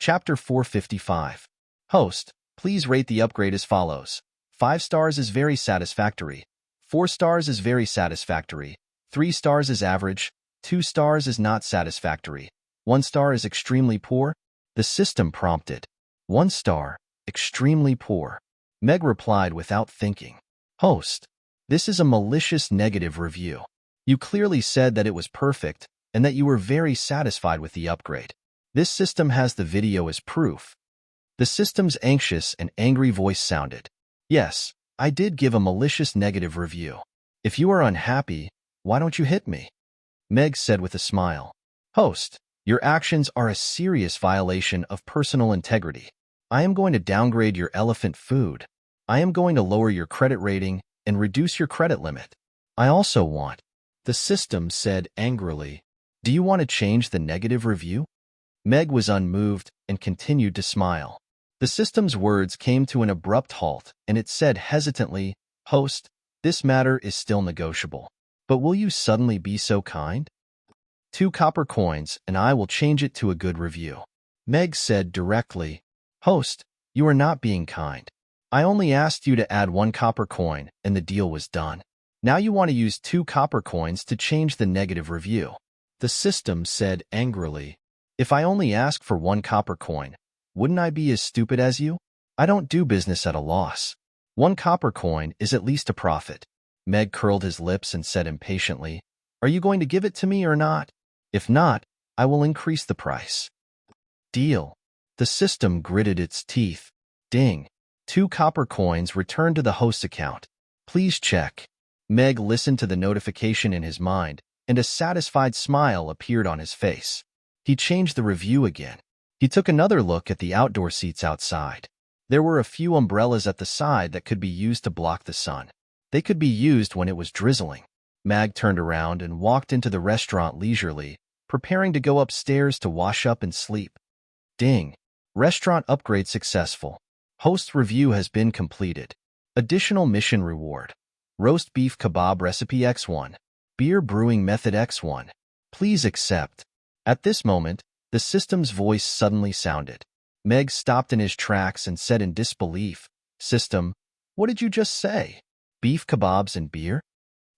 Chapter 455. Host, please rate the upgrade as follows. 5 stars is very satisfactory. 4 stars is very satisfactory. 3 stars is average. 2 stars is not satisfactory. 1 star is extremely poor. The system prompted. 1 star, extremely poor. Meg replied without thinking. Host, this is a malicious negative review. You clearly said that it was perfect and that you were very satisfied with the upgrade. This system has the video as proof. The system's anxious and angry voice sounded. Yes, I did give a malicious negative review. If you are unhappy, why don't you hit me? Meg said with a smile. Host, your actions are a serious violation of personal integrity. I am going to downgrade your elephant food. I am going to lower your credit rating and reduce your credit limit. I also want. The system said angrily. Do you want to change the negative review? Meg was unmoved and continued to smile. The system's words came to an abrupt halt, and it said hesitantly, Host, this matter is still negotiable. But will you suddenly be so kind? 2 copper coins, and I will change it to a good review. Meg said directly, Host, you are not being kind. I only asked you to add 1 copper coin, and the deal was done. Now you want to use 2 copper coins to change the negative review. The system said angrily, If I only ask for 1 copper coin, wouldn't I be as stupid as you? I don't do business at a loss. 1 copper coin is at least a profit. Meg curled his lips and said impatiently, Are you going to give it to me or not? If not, I will increase the price. Deal. The system gritted its teeth. Ding. 2 copper coins returned to the host's account. Please check. Meg listened to the notification in his mind, and a satisfied smile appeared on his face. He changed the review again. He took another look at the outdoor seats outside. There were a few umbrellas at the side that could be used to block the sun. They could be used when it was drizzling. Meg turned around and walked into the restaurant leisurely, preparing to go upstairs to wash up and sleep. Ding. Restaurant upgrade successful. Host review has been completed. Additional mission reward. Roast beef kebab recipe X1. Beer brewing method X1. Please accept. At this moment, the system's voice suddenly sounded. Meg stopped in his tracks and said in disbelief, System, what did you just say? Beef kebabs and beer?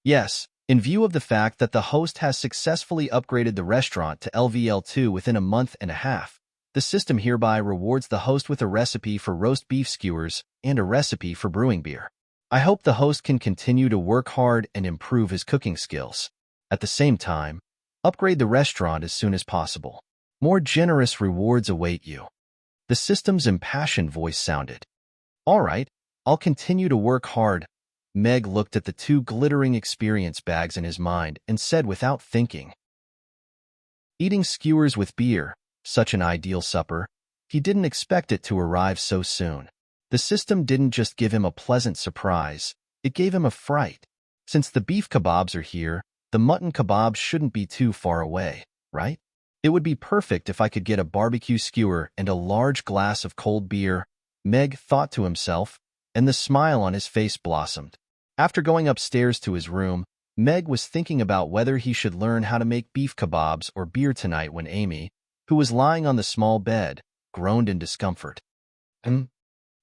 Yes, in view of the fact that the host has successfully upgraded the restaurant to LVL2 within a month and a half, the system hereby rewards the host with a recipe for roast beef skewers and a recipe for brewing beer. I hope the host can continue to work hard and improve his cooking skills. At the same time, upgrade the restaurant as soon as possible. More generous rewards await you. The system's impassioned voice sounded. All right, I'll continue to work hard. Meg looked at the 2 glittering experience bags in his mind and said without thinking. Eating skewers with beer, such an ideal supper. He didn't expect it to arrive so soon. The system didn't just give him a pleasant surprise, it gave him a fright. Since the beef kebabs are here, the mutton kebabs shouldn't be too far away, right? It would be perfect if I could get a barbecue skewer and a large glass of cold beer, Meg thought to himself, and the smile on his face blossomed. After going upstairs to his room, Meg was thinking about whether he should learn how to make beef kebabs or beer tonight when Amy, who was lying on the small bed, groaned in discomfort.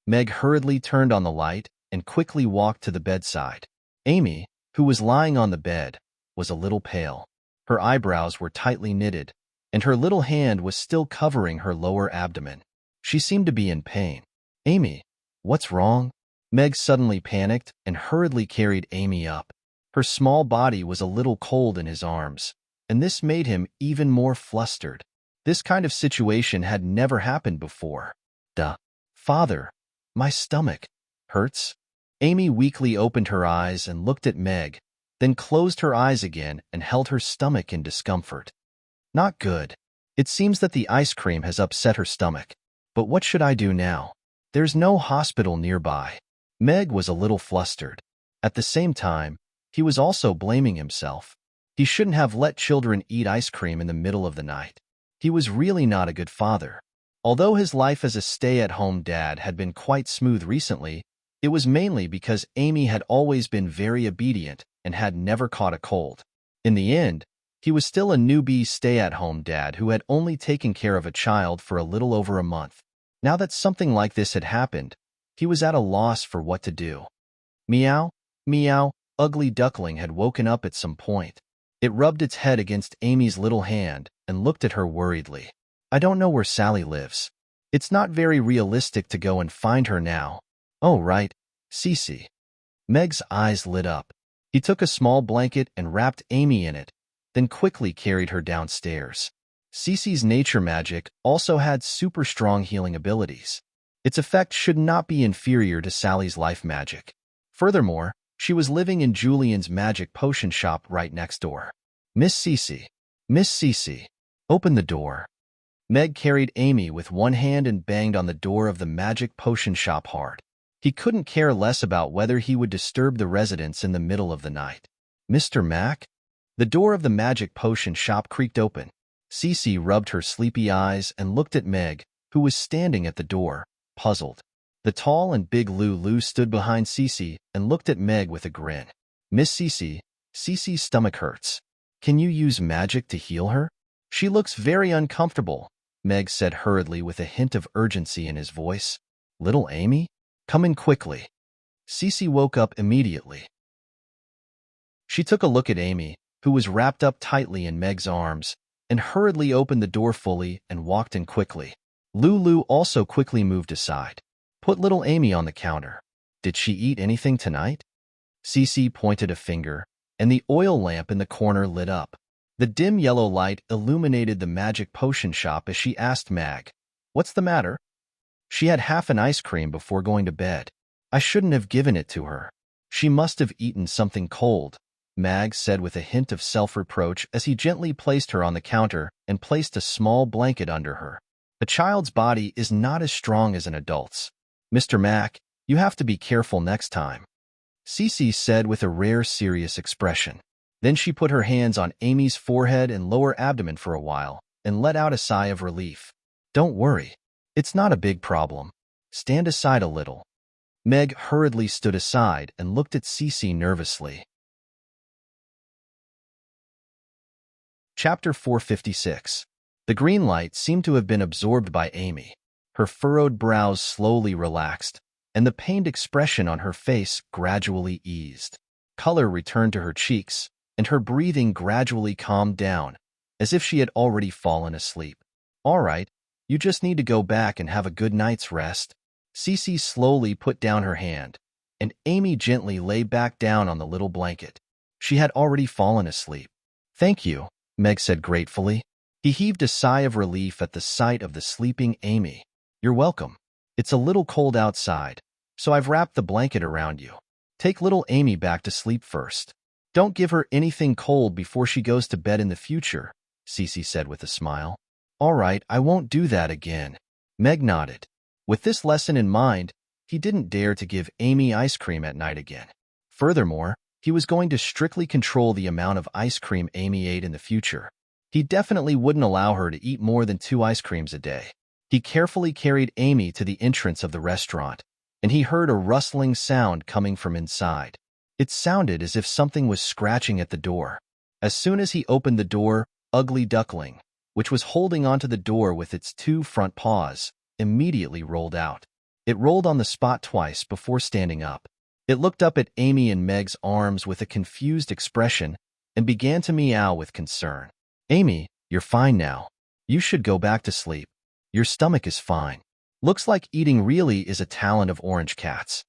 Meg hurriedly turned on the light and quickly walked to the bedside. Amy, who was lying on the bed, was a little pale. Her eyebrows were tightly knitted, and her little hand was still covering her lower abdomen. She seemed to be in pain. Amy, what's wrong? Meg suddenly panicked and hurriedly carried Amy up. Her small body was a little cold in his arms, and this made him even more flustered. This kind of situation had never happened before. Father, my stomach hurts. Amy weakly opened her eyes and looked at Meg, then closed her eyes again and held her stomach in discomfort. Not good. It seems that the ice cream has upset her stomach. But what should I do now? There's no hospital nearby. Meg was a little flustered. At the same time, he was also blaming himself. He shouldn't have let children eat ice cream in the middle of the night. He was really not a good father. Although his life as a stay-at-home dad had been quite smooth recently, it was mainly because Amy had always been very obedient and had never caught a cold. In the end, He was still a newbie stay-at-home dad who had only taken care of a child for a little over a month. Now that something like this had happened, he was at a loss for what to do. Meow, meow, Ugly Duckling had woken up at some point. It rubbed its head against Amy's little hand and looked at her worriedly. I don't know where Sally lives. It's not very realistic to go and find her now. Oh, right, Cece. Meg's eyes lit up. He took a small blanket and wrapped Amy in it, then quickly carried her downstairs. Cece's nature magic also had super strong healing abilities. Its effect should not be inferior to Sally's life magic. Furthermore, she was living in Julian's magic potion shop right next door. Miss Cece, open the door. Meg carried Amy with one hand and banged on the door of the magic potion shop hard. He couldn't care less about whether he would disturb the residents in the middle of the night. Mr. Mac? The door of the magic potion shop creaked open. Cece rubbed her sleepy eyes and looked at Meg, who was standing at the door, puzzled. The tall and big Lulu stood behind Cece and looked at Meg with a grin. Miss Cece, Cece's stomach hurts. Can you use magic to heal her? She looks very uncomfortable, Meg said hurriedly with a hint of urgency in his voice. Little Amy? Come in quickly. Cece woke up immediately. She took a look at Amy, who was wrapped up tightly in Meg's arms, and hurriedly opened the door fully and walked in quickly. Lulu also quickly moved aside. Put little Amy on the counter. Did she eat anything tonight? Cece pointed a finger, and the oil lamp in the corner lit up. The dim yellow light illuminated the magic potion shop as she asked Meg, What's the matter? She had half an ice cream before going to bed. I shouldn't have given it to her. She must have eaten something cold, Mag said with a hint of self-reproach as he gently placed her on the counter and placed a small blanket under her. A child's body is not as strong as an adult's. Mr. Mac, you have to be careful next time, Cece said with a rare serious expression. Then she put her hands on Amy's forehead and lower abdomen for a while and let out a sigh of relief. Don't worry. It's not a big problem. Stand aside a little. Meg hurriedly stood aside and looked at Cece nervously. Chapter 456. The green light seemed to have been absorbed by Amy. Her furrowed brows slowly relaxed, and the pained expression on her face gradually eased. Color returned to her cheeks, and her breathing gradually calmed down, as if she had already fallen asleep. All right, you just need to go back and have a good night's rest. Cece slowly put down her hand, and Amy gently lay back down on the little blanket. She had already fallen asleep. Thank you, Meg said gratefully. He heaved a sigh of relief at the sight of the sleeping Amy. You're welcome. It's a little cold outside, so I've wrapped the blanket around you. Take little Amy back to sleep first. Don't give her anything cold before she goes to bed in the future, Cece said with a smile. All right, I won't do that again. Meg nodded. With this lesson in mind, he didn't dare to give Amy ice cream at night again. Furthermore, he was going to strictly control the amount of ice cream Amy ate in the future. He definitely wouldn't allow her to eat more than 2 ice creams a day. He carefully carried Amy to the entrance of the restaurant, and he heard a rustling sound coming from inside. It sounded as if something was scratching at the door. As soon as he opened the door, Ugly Duckling, which was holding onto the door with its 2 front paws, immediately rolled out. It rolled on the spot twice before standing up. It looked up at Amy and Meg's arms with a confused expression and began to meow with concern. Amy, you're fine now. You should go back to sleep. Your stomach is fine. Looks like eating really is a talent of orange cats.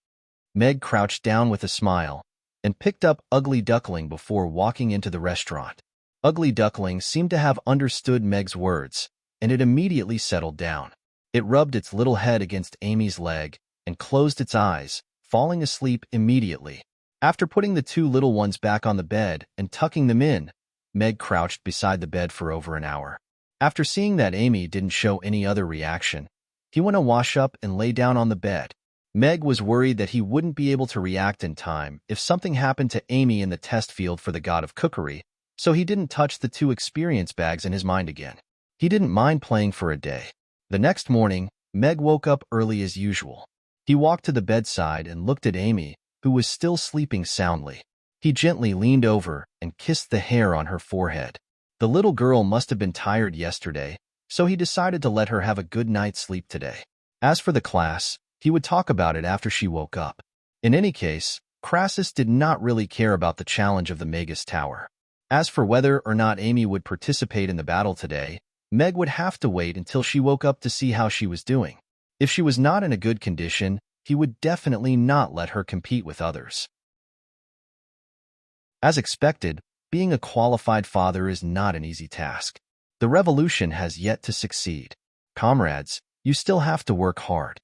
Meg crouched down with a smile and picked up Ugly Duckling before walking into the restaurant. Ugly Duckling seemed to have understood Meg's words, and it immediately settled down. It rubbed its little head against Amy's leg and closed its eyes, falling asleep immediately. After putting the 2 little ones back on the bed and tucking them in, Meg crouched beside the bed for over an hour. After seeing that Amy didn't show any other reaction, he went to wash up and lay down on the bed. Meg was worried that he wouldn't be able to react in time if something happened to Amy in the test field for the God of Cookery, so he didn't touch the 2 experience bags in his mind again. He didn't mind playing for a day. The next morning, Meg woke up early as usual. He walked to the bedside and looked at Amy, who was still sleeping soundly. He gently leaned over and kissed the hair on her forehead. The little girl must have been tired yesterday, so he decided to let her have a good night's sleep today. As for the class, he would talk about it after she woke up. In any case, Crassus did not really care about the challenge of the Magus Tower. As for whether or not Amy would participate in the battle today, Meg would have to wait until she woke up to see how she was doing. If she was not in a good condition, he would definitely not let her compete with others. As expected, being a qualified father is not an easy task. The revolution has yet to succeed. Comrades, you still have to work hard.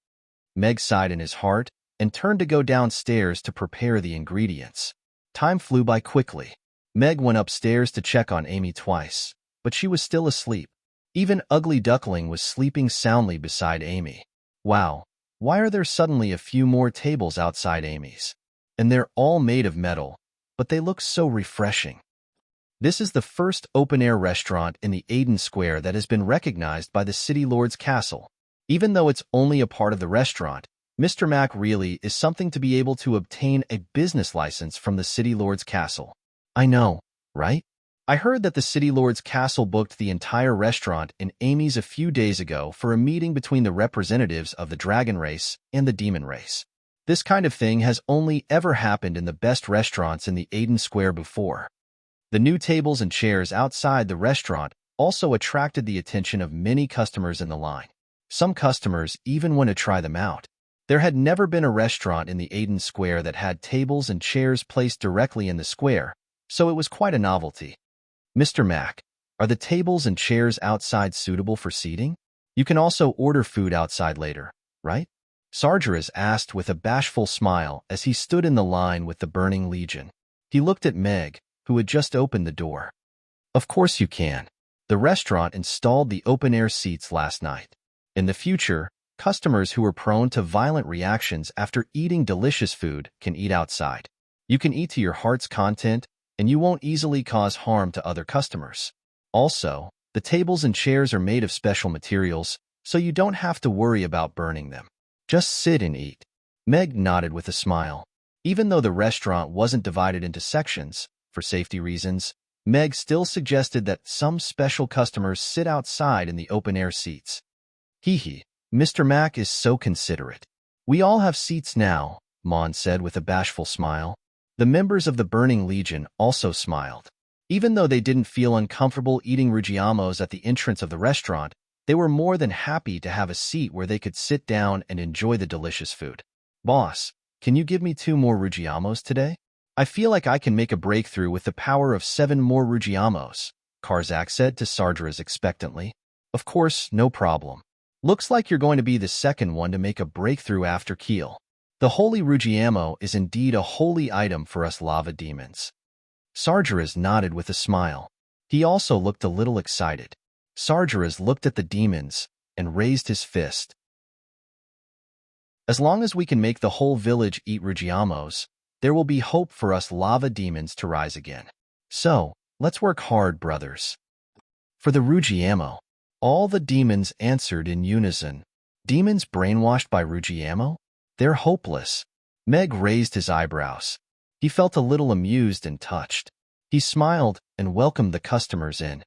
Meg sighed in his heart and turned to go downstairs to prepare the ingredients. Time flew by quickly. Meg went upstairs to check on Amy twice, but she was still asleep. Even Ugly Duckling was sleeping soundly beside Amy. Wow, why are there suddenly a few more tables outside Amy's? And they're all made of metal, but they look so refreshing. This is the first open-air restaurant in the Aiden Square that has been recognized by the City Lord's Castle. Even though it's only a part of the restaurant, Mr. Mac really is something to be able to obtain a business license from the City Lord's Castle. I know, right? I heard that the City Lord's Castle booked the entire restaurant in Amy's a few days ago for a meeting between the representatives of the dragon race and the demon race. This kind of thing has only ever happened in the best restaurants in the Aiden Square before. The new tables and chairs outside the restaurant also attracted the attention of many customers in the line. Some customers even went to try them out. There had never been a restaurant in the Aiden Square that had tables and chairs placed directly in the square, so it was quite a novelty. Mr. Mac, are the tables and chairs outside suitable for seating? You can also order food outside later, right? Sargeras asked with a bashful smile as he stood in the line with the Burning Legion. He looked at Meg, who had just opened the door. Of course you can. The restaurant installed the open-air seats last night. In the future, customers who are prone to violent reactions after eating delicious food can eat outside. You can eat to your heart's content, and you won't easily cause harm to other customers. Also, the tables and chairs are made of special materials, so you don't have to worry about burning them. Just sit and eat. Meg nodded with a smile. Even though the restaurant wasn't divided into sections, for safety reasons, Meg still suggested that some special customers sit outside in the open-air seats. Hee, Mr. Mac is so considerate. We all have seats now, Mon said with a bashful smile. The members of the Burning Legion also smiled. Even though they didn't feel uncomfortable eating Ruggiamos at the entrance of the restaurant, they were more than happy to have a seat where they could sit down and enjoy the delicious food. Boss, can you give me 2 more Ruggiamos today? I feel like I can make a breakthrough with the power of 7 more Ruggiamos, Karzak said to Sargeras expectantly. Of course, no problem. Looks like you're going to be the second one to make a breakthrough after Keel. The Holy Ruggiamo is indeed a holy item for us lava demons. Sargeras nodded with a smile. He also looked a little excited. Sargeras looked at the demons and raised his fist. As long as we can make the whole village eat Ruggiamos, there will be hope for us lava demons to rise again. So, let's work hard, brothers. For the Ruggiamo, all the demons answered in unison. Demons brainwashed by Ruggiamo? They're hopeless. Meg raised his eyebrows. He felt a little amused and touched. He smiled and welcomed the customers in.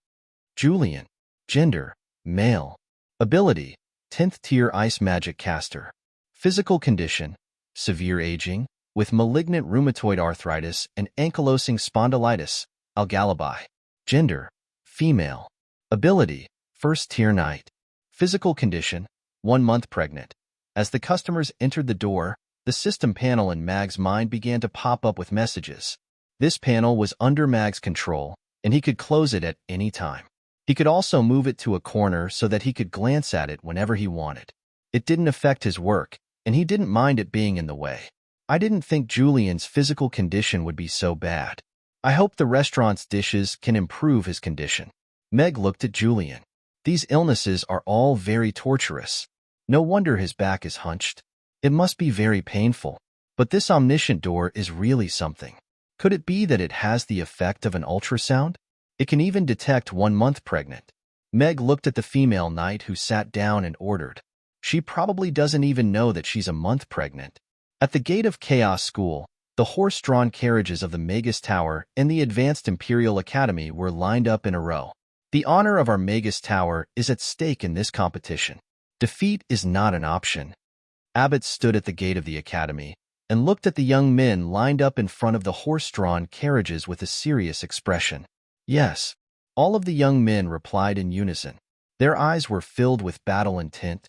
Julian. Gender, male. Ability, 10th tier ice magic caster. Physical condition, severe aging, with malignant rheumatoid arthritis and ankylosing spondylitis, algalabi. Gender, female. Ability, 1st tier knight. Physical condition, 1 month pregnant. As the customers entered the door, the system panel in Mag's mind began to pop up with messages. This panel was under Mag's control, and he could close it at any time. He could also move it to a corner so that he could glance at it whenever he wanted. It didn't affect his work, and he didn't mind it being in the way. I didn't think Julian's physical condition would be so bad. I hope the restaurant's dishes can improve his condition. Meg looked at Julian. These illnesses are all very torturous. No wonder his back is hunched. It must be very painful. But this omniscient door is really something. Could it be that it has the effect of an ultrasound? It can even detect 1 month pregnant. Meg looked at the female knight who sat down and ordered. She probably doesn't even know that she's a month pregnant. At the gate of Chaos School, the horse-drawn carriages of the Magus Tower and the Advanced Imperial Academy were lined up in a row. The honor of our Magus Tower is at stake in this competition. Defeat is not an option. Abbott stood at the gate of the academy and looked at the young men lined up in front of the horse-drawn carriages with a serious expression. Yes, all of the young men replied in unison. Their eyes were filled with battle intent.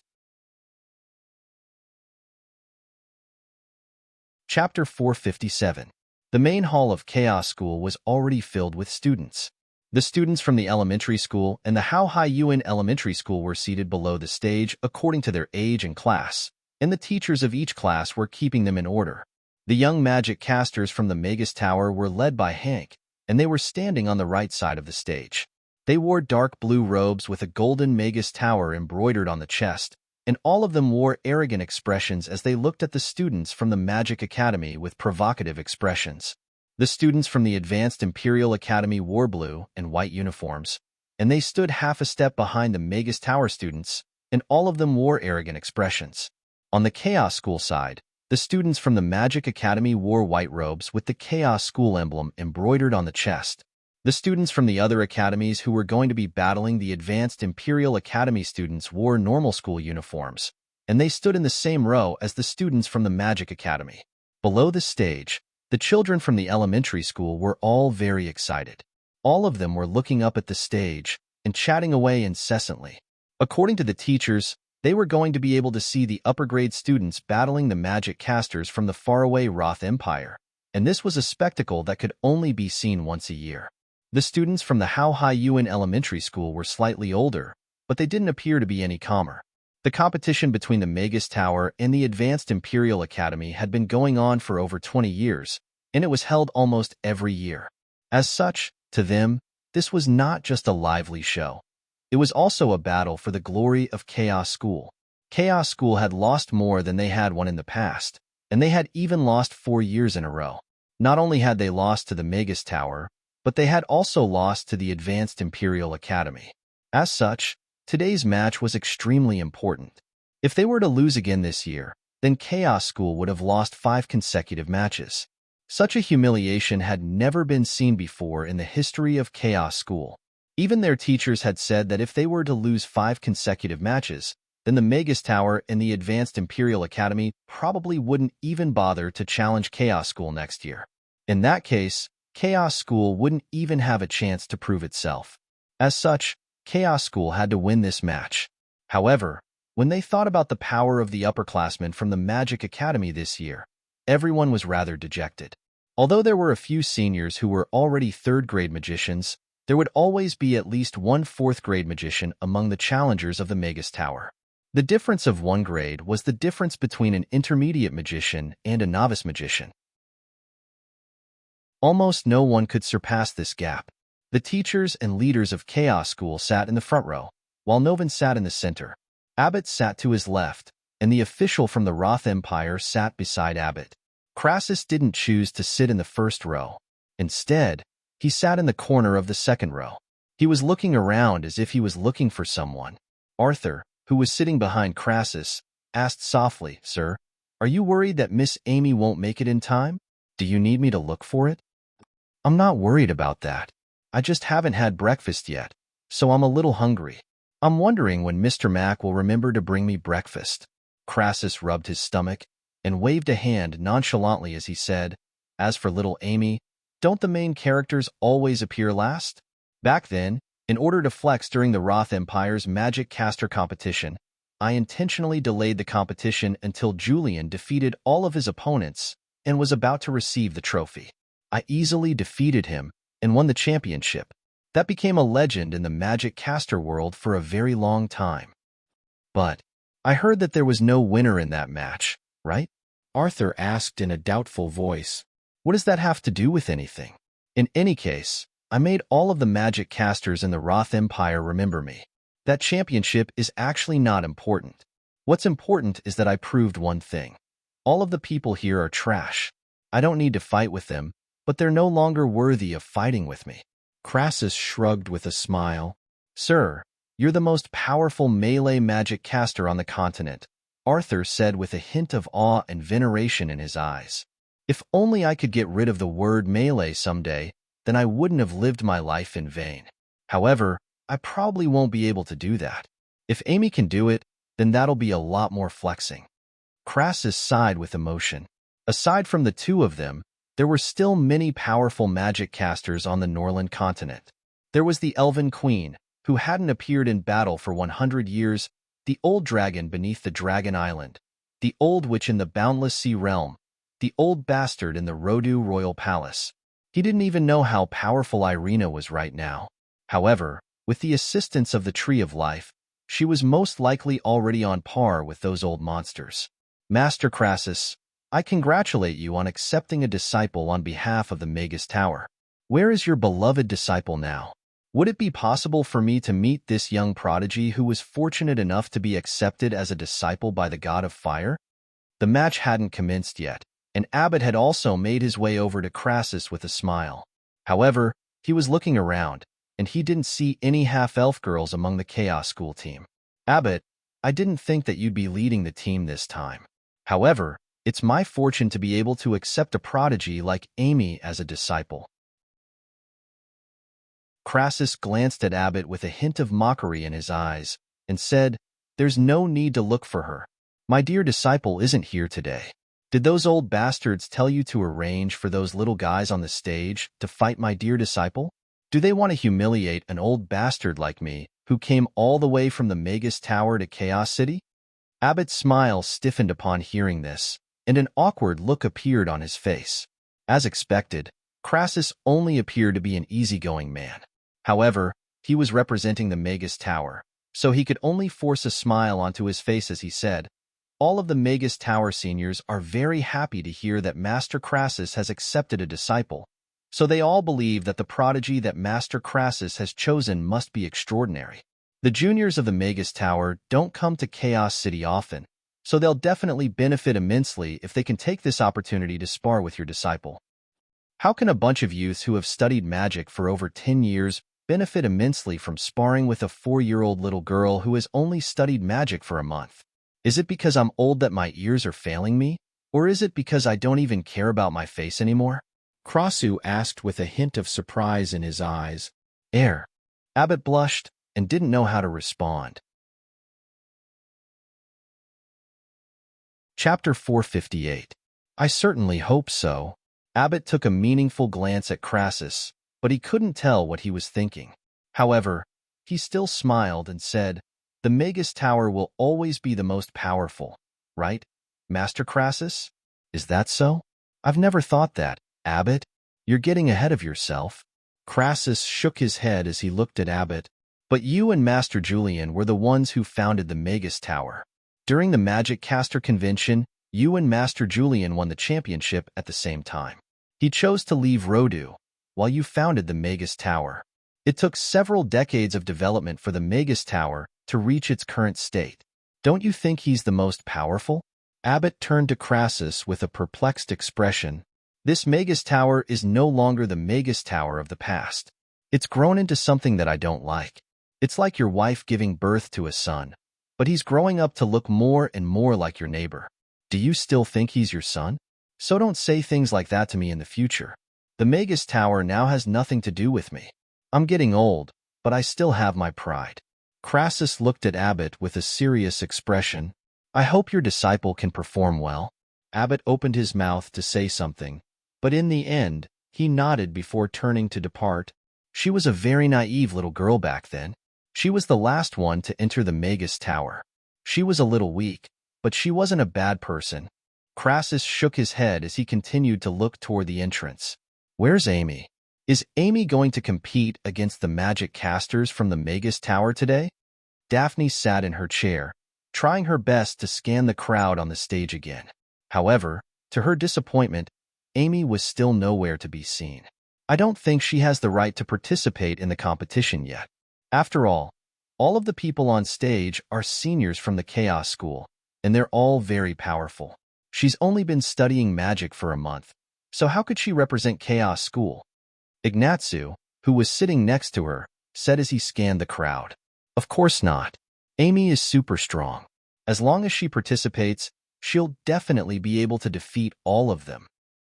Chapter 457. The main hall of Chaos School was already filled with students. The students from the elementary school and the How High Yuen Elementary School were seated below the stage according to their age and class, and the teachers of each class were keeping them in order. The young magic casters from the Magus Tower were led by Hank, and they were standing on the right side of the stage. They wore dark blue robes with a golden Magus Tower embroidered on the chest, and all of them wore arrogant expressions as they looked at the students from the Magic Academy with provocative expressions. The students from the Advanced Imperial Academy wore blue and white uniforms, and they stood half a step behind the Magus Tower students, and all of them wore arrogant expressions. On the Chaos School side, the students from the Magic Academy wore white robes with the Chaos School emblem embroidered on the chest. The students from the other academies who were going to be battling the Advanced Imperial Academy students wore normal school uniforms, and they stood in the same row as the students from the Magic Academy. Below the stage, the children from the elementary school were all very excited. All of them were looking up at the stage and chatting away incessantly. According to the teachers, they were going to be able to see the upper-grade students battling the magic casters from the faraway Roth Empire, and this was a spectacle that could only be seen once a year. The students from the How High Yuen Elementary School were slightly older, but they didn't appear to be any calmer. The competition between the Magus Tower and the Advanced Imperial Academy had been going on for over 20 years, and it was held almost every year. As such, to them, this was not just a lively show. It was also a battle for the glory of Chaos School. Chaos School had lost more than they had won in the past, and they had even lost 4 years in a row. Not only had they lost to the Magus Tower, but they had also lost to the Advanced Imperial Academy. As such, today's match was extremely important. If they were to lose again this year, then Chaos School would have lost 5 consecutive matches. Such a humiliation had never been seen before in the history of Chaos School. Even their teachers had said that if they were to lose 5 consecutive matches, then the Magus Tower and the Advanced Imperial Academy probably wouldn't even bother to challenge Chaos School next year. In that case, Chaos School wouldn't even have a chance to prove itself. As such, Chaos School had to win this match. However, when they thought about the power of the upperclassmen from the Magic Academy this year, everyone was rather dejected. Although there were a few seniors who were already third-grade magicians, there would always be at least one fourth-grade magician among the challengers of the Magus Tower. The difference of 1 grade was the difference between an intermediate magician and a novice magician. Almost no one could surpass this gap. The teachers and leaders of Chaos School sat in the front row, while Novin sat in the center. Abbott sat to his left, and the official from the Roth Empire sat beside Abbott. Crassus didn't choose to sit in the first row. Instead, he sat in the corner of the second row. He was looking around as if he was looking for someone. Arthur, who was sitting behind Crassus, asked softly, "Sir, are you worried that Miss Amy won't make it in time? Do you need me to look for it?" "I'm not worried about that. I just haven't had breakfast yet, so I'm a little hungry. I'm wondering when Mr. Mac will remember to bring me breakfast." Crassus rubbed his stomach and waved a hand nonchalantly as he said, "As for little Amy, don't the main characters always appear last?" Back then, in order to flex during the Roth Empire's Magic Caster competition, I intentionally delayed the competition until Julian defeated all of his opponents and was about to receive the trophy. I easily defeated him and won the championship. That became a legend in the Magic Caster world for a very long time. But I heard that there was no winner in that match, right? Arthur asked in a doubtful voice. What does that have to do with anything? In any case, I made all of the magic casters in the Roth Empire remember me. That championship is actually not important. What's important is that I proved one thing. All of the people here are trash. I don't need to fight with them, but they're no longer worthy of fighting with me. Crassus shrugged with a smile. "Sir, you're the most powerful melee magic caster on the continent," Arthur said with a hint of awe and veneration in his eyes. "If only I could get rid of the word melee someday, then I wouldn't have lived my life in vain. However, I probably won't be able to do that. If Amy can do it, then that'll be a lot more flexing. Crassus sighed with emotion. Aside from the two of them, there were still many powerful magic casters on the Norland continent. There was the Elven Queen, who hadn't appeared in battle for 100 years, the old dragon beneath the Dragon Island, the old witch in the Boundless Sea Realm, the old bastard in the Rodu Royal Palace. He didn't even know how powerful Irina was right now. However, with the assistance of the Tree of Life, she was most likely already on par with those old monsters. Master Crassus, I congratulate you on accepting a disciple on behalf of the Magus Tower. Where is your beloved disciple now? Would it be possible for me to meet this young prodigy who was fortunate enough to be accepted as a disciple by the god of fire? The match hadn't commenced yet, and Abbott had also made his way over to Crassus with a smile. However, he was looking around, and he didn't see any half-elf girls among the Chaos School team. Abbott, I didn't think that you'd be leading the team this time. However, it's my fortune to be able to accept a prodigy like Amy as a disciple. Crassus glanced at Abbott with a hint of mockery in his eyes and said, "There's no need to look for her. My dear disciple isn't here today. Did those old bastards tell you to arrange for those little guys on the stage to fight my dear disciple? Do they want to humiliate an old bastard like me who came all the way from the Magus Tower to Chaos City?" Abbott's smile stiffened upon hearing this, and an awkward look appeared on his face. As expected, Crassus only appeared to be an easygoing man. However, he was representing the Magus Tower, so he could only force a smile onto his face as he said, "All of the Magus Tower seniors are very happy to hear that Master Crassus has accepted a disciple, so they all believe that the prodigy that Master Crassus has chosen must be extraordinary. The juniors of the Magus Tower don't come to Chaos City often, so they'll definitely benefit immensely if they can take this opportunity to spar with your disciple. How can a bunch of youths who have studied magic for over 10 years benefit immensely from sparring with a 4-year-old little girl who has only studied magic for a month? Is it because I'm old that my ears are failing me? Or is it because I don't even care about my face anymore?" Crassus asked with a hint of surprise in his eyes. Abbott blushed and didn't know how to respond. Chapter 458. I certainly hope so. Abbott took a meaningful glance at Crassus, but he couldn't tell what he was thinking. However, he still smiled and said, "The Magus Tower will always be the most powerful, right, Master Crassus? Is that so?" "I've never thought that, Abbott. You're getting ahead of yourself." Crassus shook his head as he looked at Abbott. "But you and Master Julian were the ones who founded the Magus Tower. During the Magic Caster Convention, you and Master Julian won the championship at the same time. He chose to leave Rodu, while you founded the Magus Tower. It took several decades of development for the Magus Tower to reach its current state. Don't you think he's the most powerful?" Abbott turned to Crassus with a perplexed expression. "This Magus Tower is no longer the Magus Tower of the past. It's grown into something that I don't like. It's like your wife giving birth to a son, but he's growing up to look more and more like your neighbor. Do you still think he's your son? So don't say things like that to me in the future. The Magus Tower now has nothing to do with me. I'm getting old, but I still have my pride." Crassus looked at Abbott with a serious expression. "I hope your disciple can perform well." Abbott opened his mouth to say something, but in the end, he nodded before turning to depart. She was a very naive little girl back then. She was the last one to enter the Magus Tower. She was a little weak, but she wasn't a bad person. Crassus shook his head as he continued to look toward the entrance. "Where's Amy? Is Amy going to compete against the magic casters from the Magus Tower today?" Daphne sat in her chair, trying her best to scan the crowd on the stage again. However, to her disappointment, Amy was still nowhere to be seen. "I don't think she has the right to participate in the competition yet. After all of the people on stage are seniors from the Chaos School, and they're all very powerful. She's only been studying magic for a month, so how could she represent Chaos School?" Ignatzu, who was sitting next to her, said as he scanned the crowd. "Of course not. Amy is super strong. As long as she participates, she'll definitely be able to defeat all of them,"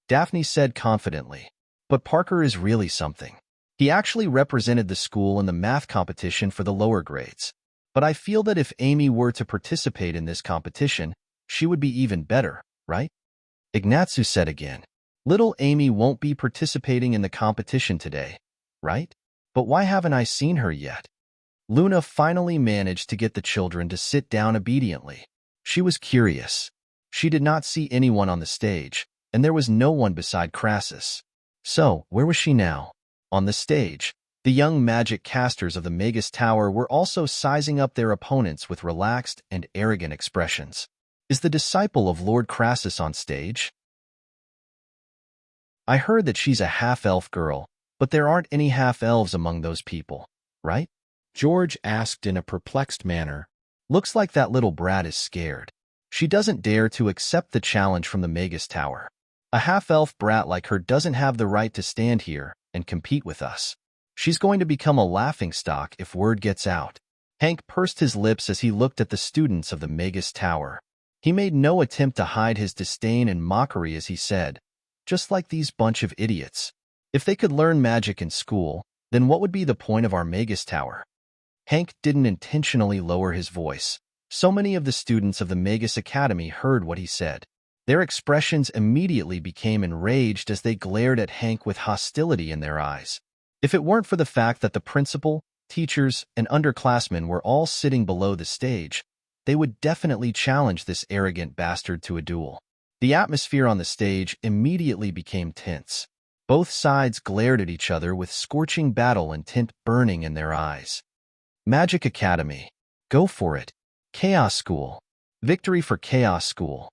Daphne said confidently. "But Parker is really something. He actually represented the school in the math competition for the lower grades. But I feel that if Amy were to participate in this competition, she would be even better, right? Ignatsu said again. Little Amy won't be participating in the competition today, right? But why haven't I seen her yet? Luna finally managed to get the children to sit down obediently. She was curious. She did not see anyone on the stage, and there was no one beside Crassus. So, where was she now? On the stage, the young magic casters of the Magus Tower were also sizing up their opponents with relaxed and arrogant expressions. Is the disciple of Lord Crassus on stage? I heard that she's a half-elf girl, but there aren't any half-elves among those people, right? George asked in a perplexed manner. Looks like that little brat is scared. She doesn't dare to accept the challenge from the Magus Tower. A half-elf brat like her doesn't have the right to stand here and compete with us. She's going to become a laughingstock if word gets out. Hank pursed his lips as he looked at the students of the Magus Tower. He made no attempt to hide his disdain and mockery as he said, just like these bunch of idiots. If they could learn magic in school, then what would be the point of our Magus Tower? Hank didn't intentionally lower his voice. So many of the students of the Magus Academy heard what he said. Their expressions immediately became enraged as they glared at Hank with hostility in their eyes. If it weren't for the fact that the principal, teachers, and underclassmen were all sitting below the stage, they would definitely challenge this arrogant bastard to a duel. The atmosphere on the stage immediately became tense. Both sides glared at each other with scorching battle intent burning in their eyes. Magic Academy. Go for it. Chaos School. Victory for Chaos School.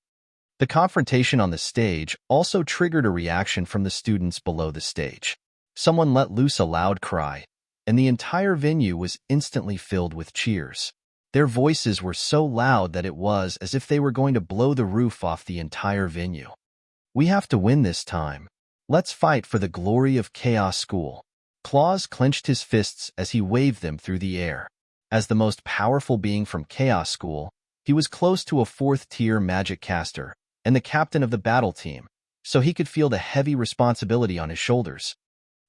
The confrontation on the stage also triggered a reaction from the students below the stage. Someone let loose a loud cry, and the entire venue was instantly filled with cheers. Their voices were so loud that it was as if they were going to blow the roof off the entire venue. We have to win this time. Let's fight for the glory of Chaos School. Claus clenched his fists as he waved them through the air. As the most powerful being from Chaos School, he was close to a fourth-tier magic caster and the captain of the battle team, so he could feel the heavy responsibility on his shoulders.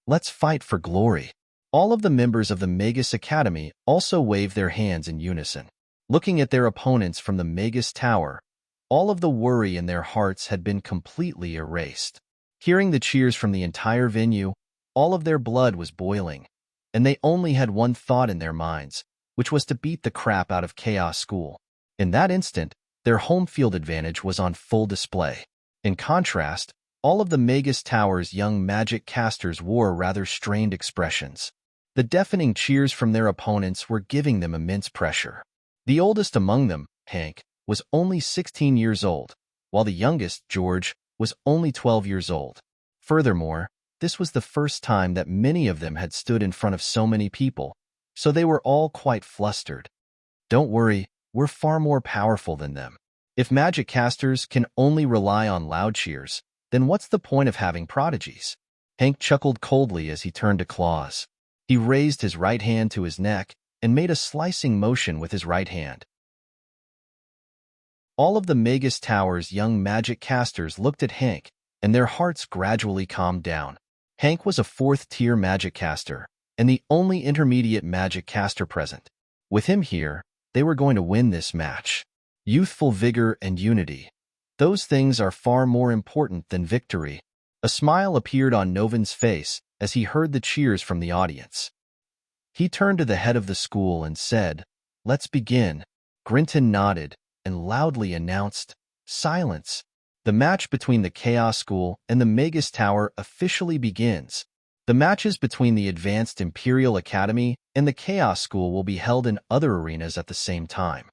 Let's fight for glory. All of the members of the Magus Academy also waved their hands in unison. Looking at their opponents from the Magus Tower, all of the worry in their hearts had been completely erased. Hearing the cheers from the entire venue, all of their blood was boiling, and they only had one thought in their minds, which was to beat the crap out of Chaos School. In that instant, their home field advantage was on full display. In contrast, all of the Magus Tower's young magic casters wore rather strained expressions. The deafening cheers from their opponents were giving them immense pressure. The oldest among them, Hank, was only 16 years old, while the youngest, George, was only 12 years old. Furthermore, this was the first time that many of them had stood in front of so many people, so they were all quite flustered. Don't worry, we're far more powerful than them. If magic casters can only rely on loud cheers, then what's the point of having prodigies? Hank chuckled coldly as he turned to Claus. He raised his right hand to his neck and made a slicing motion with his right hand. All of the Magus Tower's young magic casters looked at Hank, and their hearts gradually calmed down. Hank was a fourth-tier magic caster, and the only intermediate magic caster present. With him here, they were going to win this match. Youthful vigor and unity. Those things are far more important than victory. A smile appeared on Novin's face as he heard the cheers from the audience. He turned to the head of the school and said, "Let's begin." Grinton nodded and loudly announced, "Silence." The match between the Chaos School and the Magus Tower officially begins. The matches between the Advanced Imperial Academy and the Chaos School will be held in other arenas at the same time.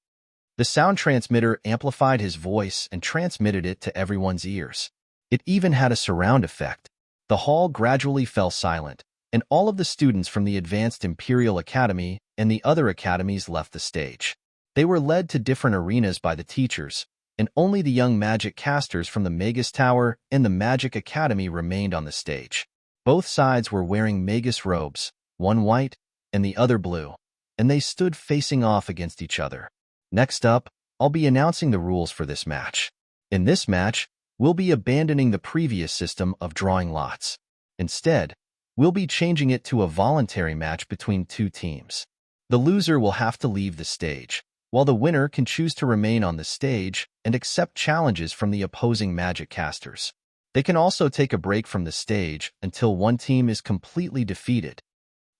The sound transmitter amplified his voice and transmitted it to everyone's ears. It even had a surround effect. The hall gradually fell silent, and all of the students from the Advanced Imperial Academy and the other academies left the stage. They were led to different arenas by the teachers, and only the young magic casters from the Magus Tower and the Magic Academy remained on the stage. Both sides were wearing Magus robes, one white and the other blue, and they stood facing off against each other. Next up, I'll be announcing the rules for this match. In this match, we'll be abandoning the previous system of drawing lots. Instead, We'll be changing it to a voluntary match between two teams. The loser will have to leave the stage, while the winner can choose to remain on the stage and accept challenges from the opposing magic casters. They can also take a break from the stage until one team is completely defeated.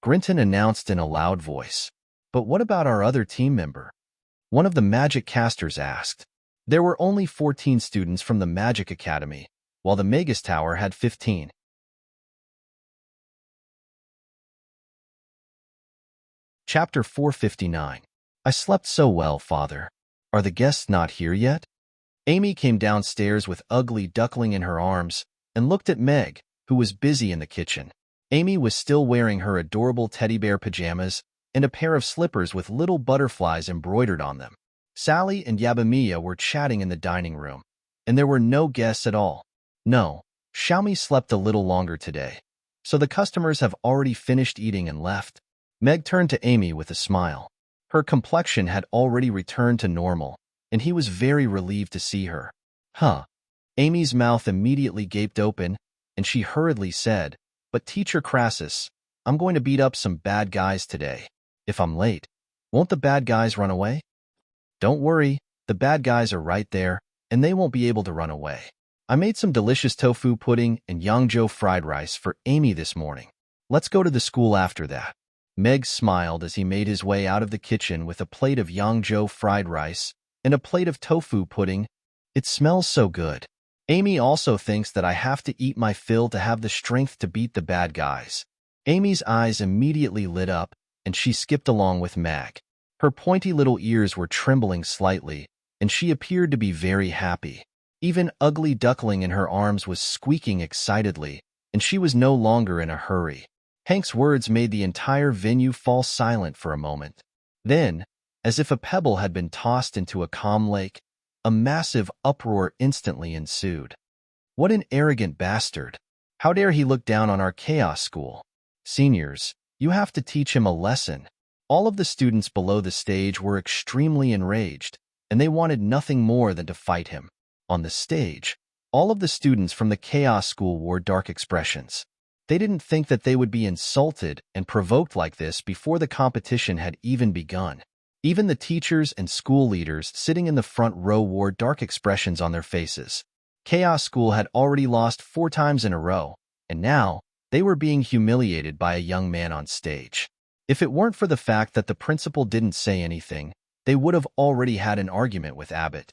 Grinton announced in a loud voice. But what about our other team member? One of the magic casters asked. There were only 14 students from the Magic Academy, while the Magus Tower had 15. Chapter 459. I slept so well, Father. Are the guests not here yet? Amy came downstairs with Ugly Duckling in her arms and looked at Meg, who was busy in the kitchen. Amy was still wearing her adorable teddy bear pajamas and a pair of slippers with little butterflies embroidered on them. Sally and Yabamiya were chatting in the dining room, and there were no guests at all. No, Xiaomi slept a little longer today, so the customers have already finished eating and left. Meg turned to Amy with a smile. Her complexion had already returned to normal, and he was very relieved to see her. Huh. Amy's mouth immediately gaped open, and she hurriedly said, But Teacher Crassus, I'm going to beat up some bad guys today. If I'm late, won't the bad guys run away? Don't worry, the bad guys are right there, and they won't be able to run away. I made some delicious tofu pudding and Yangzhou fried rice for Amy this morning. Let's go to the school after that. Meg smiled as he made his way out of the kitchen with a plate of Yangzhou fried rice and a plate of tofu pudding. It smells so good. Amy also thinks that I have to eat my fill to have the strength to beat the bad guys. Amy's eyes immediately lit up, and she skipped along with Meg. Her pointy little ears were trembling slightly, and she appeared to be very happy. Even Ugly Duckling in her arms was squeaking excitedly, and she was no longer in a hurry. Hank's words made the entire venue fall silent for a moment. Then, as if a pebble had been tossed into a calm lake, a massive uproar instantly ensued. What an arrogant bastard! How dare he look down on our chaos school? Seniors, you have to teach him a lesson. All of the students below the stage were extremely enraged, and they wanted nothing more than to fight him. On the stage, all of the students from the chaos school wore dark expressions. They didn't think that they would be insulted and provoked like this before the competition had even begun. Even the teachers and school leaders sitting in the front row wore dark expressions on their faces. Chaos School had already lost 4 times in a row, and now they were being humiliated by a young man on stage. If it weren't for the fact that the principal didn't say anything, they would have already had an argument with Abbott.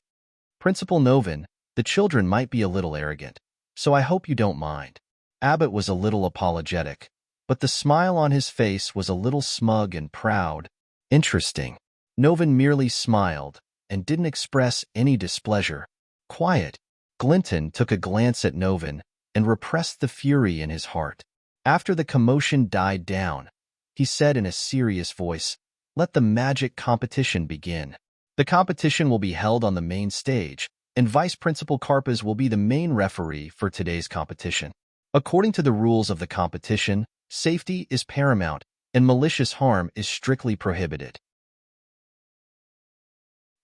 Principal Novin, the children might be a little arrogant, so I hope you don't mind. Abbott was a little apologetic, but the smile on his face was a little smug and proud. Interesting. Novin merely smiled and didn't express any displeasure. Quiet. Glinton took a glance at Novin and repressed the fury in his heart. After the commotion died down, he said in a serious voice, "Let the magic competition begin. The competition will be held on the main stage, and Vice Principal Karpaz will be the main referee for today's competition. According to the rules of the competition, safety is paramount, and malicious harm is strictly prohibited.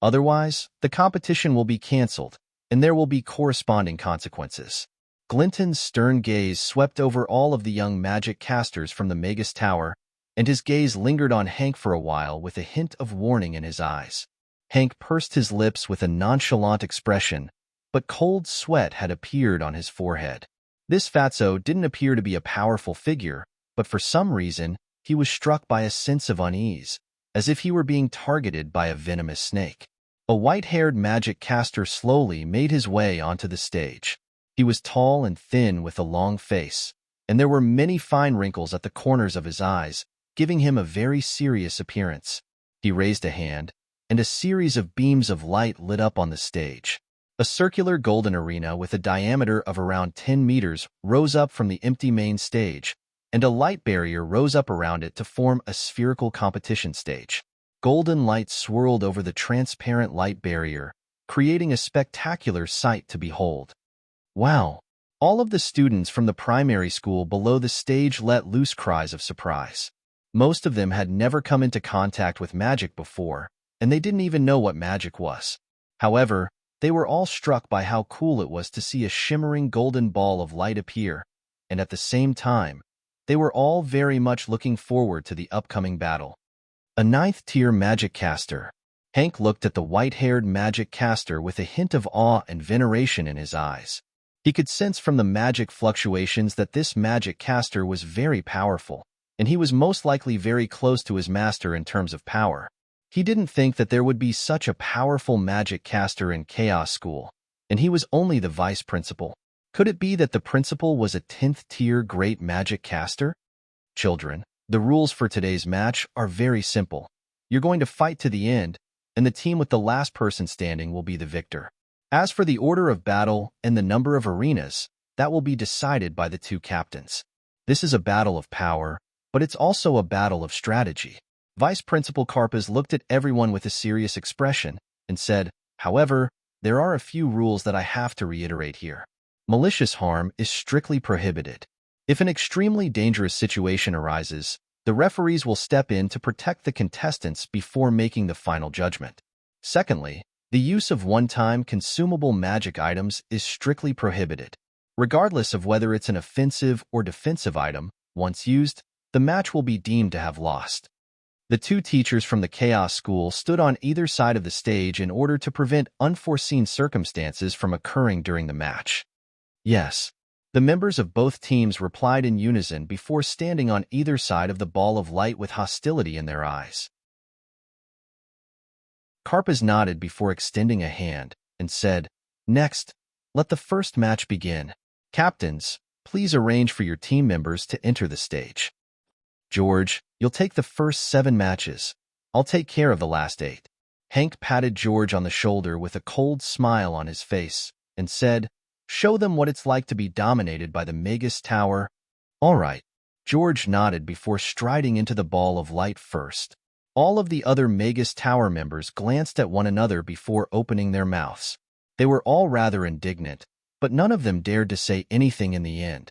Otherwise, the competition will be cancelled, and there will be corresponding consequences." Glinton's stern gaze swept over all of the young magic casters from the Magus Tower, and his gaze lingered on Hank for a while with a hint of warning in his eyes. Hank pursed his lips with a nonchalant expression, but cold sweat had appeared on his forehead. This fatso didn't appear to be a powerful figure, but for some reason, he was struck by a sense of unease, as if he were being targeted by a venomous snake. A white-haired magic caster slowly made his way onto the stage. He was tall and thin with a long face, and there were many fine wrinkles at the corners of his eyes, giving him a very serious appearance. He raised a hand, and a series of beams of light lit up on the stage. A circular golden arena with a diameter of around 10 meters rose up from the empty main stage, and a light barrier rose up around it to form a spherical competition stage. Golden light swirled over the transparent light barrier, creating a spectacular sight to behold. Wow! All of the students from the primary school below the stage let loose cries of surprise. Most of them had never come into contact with magic before, and they didn't even know what magic was. However, they were all struck by how cool it was to see a shimmering golden ball of light appear, and at the same time, They were all very much looking forward to the upcoming battle. A ninth-tier magic caster. Hank looked at the white-haired magic caster with a hint of awe and veneration in his eyes. He could sense from the magic fluctuations that this magic caster was very powerful, and he was most likely very close to his master in terms of power. He didn't think that there would be such a powerful magic caster in Chaos School, and he was only the vice principal. Could it be that the principal was a 10th-tier great magic caster? Children, the rules for today's match are very simple. You're going to fight to the end, and the team with the last person standing will be the victor. As for the order of battle and the number of arenas, that will be decided by the two captains. This is a battle of power, but it's also a battle of strategy. Vice Principal Karpaz looked at everyone with a serious expression and said, "However, there are a few rules that I have to reiterate here. Malicious harm is strictly prohibited. If an extremely dangerous situation arises, the referees will step in to protect the contestants before making the final judgment. Secondly, the use of one-time consumable magic items is strictly prohibited. Regardless of whether it's an offensive or defensive item, once used, the match will be deemed to have lost." The two teachers from the Chaos School stood on either side of the stage in order to prevent unforeseen circumstances from occurring during the match. Yes. The members of both teams replied in unison before standing on either side of the ball of light with hostility in their eyes. Karpaz nodded before extending a hand and said, "Next, let the first match begin. Captains, please arrange for your team members to enter the stage. George, you'll take the first 7 matches. I'll take care of the last 8. Hank patted George on the shoulder with a cold smile on his face and said, "Show them what it's like to be dominated by the Magus Tower." "All right." George nodded before striding into the ball of light first. All of the other Magus Tower members glanced at one another before opening their mouths. They were all rather indignant, but none of them dared to say anything in the end.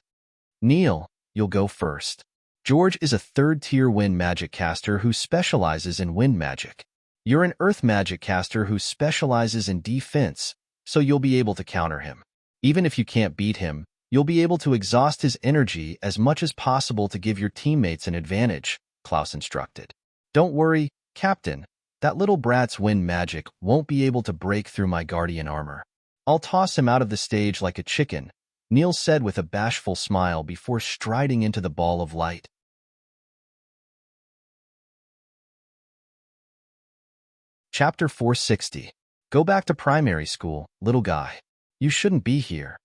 "Neil, you'll go first. George is a 3rd-tier wind magic caster who specializes in wind magic. You're an earth magic caster who specializes in defense, so you'll be able to counter him. Even if you can't beat him, you'll be able to exhaust his energy as much as possible to give your teammates an advantage," Klaus instructed. "Don't worry, Captain. That little brat's wind magic won't be able to break through my guardian armor. I'll toss him out of the stage like a chicken," Neil said with a bashful smile before striding into the ball of light. Chapter 460. Go back to primary school, little guy. You shouldn't be here.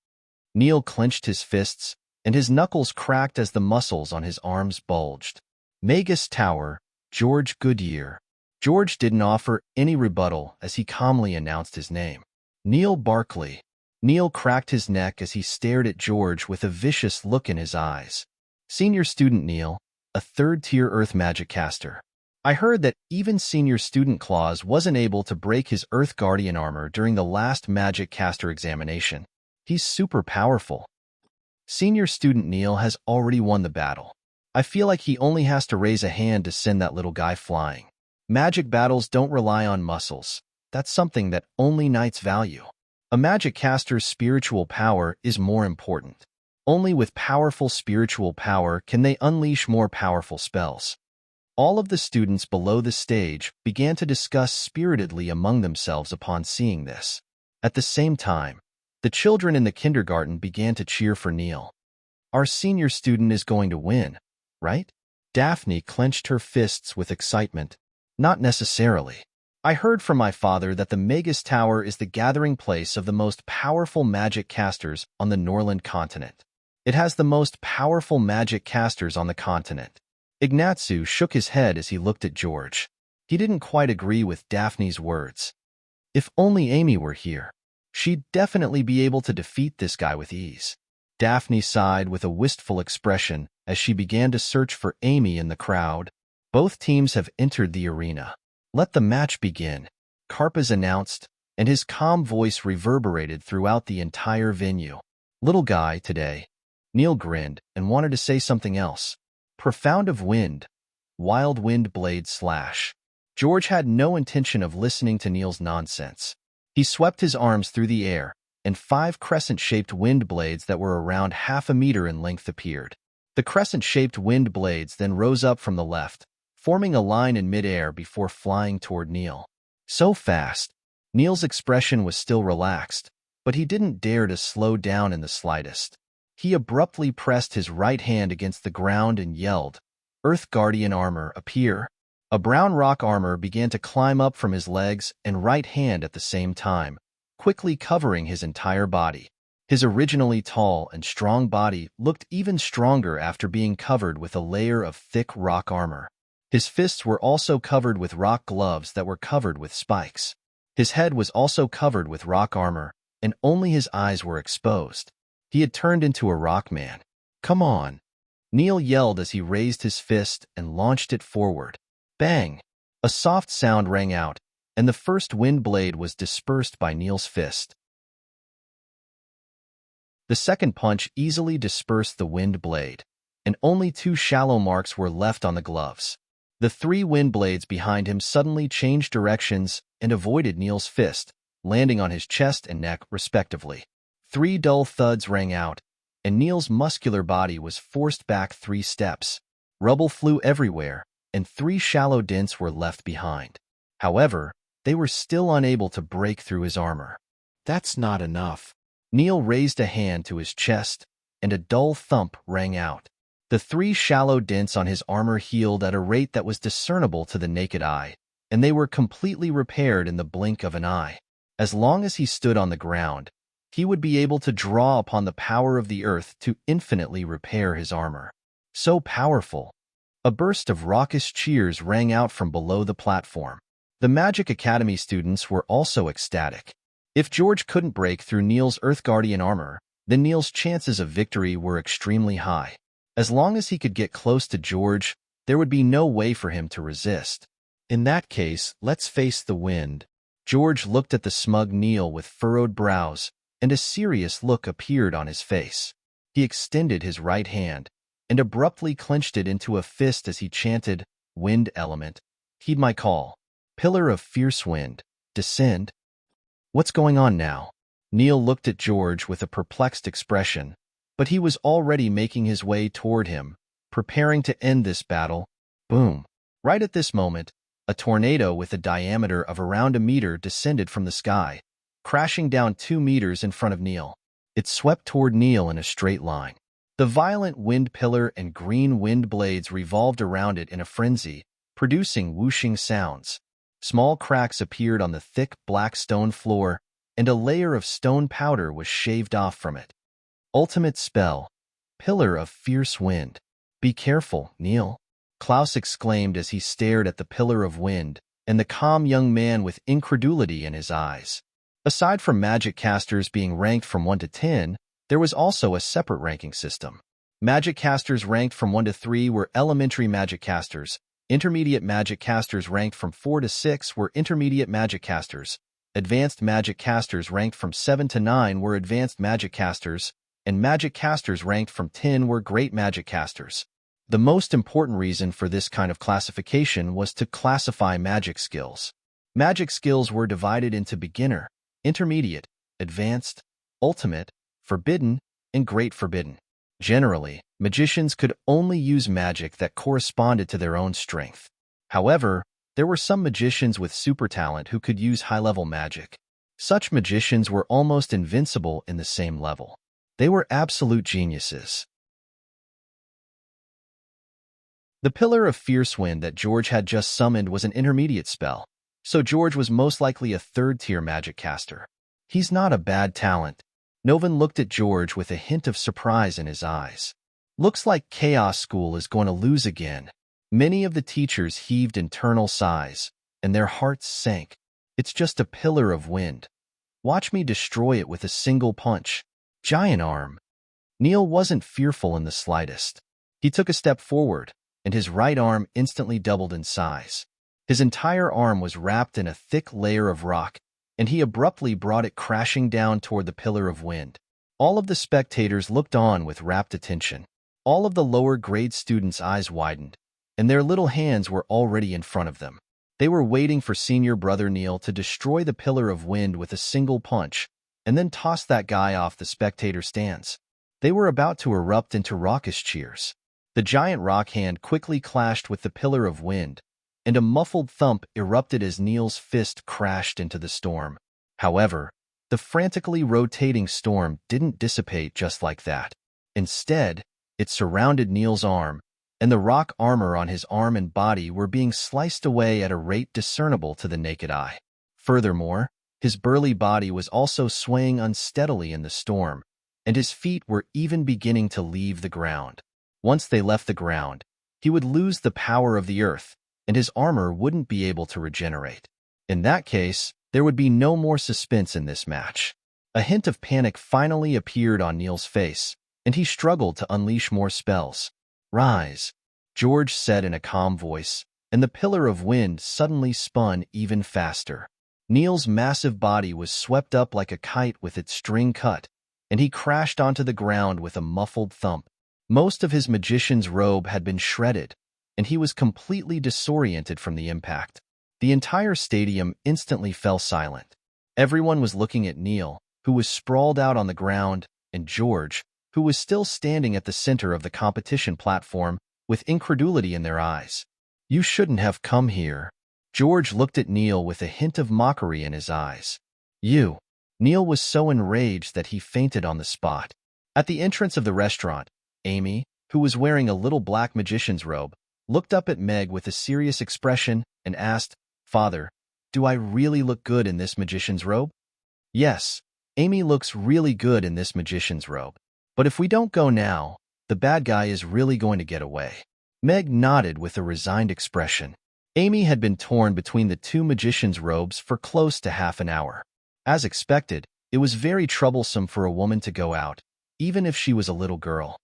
Neil clenched his fists, and his knuckles cracked as the muscles on his arms bulged. Magus Tower, George Goodyear. George didn't offer any rebuttal as he calmly announced his name. Neil Barkley. Neil cracked his neck as he stared at George with a vicious look in his eyes. Senior student Neil, a 3rd-tier earth magic caster. I heard that even senior student Claus wasn't able to break his Earth Guardian armor during the last magic caster examination. He's super powerful. Senior student Neil has already won the battle. I feel like he only has to raise a hand to send that little guy flying. Magic battles don't rely on muscles. That's something that only knights value. A magic caster's spiritual power is more important. Only with powerful spiritual power can they unleash more powerful spells. All of the students below the stage began to discuss spiritedly among themselves upon seeing this. At the same time, the children in the kindergarten began to cheer for Neil. Our senior student is going to win, right? Daphne clenched her fists with excitement. Not necessarily. I heard from my father that the Magus Tower is the gathering place of the most powerful magic casters on the Norland continent. It has the most powerful magic casters on the continent. Ignatsu shook his head as he looked at George. He didn't quite agree with Daphne's words. If only Amy were here, she'd definitely be able to defeat this guy with ease. Daphne sighed with a wistful expression as she began to search for Amy in the crowd. Both teams have entered the arena. Let the match begin, Karpaz announced, and his calm voice reverberated throughout the entire venue. Little guy today. Neil grinned and wanted to say something else. Profound of wind, wild wind blade slash. George had no intention of listening to Neil's nonsense. He swept his arms through the air, and 5 crescent-shaped wind blades that were around half a meter in length appeared. The crescent-shaped wind blades then rose up from the left, forming a line in midair before flying toward Neil. So fast. Neil's expression was still relaxed, but he didn't dare to slow down in the slightest. He abruptly pressed his right hand against the ground and yelled, "Earth Guardian armor, appear!" A brown rock armor began to climb up from his legs and right hand at the same time, quickly covering his entire body. His originally tall and strong body looked even stronger after being covered with a layer of thick rock armor. His fists were also covered with rock gloves that were covered with spikes. His head was also covered with rock armor, and only his eyes were exposed. He had turned into a rock man. "Come on!" Neil yelled as he raised his fist and launched it forward. Bang! A soft sound rang out, and the first wind blade was dispersed by Neil's fist. The second punch easily dispersed the wind blade, and only 2 shallow marks were left on the gloves. The 3 wind blades behind him suddenly changed directions and avoided Neil's fist, landing on his chest and neck respectively. 3 dull thuds rang out, and Neil's muscular body was forced back 3 steps. Rubble flew everywhere, and 3 shallow dents were left behind. However, they were still unable to break through his armor. "That's not enough." Neil raised a hand to his chest, and a dull thump rang out. The 3 shallow dents on his armor healed at a rate that was discernible to the naked eye, and they were completely repaired in the blink of an eye. As long as he stood on the ground, he would be able to draw upon the power of the earth to infinitely repair his armor. So powerful! A burst of raucous cheers rang out from below the platform. The Magic Academy students were also ecstatic. If George couldn't break through Neil's Earth Guardian armor, then Neil's chances of victory were extremely high. As long as he could get close to George, there would be no way for him to resist. "In that case, let's face the wind." George looked at the smug Neil with furrowed brows, and a serious look appeared on his face. He extended his right hand, and abruptly clenched it into a fist as he chanted, "Wind element, heed my call. Pillar of fierce wind, descend." "What's going on now?" Neil looked at George with a perplexed expression, but he was already making his way toward him, preparing to end this battle. Boom! Right at this moment, a tornado with a diameter of around a meter descended from the sky, crashing down 2 meters in front of Neil. It swept toward Neil in a straight line. The violent wind pillar and green wind blades revolved around it in a frenzy, producing whooshing sounds. Small cracks appeared on the thick black stone floor, and a layer of stone powder was shaved off from it. Ultimate spell, Pillar of Fierce Wind. "Be careful, Neil," Klaus exclaimed as he stared at the pillar of wind and the calm young man with incredulity in his eyes. Aside from magic casters being ranked from 1 to 10, there was also a separate ranking system. Magic casters ranked from 1 to 3 were elementary magic casters. Intermediate magic casters ranked from 4 to 6 were intermediate magic casters. Advanced magic casters ranked from 7 to 9 were advanced magic casters, and magic casters ranked from 10 were great magic casters. The most important reason for this kind of classification was to classify magic skills. Magic skills were divided into beginner, intermediate, advanced, ultimate, forbidden, and great forbidden. Generally, magicians could only use magic that corresponded to their own strength. However, there were some magicians with super talent who could use high-level magic. Such magicians were almost invincible in the same level. They were absolute geniuses. The Pillar of Fierce Wind that George had just summoned was an intermediate spell, so George was most likely a 3rd-tier magic caster. "He's not a bad talent." Novan looked at George with a hint of surprise in his eyes. "Looks like Chaos School is going to lose again." Many of the teachers heaved internal sighs, and their hearts sank. "It's just a pillar of wind. Watch me destroy it with a single punch." Giant arm. Neil wasn't fearful in the slightest. He took a step forward, and his right arm instantly doubled in size. His entire arm was wrapped in a thick layer of rock, and he abruptly brought it crashing down toward the pillar of wind. All of the spectators looked on with rapt attention. All of the lower-grade students' eyes widened, and their little hands were already in front of them. They were waiting for senior brother Neil to destroy the pillar of wind with a single punch, and then toss that guy off the spectator stands. They were about to erupt into raucous cheers. The giant rock hand quickly clashed with the pillar of wind, and a muffled thump erupted as Neil's fist crashed into the storm. However, the frantically rotating storm didn't dissipate just like that. Instead, it surrounded Neil's arm, and the rock armor on his arm and body were being sliced away at a rate discernible to the naked eye. Furthermore, his burly body was also swaying unsteadily in the storm, and his feet were even beginning to leave the ground. Once they left the ground, he would lose the power of the earth, and his armor wouldn't be able to regenerate. In that case, there would be no more suspense in this match. A hint of panic finally appeared on Neil's face, and he struggled to unleash more spells. "Rise," George said in a calm voice, and the pillar of wind suddenly spun even faster. Neil's massive body was swept up like a kite with its string cut, and he crashed onto the ground with a muffled thump. Most of his magician's robe had been shredded, and he was completely disoriented from the impact. The entire stadium instantly fell silent. Everyone was looking at Neil, who was sprawled out on the ground, and George, who was still standing at the center of the competition platform, with incredulity in their eyes. "You shouldn't have come here." George looked at Neil with a hint of mockery in his eyes. "You." Neil was so enraged that he fainted on the spot. At the entrance of the restaurant, Amy, who was wearing a little black magician's robe, looked up at Meg with a serious expression and asked, "Father, do I really look good in this magician's robe?" "Yes, Amy looks really good in this magician's robe. But if we don't go now, the bad guy is really going to get away." Meg nodded with a resigned expression. Amy had been torn between the two magician's robes for close to half an hour. As expected, it was very troublesome for a woman to go out, even if she was a little girl.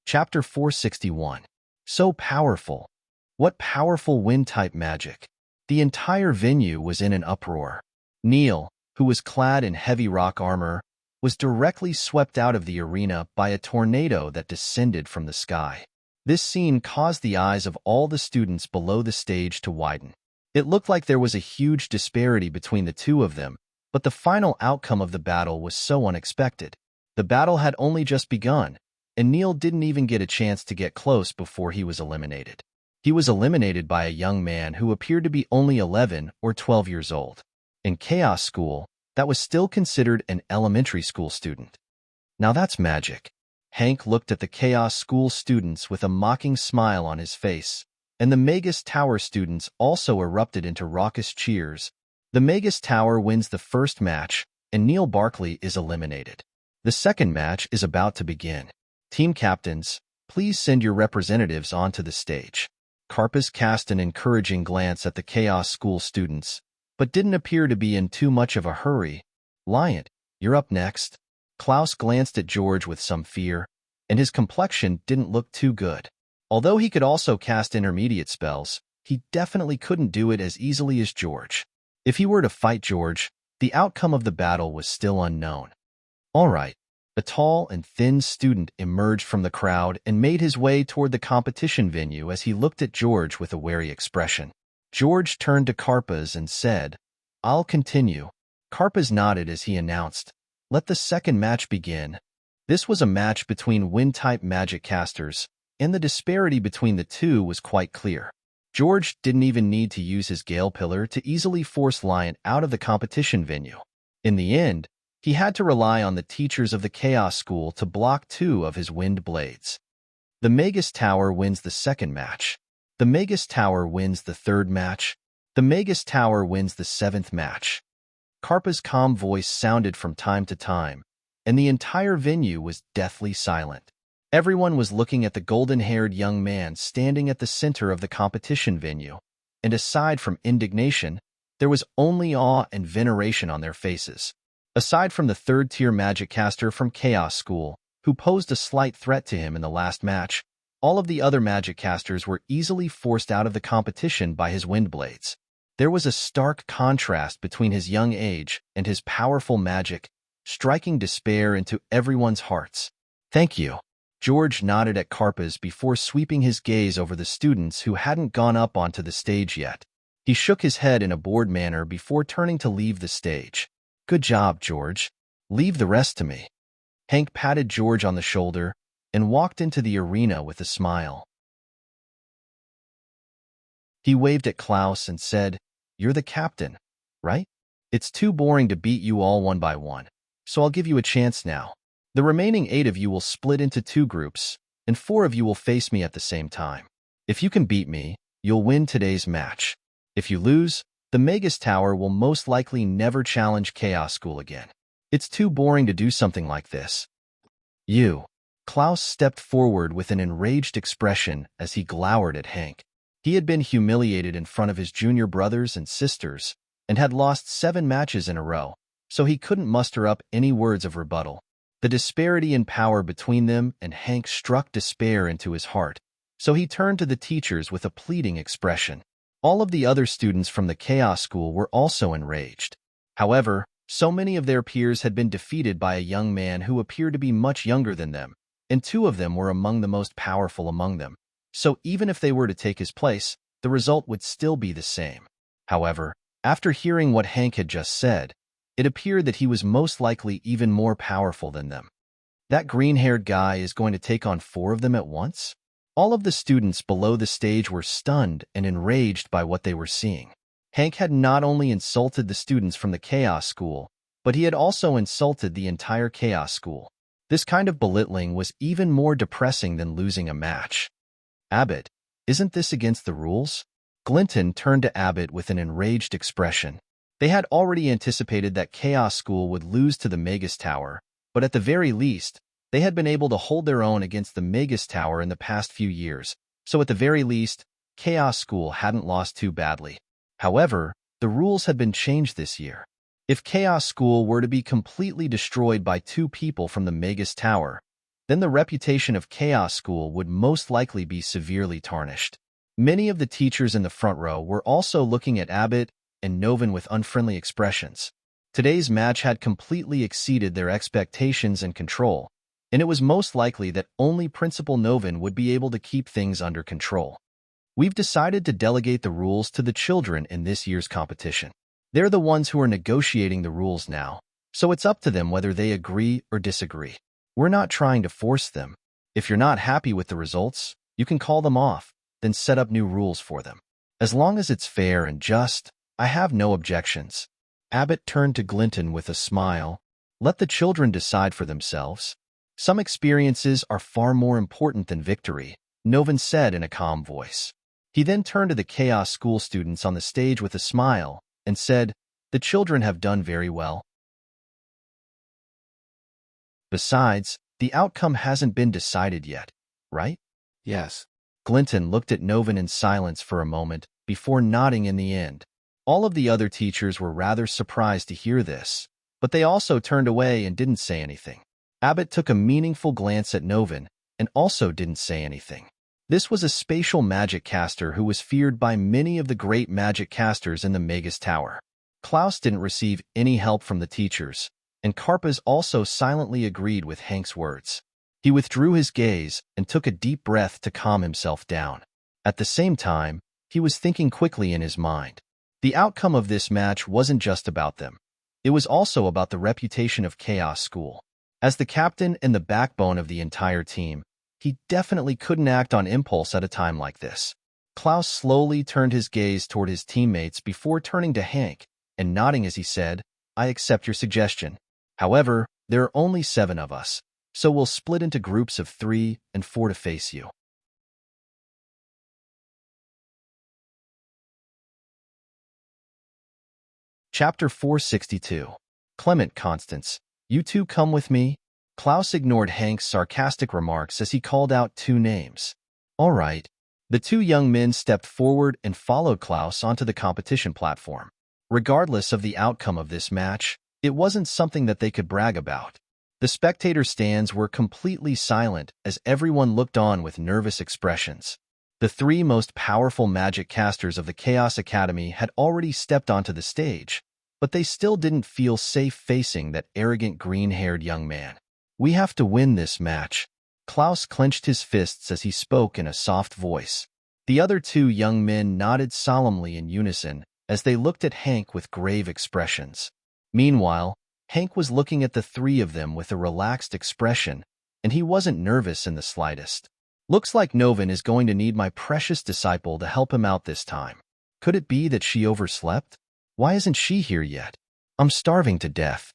Chapter 461. So powerful. What powerful wind-type magic. The entire venue was in an uproar. Neil, who was clad in heavy rock armor, was directly swept out of the arena by a tornado that descended from the sky. This scene caused the eyes of all the students below the stage to widen. It looked like there was a huge disparity between the two of them, but the final outcome of the battle was so unexpected. The battle had only just begun, and Neil didn't even get a chance to get close before he was eliminated. He was eliminated by a young man who appeared to be only 11 or 12 years old. In Chaos School, that was still considered an elementary school student. Now that's magic. Hank looked at the Chaos School students with a mocking smile on his face, and the Magus Tower students also erupted into raucous cheers. The Magus Tower wins the first match, and Neil Barkley is eliminated. The second match is about to begin. Team captains, please send your representatives onto the stage. Karpus cast an encouraging glance at the Chaos School students, but didn't appear to be in too much of a hurry. "Lion, you're up next." Klaus glanced at George with some fear, and his complexion didn't look too good. Although he could also cast intermediate spells, he definitely couldn't do it as easily as George. If he were to fight George, the outcome of the battle was still unknown. "All right." A tall and thin student emerged from the crowd and made his way toward the competition venue as he looked at George with a wary expression. George turned to Karpus and said, "I'll continue." Karpus nodded as he announced, "Let the second match begin." This was a match between wind-type magic casters, and the disparity between the two was quite clear. George didn't even need to use his Gale Pillar to easily force Lion out of the competition venue. In the end, he had to rely on the teachers of the Chaos School to block two of his wind blades. The Magus Tower wins the second match. The Magus Tower wins the third match. The Magus Tower wins the seventh match. Karpa's calm voice sounded from time to time, and the entire venue was deathly silent. Everyone was looking at the golden-haired young man standing at the center of the competition venue, and aside from indignation, there was only awe and veneration on their faces. Aside from the third-tier magic caster from Chaos School, who posed a slight threat to him in the last match, all of the other magic casters were easily forced out of the competition by his wind blades. There was a stark contrast between his young age and his powerful magic, striking despair into everyone's hearts. "Thank you." George nodded at Karpus before sweeping his gaze over the students who hadn't gone up onto the stage yet. He shook his head in a bored manner before turning to leave the stage. "Good job, George. Leave the rest to me. Hank patted George on the shoulder and walked into the arena with a smile. He waved at Klaus and said, "You're the captain, right? It's too boring to beat you all one by one, so I'll give you a chance now. The remaining 8 of you will split into 2 groups, and 4 of you will face me at the same time. If you can beat me, you'll win today's match. If you lose, the Magus Tower will most likely never challenge Chaos School again. It's too boring to do something like this." "You." Klaus stepped forward with an enraged expression as he glowered at Hank. He had been humiliated in front of his junior brothers and sisters and had lost 7 matches in a row, so he couldn't muster up any words of rebuttal. The disparity in power between them and Hank struck despair into his heart, so he turned to the teachers with a pleading expression. All of the other students from the Chaos School were also enraged. However, so many of their peers had been defeated by a young man who appeared to be much younger than them, and 2 of them were among the most powerful among them. So even if they were to take his place, the result would still be the same. However, after hearing what Hank had just said, it appeared that he was most likely even more powerful than them. That green-haired guy is going to take on 4 of them at once? All of the students below the stage were stunned and enraged by what they were seeing. Hank had not only insulted the students from the Chaos School, but he had also insulted the entire Chaos School. This kind of belittling was even more depressing than losing a match. "Abbott, isn't this against the rules?" Glinton turned to Abbott with an enraged expression. They had already anticipated that Chaos School would lose to the Magus Tower, but at the very least, they had been able to hold their own against the Magus Tower in the past few years, so at the very least, Chaos School hadn't lost too badly. However, the rules had been changed this year. If Chaos School were to be completely destroyed by 2 people from the Magus Tower, then the reputation of Chaos School would most likely be severely tarnished. Many of the teachers in the front row were also looking at Abbott and Novin with unfriendly expressions. Today's match had completely exceeded their expectations and control, and it was most likely that only Principal Novin would be able to keep things under control. "We've decided to delegate the rules to the children in this year's competition. They're the ones who are negotiating the rules now, so it's up to them whether they agree or disagree. We're not trying to force them. If you're not happy with the results, you can call them off, then set up new rules for them. As long as it's fair and just, I have no objections." Abbott turned to Glinton with a smile. "Let the children decide for themselves. Some experiences are far more important than victory," Novin said in a calm voice. He then turned to the Chaos School students on the stage with a smile and said, "The children have done very well. Besides, the outcome hasn't been decided yet, right?" Yes. Glinton looked at Novin in silence for a moment before nodding in the end. All of the other teachers were rather surprised to hear this, but they also turned away and didn't say anything. Abbott took a meaningful glance at Novin and also didn't say anything. This was a spatial magic caster who was feared by many of the great magic casters in the Magus Tower. Klaus didn't receive any help from the teachers, and Karpaz also silently agreed with Hank's words. He withdrew his gaze and took a deep breath to calm himself down. At the same time, he was thinking quickly in his mind. The outcome of this match wasn't just about them. It was also about the reputation of Chaos School. As the captain and the backbone of the entire team, he definitely couldn't act on impulse at a time like this. Klaus slowly turned his gaze toward his teammates before turning to Hank and nodding as he said, "I accept your suggestion. However, there are only 7 of us, so we'll split into groups of 3 and 4 to face you." Chapter 462. Clement Constance, "You two come with me?" Klaus ignored Hank's sarcastic remarks as he called out 2 names. "All right." The 2 young men stepped forward and followed Klaus onto the competition platform. Regardless of the outcome of this match, it wasn't something that they could brag about. The spectator stands were completely silent as everyone looked on with nervous expressions. The 3 most powerful magic casters of the Chaos Academy had already stepped onto the stage, but they still didn't feel safe facing that arrogant green-haired young man. "We have to win this match." Klaus clenched his fists as he spoke in a soft voice. The other 2 young men nodded solemnly in unison as they looked at Hank with grave expressions. Meanwhile, Hank was looking at the three of them with a relaxed expression, and he wasn't nervous in the slightest. Looks like Novin is going to need my precious disciple to help him out this time. Could it be that she overslept? Why isn't she here yet? I'm starving to death.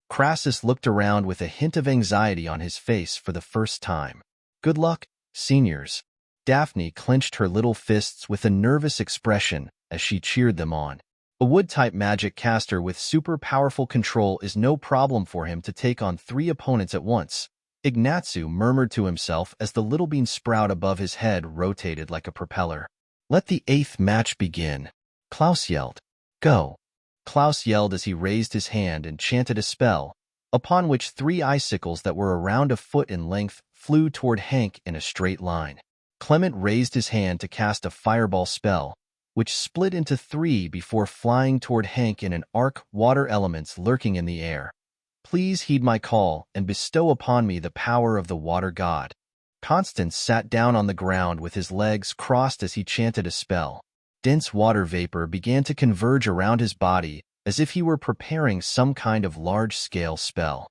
Crassus looked around with a hint of anxiety on his face for the first time. Good luck, seniors. Daphne clenched her little fists with a nervous expression as she cheered them on. A wood-type magic caster with super powerful control is no problem for him to take on 3 opponents at once. Ignatzu murmured to himself as the little bean sprout above his head rotated like a propeller. Let the 8th match begin. Klaus yelled. Go. Klaus yelled as he raised his hand and chanted a spell, upon which 3 icicles that were around a foot in length flew toward Hank in a straight line. Clement raised his hand to cast a fireball spell, which split into 3 before flying toward Hank in an arc, water elements lurking in the air. Please heed my call and bestow upon me the power of the water god. Constance sat down on the ground with his legs crossed as he chanted a spell. Dense water vapor began to converge around his body as if he were preparing some kind of large-scale spell.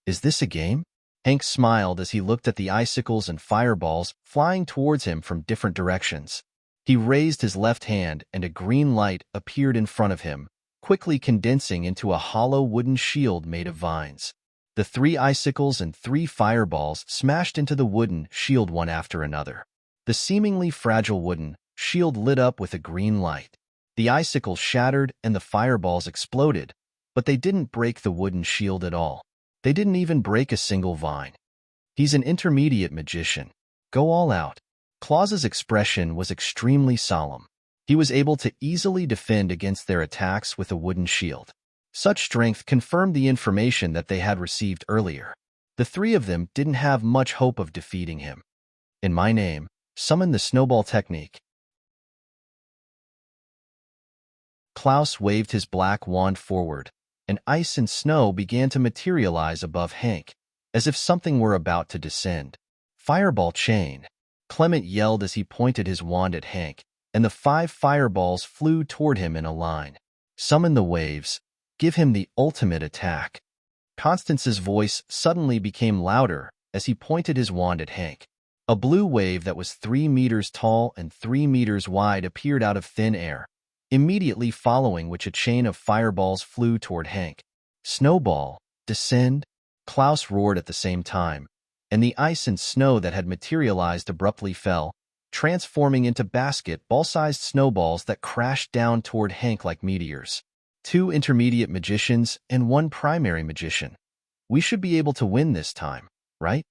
Is this a game? Hank smiled as he looked at the icicles and fireballs flying towards him from different directions. He raised his left hand and a green light appeared in front of him, quickly condensing into a hollow wooden shield made of vines. The 3 icicles and 3 fireballs smashed into the wooden shield one after another. The seemingly fragile wooden shield lit up with a green light. The icicles shattered and the fireballs exploded, but they didn't break the wooden shield at all. They didn't even break a single vine. He's an intermediate magician. Go all out. Claus's expression was extremely solemn. He was able to easily defend against their attacks with a wooden shield. Such strength confirmed the information that they had received earlier. The 3 of them didn't have much hope of defeating him. In my name, summon the snowball technique. Klaus waved his black wand forward, and ice and snow began to materialize above Hank, as if something were about to descend. Fireball chain. Clement yelled as he pointed his wand at Hank, and the 5 fireballs flew toward him in a line. Summon the waves. Give him the ultimate attack. Constance's voice suddenly became louder as he pointed his wand at Hank. A blue wave that was 3 meters tall and 3 meters wide appeared out of thin air, immediately following which a chain of fireballs flew toward Hank. Snowball, descend! Klaus roared at the same time, and the ice and snow that had materialized abruptly fell, transforming into basketball-sized snowballs that crashed down toward Hank like meteors. 2 intermediate magicians and 1 primary magician. We should be able to win this time, right?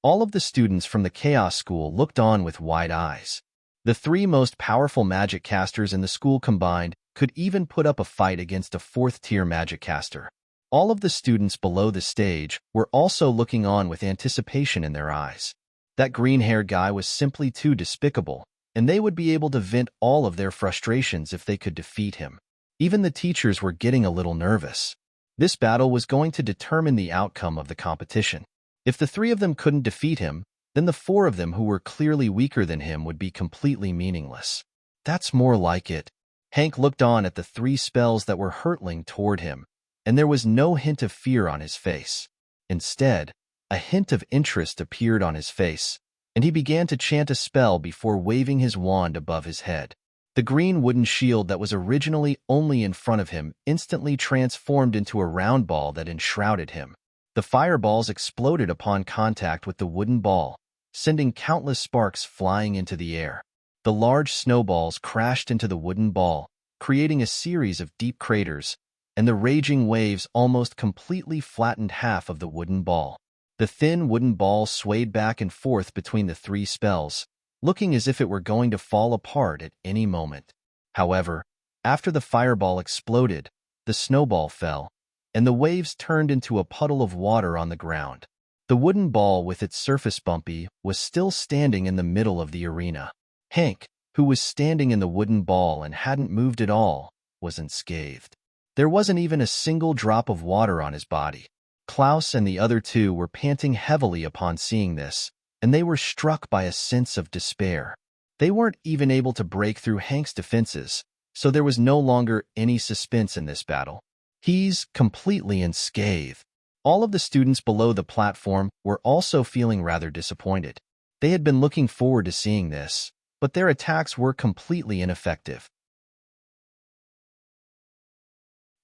All of the students from the Chaos School looked on with wide eyes. The 3 most powerful magic casters in the school combined could even put up a fight against a 4th-tier magic caster. All of the students below the stage were also looking on with anticipation in their eyes. That green-haired guy was simply too despicable, and they would be able to vent all of their frustrations if they could defeat him. Even the teachers were getting a little nervous. This battle was going to determine the outcome of the competition. If the 3 of them couldn't defeat him, then the 4 of them who were clearly weaker than him would be completely meaningless. That's more like it. Hank looked on at the 3 spells that were hurtling toward him, and there was no hint of fear on his face. Instead, a hint of interest appeared on his face, and he began to chant a spell before waving his wand above his head. The green wooden shield that was originally only in front of him instantly transformed into a round ball that enshrouded him. The fireballs exploded upon contact with the wooden ball, sending countless sparks flying into the air. The large snowballs crashed into the wooden ball, creating a series of deep craters, and the raging waves almost completely flattened half of the wooden ball. The thin wooden ball swayed back and forth between the 3 spells, looking as if it were going to fall apart at any moment. However, after the fireball exploded, the snowball fell, and the waves turned into a puddle of water on the ground. The wooden ball with its surface bumpy was still standing in the middle of the arena. Hank, who was standing in the wooden ball and hadn't moved at all, was unscathed. There wasn't even a single drop of water on his body. Klaus and the other 2 were panting heavily upon seeing this, and they were struck by a sense of despair. They weren't even able to break through Hank's defenses, so there was no longer any suspense in this battle. He's completely unscathed. All of the students below the platform were also feeling rather disappointed. They had been looking forward to seeing this, but their attacks were completely ineffective.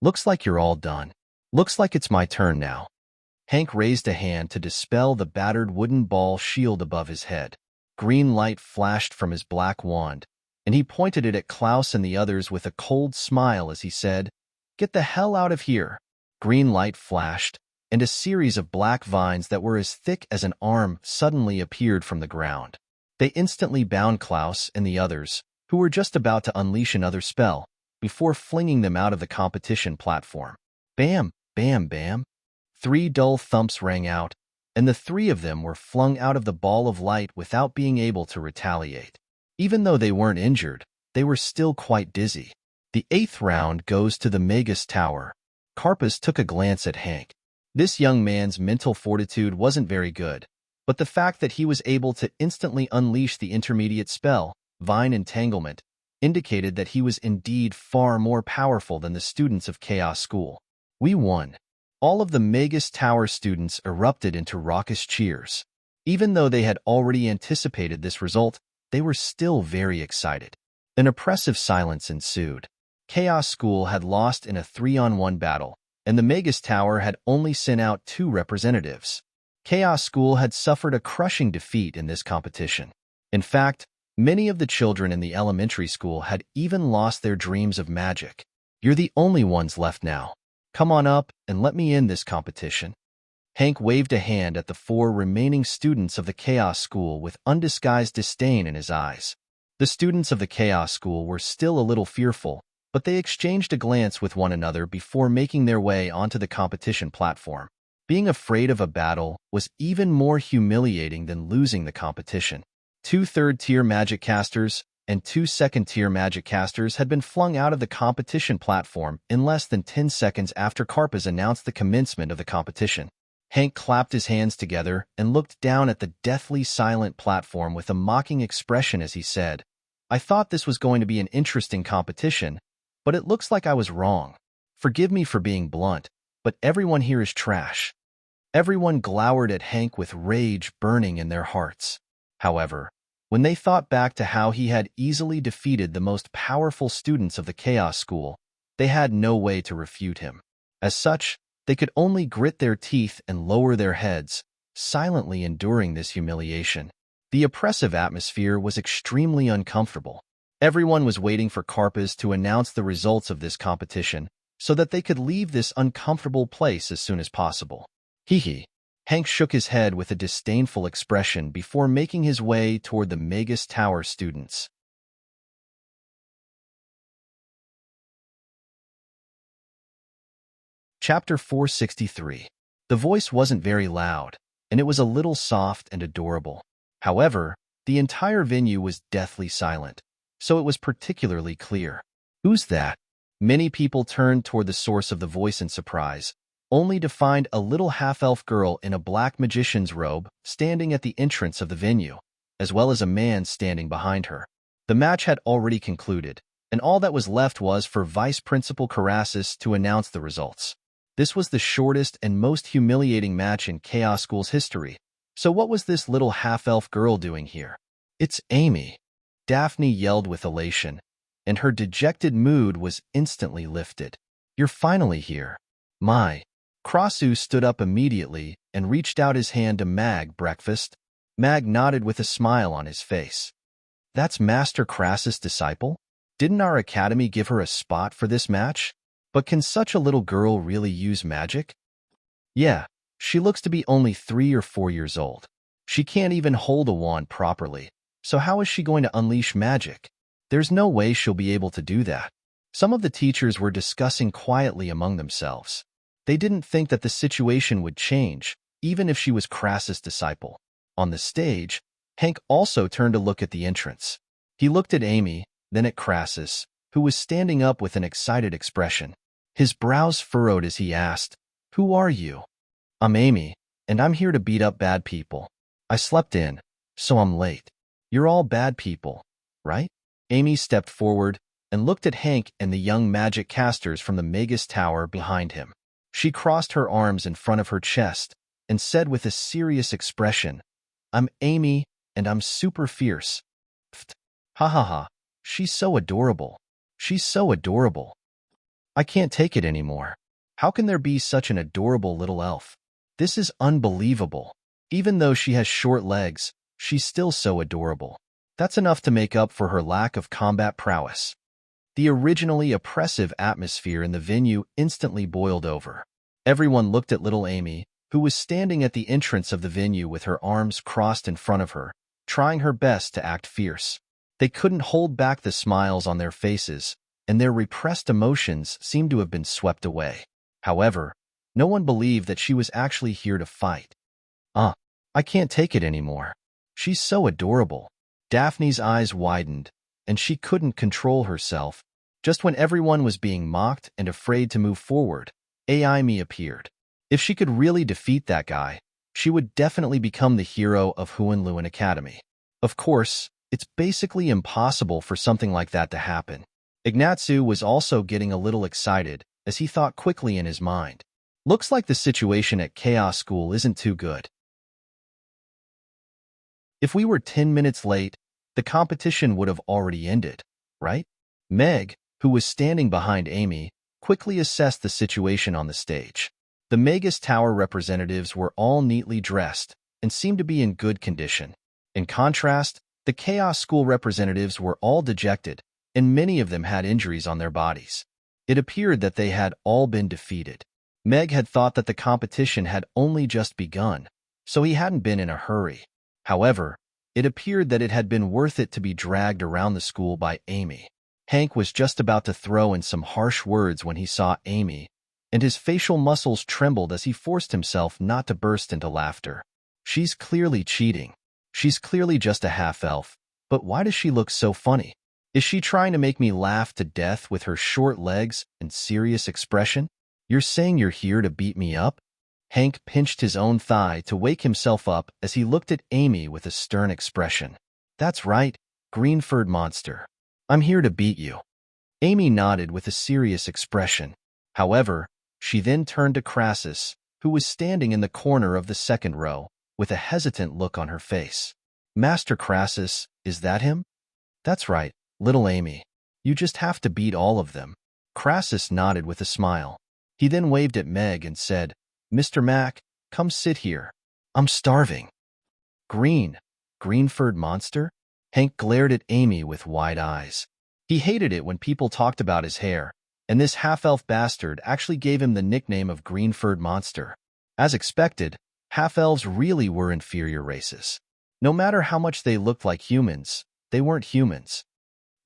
Looks like you're all done. Looks like it's my turn now. Hank raised a hand to dispel the battered wooden ball shield above his head. Green light flashed from his black wand, and he pointed it at Klaus and the others with a cold smile as he said, "Get the hell out of here." Green light flashed, and a series of black vines that were as thick as an arm suddenly appeared from the ground. They instantly bound Klaus and the others, who were just about to unleash another spell, before flinging them out of the competition platform. Bam, bam, bam. 3 dull thumps rang out, and the 3 of them were flung out of the ball of light without being able to retaliate. Even though they weren't injured, they were still quite dizzy. The 8th round goes to the Magus Tower. Karpus took a glance at Hank. This young man's mental fortitude wasn't very good, but the fact that he was able to instantly unleash the intermediate spell, Vine Entanglement, indicated that he was indeed far more powerful than the students of Chaos School. We won. All of the Magus Tower students erupted into raucous cheers. Even though they had already anticipated this result, they were still very excited. An oppressive silence ensued. Chaos School had lost in a 3-on-1 battle, and the Magus Tower had only sent out 2 representatives. Chaos School had suffered a crushing defeat in this competition. In fact, many of the children in the elementary school had even lost their dreams of magic. You're the only ones left now. Come on up and let me end this competition. Hank waved a hand at the 4 remaining students of the Chaos School with undisguised disdain in his eyes. The students of the Chaos School were still a little fearful, but they exchanged a glance with one another before making their way onto the competition platform. Being afraid of a battle was even more humiliating than losing the competition. 2 third-tier magic casters and 2 second-tier magic casters had been flung out of the competition platform in less than 10 seconds after Karpus announced the commencement of the competition. Hank clapped his hands together and looked down at the deathly silent platform with a mocking expression as he said, "I thought this was going to be an interesting competition, but it looks like I was wrong. Forgive me for being blunt, but everyone here is trash." Everyone glowered at Hank with rage burning in their hearts. However, when they thought back to how he had easily defeated the most powerful students of the Chaos School, they had no way to refute him. As such, they could only grit their teeth and lower their heads, silently enduring this humiliation. The oppressive atmosphere was extremely uncomfortable. Everyone was waiting for Karpus to announce the results of this competition so that they could leave this uncomfortable place as soon as possible. Hee. Hank shook his head with a disdainful expression before making his way toward the Magus Tower students. Chapter 463. The voice wasn't very loud, and it was a little soft and adorable. However, the entire venue was deathly silent, so it was particularly clear. Who's that? Many people turned toward the source of the voice in surprise, only to find a little half-elf girl in a black magician's robe standing at the entrance of the venue, as well as a man standing behind her. The match had already concluded, and all that was left was for Vice Principal Karassus to announce the results. This was the shortest and most humiliating match in Chaos School's history, so what was this little half-elf girl doing here? "It's Amy," Daphne yelled with elation, and her dejected mood was instantly lifted. "You're finally here." "My." Krasu stood up immediately and reached out his hand to Mag. "Breakfast?" Mag nodded with a smile on his face. "That's Master Crassus' disciple? Didn't our academy give her a spot for this match? But can such a little girl really use magic?" "Yeah, she looks to be only 3 or 4 years old. She can't even hold a wand properly, so how is she going to unleash magic? There's no way she'll be able to do that." Some of the teachers were discussing quietly among themselves. They didn't think that the situation would change, even if she was Crassus' disciple. On the stage, Hank also turned to look at the entrance. He looked at Amy, then at Crassus, who was standing up with an excited expression. His brows furrowed as he asked, "Who are you?" "I'm Amy, and I'm here to beat up bad people. I slept in, so I'm late." "You're all bad people, right?" Amy stepped forward, and looked at Hank and the young magic casters from the Magus Tower behind him. She crossed her arms in front of her chest and said with a serious expression, "I'm Amy, and I'm super fierce." Pfft. Ha ha ha. She's so adorable. She's so adorable. I can't take it anymore. How can there be such an adorable little elf? This is unbelievable. Even though she has short legs, she's still so adorable. That's enough to make up for her lack of combat prowess. The originally oppressive atmosphere in the venue instantly boiled over. Everyone looked at little Amy, who was standing at the entrance of the venue with her arms crossed in front of her, trying her best to act fierce. They couldn't hold back the smiles on their faces, and their repressed emotions seemed to have been swept away. However, no one believed that she was actually here to fight. I can't take it anymore. She's so adorable. Daphne's eyes widened, and she couldn't control herself. Just when everyone was being mocked and afraid to move forward, Amy appeared. If she could really defeat that guy, she would definitely become the hero of Huanluan Academy. Of course, it's basically impossible for something like that to happen. Ignatzu was also getting a little excited as he thought quickly in his mind. Looks like the situation at Chaos School isn't too good. If we were 10 minutes late, the competition would have already ended, right? Meg, who was standing behind Amy, quickly assessed the situation on the stage. The Magus Tower representatives were all neatly dressed and seemed to be in good condition. In contrast, the Chaos School representatives were all dejected, and many of them had injuries on their bodies. It appeared that they had all been defeated. Meg had thought that the competition had only just begun, so he hadn't been in a hurry. However, it appeared that it had been worth it to be dragged around the school by Amy. Hank was just about to throw in some harsh words when he saw Amy, and his facial muscles trembled as he forced himself not to burst into laughter. She's clearly cheating. She's clearly just a half-elf, but why does she look so funny? Is she trying to make me laugh to death with her short legs and serious expression? You're saying you're here to beat me up? Hank pinched his own thigh to wake himself up as he looked at Amy with a stern expression. That's right, green-furred monster. I'm here to beat you. Amy nodded with a serious expression. However, she then turned to Crassus, who was standing in the corner of the second row, with a hesitant look on her face. Master Crassus, is that him? That's right, little Amy. You just have to beat all of them. Crassus nodded with a smile. He then waved at Meg and said, Mr. Mac, come sit here. I'm starving. Green-furred monster? Hank glared at Amy with wide eyes. He hated it when people talked about his hair, and this half-elf bastard actually gave him the nickname of green-furred monster. As expected, half-elves really were inferior races. No matter how much they looked like humans, they weren't humans.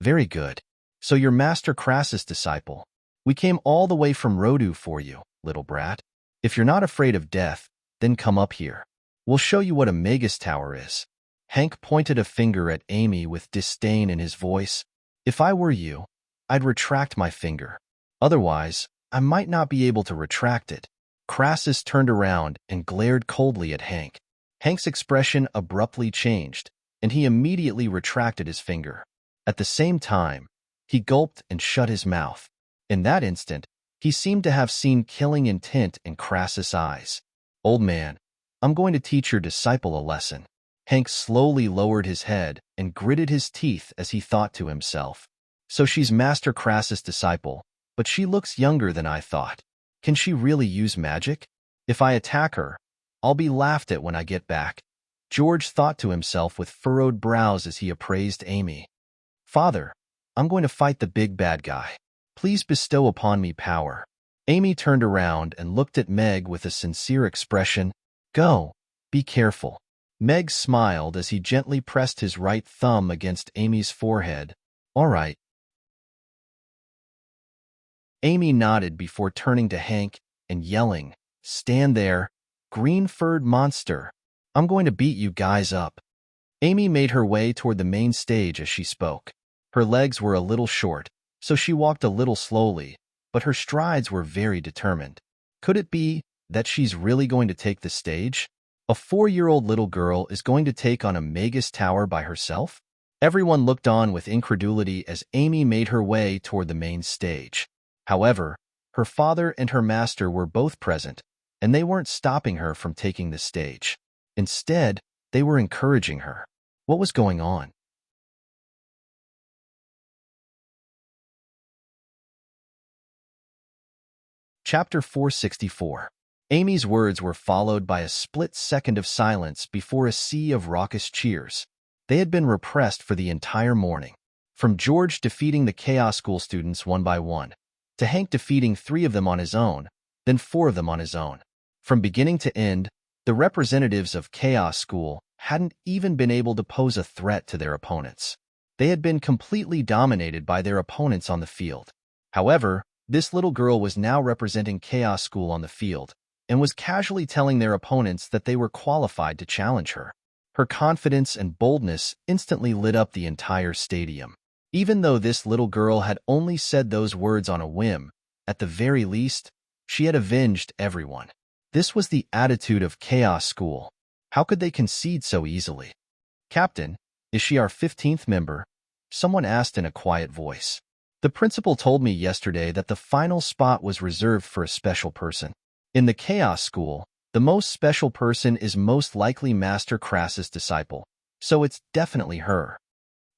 Very good. So you're Master Crassus' disciple. We came all the way from Rodu for you, little brat. If you're not afraid of death, then come up here. We'll show you what a Magus Tower is. Hank pointed a finger at Amy with disdain in his voice. If I were you, I'd retract my finger. Otherwise, I might not be able to retract it. Crassus turned around and glared coldly at Hank. Hank's expression abruptly changed, and he immediately retracted his finger. At the same time, he gulped and shut his mouth. In that instant, he seemed to have seen killing intent in Crassus' eyes. Old man, I'm going to teach your disciple a lesson. Hank slowly lowered his head and gritted his teeth as he thought to himself. So she's Master Crassus' disciple, but she looks younger than I thought. Can she really use magic? If I attack her, I'll be laughed at when I get back. George thought to himself with furrowed brows as he appraised Amy. Father, I'm going to fight the big bad guy. Please bestow upon me power. Amy turned around and looked at Meg with a sincere expression. Go. Be careful. Meg smiled as he gently pressed his right thumb against Amy's forehead. All right. Amy nodded before turning to Hank and yelling, Stand there, green-furred monster. I'm going to beat you guys up. Amy made her way toward the main stage as she spoke. Her legs were a little short, so she walked a little slowly, but her strides were very determined. Could it be that she's really going to take the stage? A 4-year-old little girl is going to take on a Magus Tower by herself? Everyone looked on with incredulity as Amy made her way toward the main stage. However, her father and her master were both present, and they weren't stopping her from taking the stage. Instead, they were encouraging her. What was going on? Chapter 464. Amy's words were followed by a split second of silence before a sea of raucous cheers. They had been repressed for the entire morning. From George defeating the Chaos School students one by one, to Hank defeating 3 of them on his own, then 4 of them on his own. From beginning to end, the representatives of Chaos School hadn't even been able to pose a threat to their opponents. They had been completely dominated by their opponents on the field. However, this little girl was now representing Chaos School on the field, and was casually telling their opponents that they were qualified to challenge her. Her confidence and boldness instantly lit up the entire stadium. Even though this little girl had only said those words on a whim, at the very least, she had avenged everyone. This was the attitude of Chaos School. How could they concede so easily? "Captain, is she our 15th member?" someone asked in a quiet voice. "The principal told me yesterday that the final spot was reserved for a special person. In the Chaos School, the most special person is most likely Master Crassus' disciple, so it's definitely her."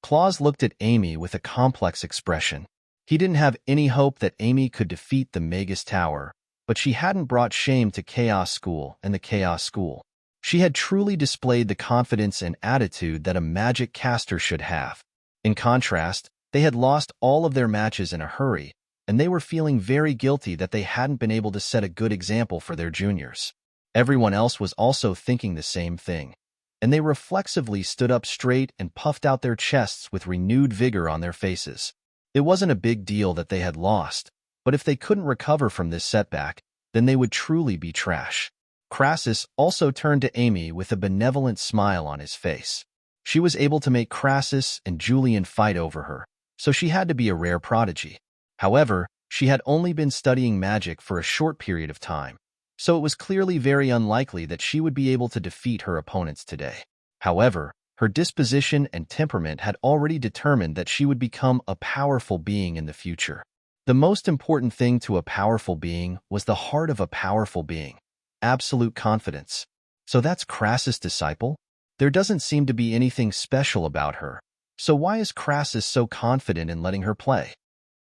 Claus looked at Amy with a complex expression. He didn't have any hope that Amy could defeat the Magus Tower, but she hadn't brought shame to Chaos School and the Chaos School. She had truly displayed the confidence and attitude that a magic caster should have. In contrast, they had lost all of their matches in a hurry, and they were feeling very guilty that they hadn't been able to set a good example for their juniors. Everyone else was also thinking the same thing, and they reflexively stood up straight and puffed out their chests with renewed vigor on their faces. It wasn't a big deal that they had lost, but if they couldn't recover from this setback, then they would truly be trash. Crassus also turned to Amy with a benevolent smile on his face. She was able to make Crassus and Julian fight over her, so she had to be a rare prodigy. However, she had only been studying magic for a short period of time, so it was clearly very unlikely that she would be able to defeat her opponents today. However, her disposition and temperament had already determined that she would become a powerful being in the future. The most important thing to a powerful being was the heart of a powerful being: absolute confidence. So that's Crassus' disciple? There doesn't seem to be anything special about her, so why is Crassus so confident in letting her play?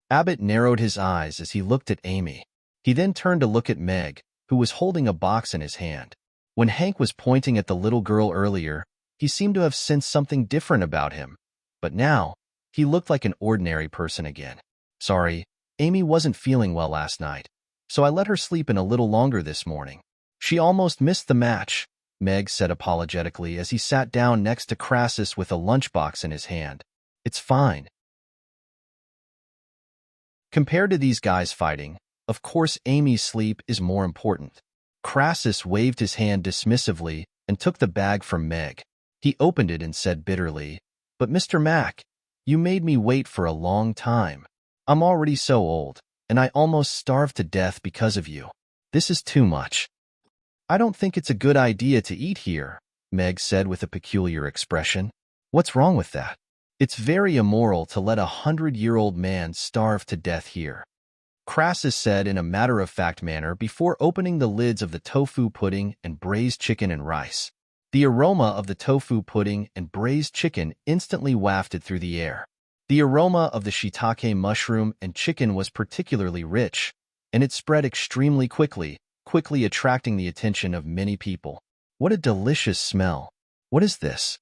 Abbott narrowed his eyes as he looked at Amy. He then turned to look at Meg, who was holding a box in his hand. When Hank was pointing at the little girl earlier, he seemed to have sensed something different about him, but now, he looked like an ordinary person again. "Sorry, Amy wasn't feeling well last night, so I let her sleep in a little longer this morning. She almost missed the match," Meg said apologetically as he sat down next to Crassus with a lunchbox in his hand. "It's fine." Compared to these guys fighting, of course Amy's sleep is more important. Crassus waved his hand dismissively and took the bag from Meg. He opened it and said bitterly, "But Mr. Mac, you made me wait for a long time. I'm already so old, and I almost starved to death because of you. This is too much." "I don't think it's a good idea to eat here," Meg said with a peculiar expression. "What's wrong with that? It's very immoral to let a 100-year-old man starve to death here," Crassus said in a matter-of-fact manner before opening the lids of the tofu pudding and braised chicken and rice. The aroma of the tofu pudding and braised chicken instantly wafted through the air. The aroma of the shiitake mushroom and chicken was particularly rich, and it spread extremely quickly attracting the attention of many people. "What a delicious smell! What is this?"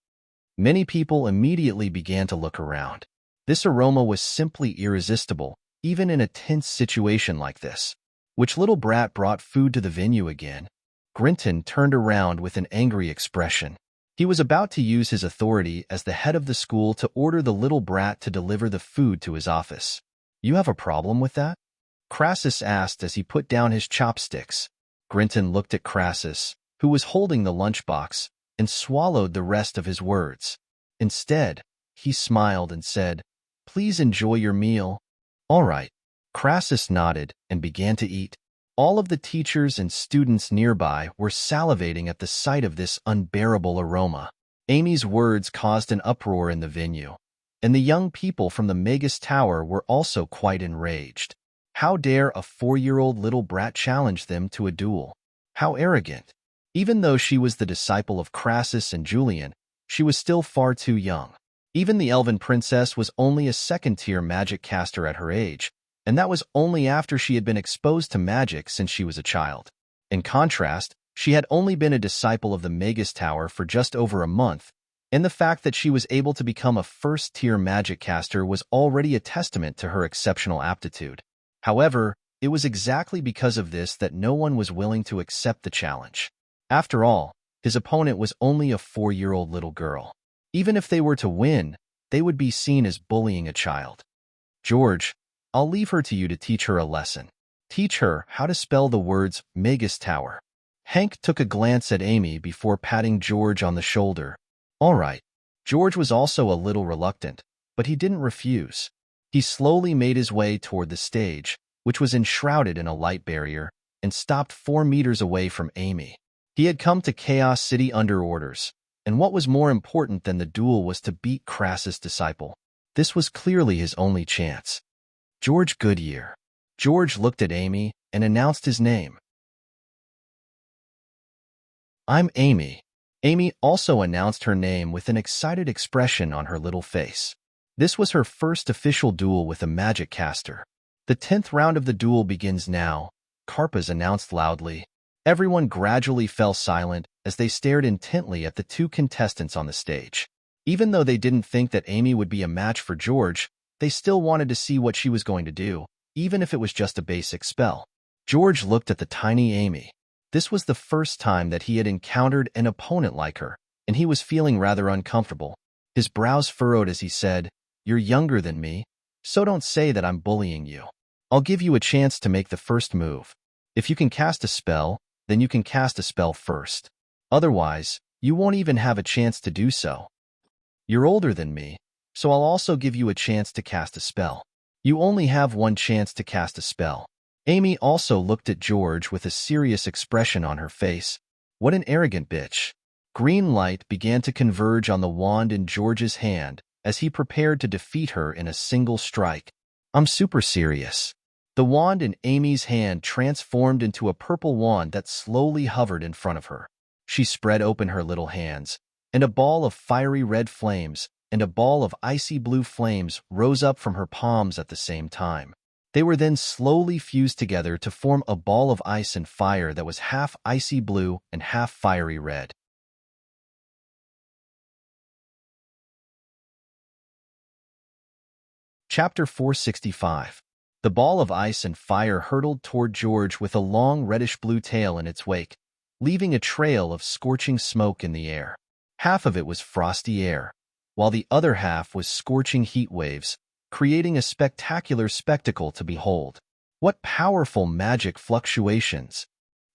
Many people immediately began to look around. This aroma was simply irresistible, even in a tense situation like this. "Which little brat brought food to the venue again?" Grinton turned around with an angry expression. He was about to use his authority as the head of the school to order the little brat to deliver the food to his office. "You have a problem with that?" Crassus asked as he put down his chopsticks. Grinton looked at Crassus, who was holding the lunchbox, and swallowed the rest of his words. Instead, he smiled and said, "Please enjoy your meal." "All right." Crassus nodded and began to eat. All of the teachers and students nearby were salivating at the sight of this unbearable aroma. Amy's words caused an uproar in the venue. and the young people from the Magus Tower were also quite enraged. How dare a 4-year-old little brat challenge them to a duel? How arrogant! Even though she was the disciple of Crassus and Julian, she was still far too young. Even the elven princess was only a second-tier magic caster at her age, and that was only after she had been exposed to magic since she was a child. In contrast, she had only been a disciple of the Magus Tower for just over a month, and the fact that she was able to become a first-tier magic caster was already a testament to her exceptional aptitude. However, it was exactly because of this that no one was willing to accept the challenge. After all, his opponent was only a 4-year-old little girl. Even if they were to win, they would be seen as bullying a child. George, I'll leave her to you to teach her a lesson. Teach her how to spell the words Magus Tower. Hank took a glance at Amy before patting George on the shoulder. All right. George was also a little reluctant, but he didn't refuse. He slowly made his way toward the stage, which was enshrouded in a light barrier, and stopped 4 meters away from Amy. He had come to Chaos City under orders, and what was more important than the duel was to beat Crassus' disciple. This was clearly his only chance. George Goodyear. George looked at Amy and announced his name. I'm Amy. Amy also announced her name with an excited expression on her little face. This was her first official duel with a magic caster. The 10th round of the duel begins now, Karpas announced loudly. Everyone gradually fell silent as they stared intently at the 2 contestants on the stage. Even though they didn't think that Amy would be a match for George, they still wanted to see what she was going to do, even if it was just a basic spell. George looked at the tiny Amy. This was the first time that he had encountered an opponent like her, and he was feeling rather uncomfortable. His brows furrowed as he said, "You're younger than me, so don't say that I'm bullying you. I'll give you a chance to make the first move. If you can cast a spell, then you can cast a spell first. Otherwise, you won't even have a chance to do so. You're older than me, so I'll also give you a chance to cast a spell. You only have 1 chance to cast a spell." Amy also looked at George with a serious expression on her face. What an arrogant bitch. Green light began to converge on the wand in George's hand as he prepared to defeat her in a single strike. I'm super serious. The wand in Amy's hand transformed into a purple wand that slowly hovered in front of her. She spread open her little hands, and a ball of fiery red flames and a ball of icy blue flames rose up from her palms at the same time. They were then slowly fused together to form a ball of ice and fire that was half icy blue and half fiery red. Chapter 465. The ball of ice and fire hurtled toward George with a long reddish-blue tail in its wake, leaving a trail of scorching smoke in the air. Half of it was frosty air, while the other half was scorching heat waves, creating a spectacular spectacle to behold. What powerful magic fluctuations!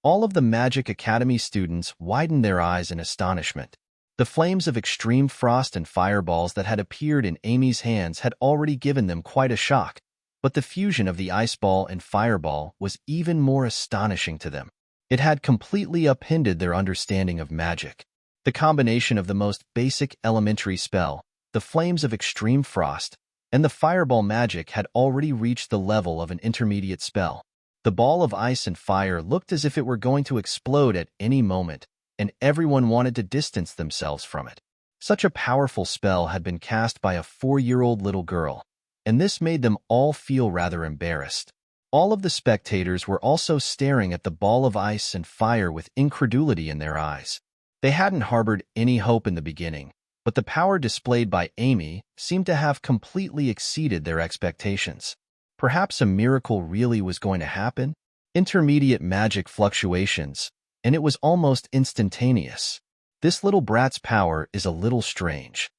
All of the Magic Academy students widened their eyes in astonishment. The flames of extreme frost and fireballs that had appeared in Amy's hands had already given them quite a shock, but the fusion of the ice ball and fireball was even more astonishing to them. It had completely upended their understanding of magic. The combination of the most basic elementary spell, the flames of extreme frost, and the fireball magic had already reached the level of an intermediate spell. The ball of ice and fire looked as if it were going to explode at any moment, and everyone wanted to distance themselves from it. Such a powerful spell had been cast by a 4-year-old little girl, and this made them all feel rather embarrassed. All of the spectators were also staring at the ball of ice and fire with incredulity in their eyes. They hadn't harbored any hope in the beginning, but the power displayed by Amy seemed to have completely exceeded their expectations. Perhaps a miracle really was going to happen? Intermediate magic fluctuations, and it was almost instantaneous. This little brat's power is a little strange.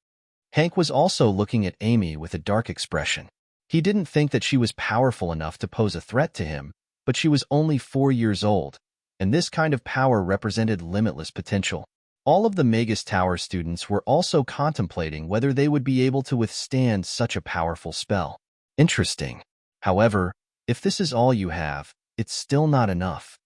Hank was also looking at Amy with a dark expression. He didn't think that she was powerful enough to pose a threat to him, but she was only 4 years old, and this kind of power represented limitless potential. All of the Magus Tower students were also contemplating whether they would be able to withstand such a powerful spell. Interesting. However, if this is all you have, it's still not enough.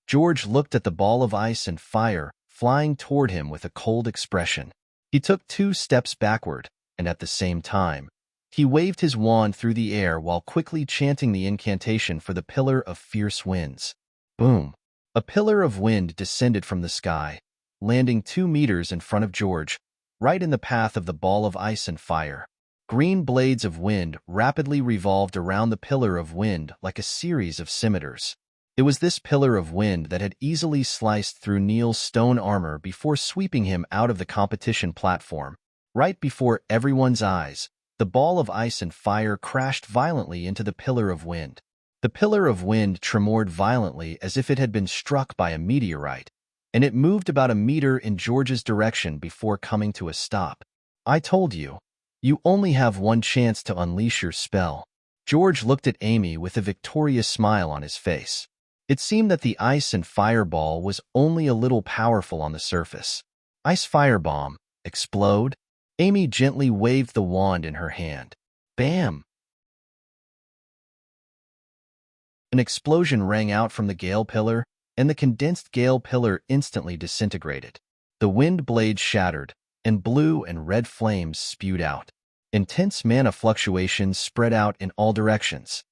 George looked at the ball of ice and fire flying toward him with a cold expression. He took 2 steps backward, and at the same time, he waved his wand through the air while quickly chanting the incantation for the pillar of fierce winds. Boom! A pillar of wind descended from the sky, landing 2 meters in front of George, right in the path of the ball of ice and fire. Green blades of wind rapidly revolved around the pillar of wind like a series of scimitars. It was this pillar of wind that had easily sliced through Neil's stone armor before sweeping him out of the competition platform. Right before everyone's eyes, the ball of ice and fire crashed violently into the pillar of wind. The pillar of wind tremored violently as if it had been struck by a meteorite, and it moved about a meter in George's direction before coming to a stop. I told you. You only have one chance to unleash your spell. George looked at Amy with a victorious smile on his face. It seemed that the ice and fireball was only a little powerful on the surface. Ice firebomb. Explode? Amy gently waved the wand in her hand. Bam! An explosion rang out from the gale pillar, and the condensed gale pillar instantly disintegrated. The wind blades shattered, and blue and red flames spewed out. Intense mana fluctuations spread out in all directions.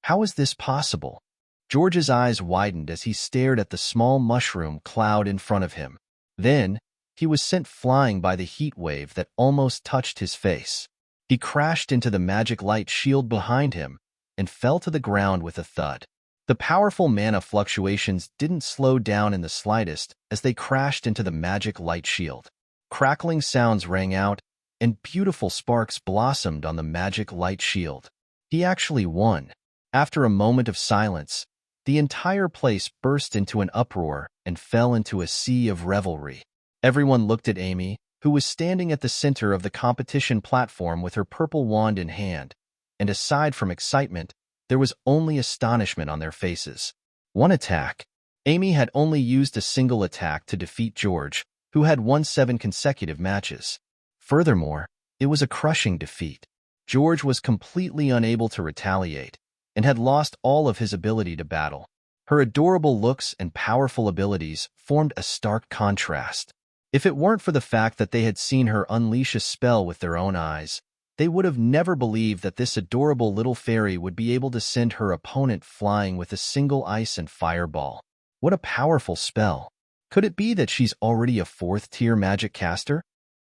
How is this possible? George's eyes widened as he stared at the small mushroom cloud in front of him. Then, he was sent flying by the heat wave that almost touched his face. He crashed into the magic light shield behind him and fell to the ground with a thud. The powerful mana fluctuations didn't slow down in the slightest as they crashed into the magic light shield. Crackling sounds rang out, and beautiful sparks blossomed on the magic light shield. He actually won. After a moment of silence, the entire place burst into an uproar and fell into a sea of revelry. Everyone looked at Amy, who was standing at the center of the competition platform with her purple wand in hand, and aside from excitement, there was only astonishment on their faces. One attack. Amy had only used a single attack to defeat George, who had won 7 consecutive matches. Furthermore, it was a crushing defeat. George was completely unable to retaliate, and had lost all of his ability to battle. Her adorable looks and powerful abilities formed a stark contrast. If it weren't for the fact that they had seen her unleash a spell with their own eyes, they would have never believed that this adorable little fairy would be able to send her opponent flying with a single ice and fireball. What a powerful spell. Could it be that she's already a 4th-tier magic caster?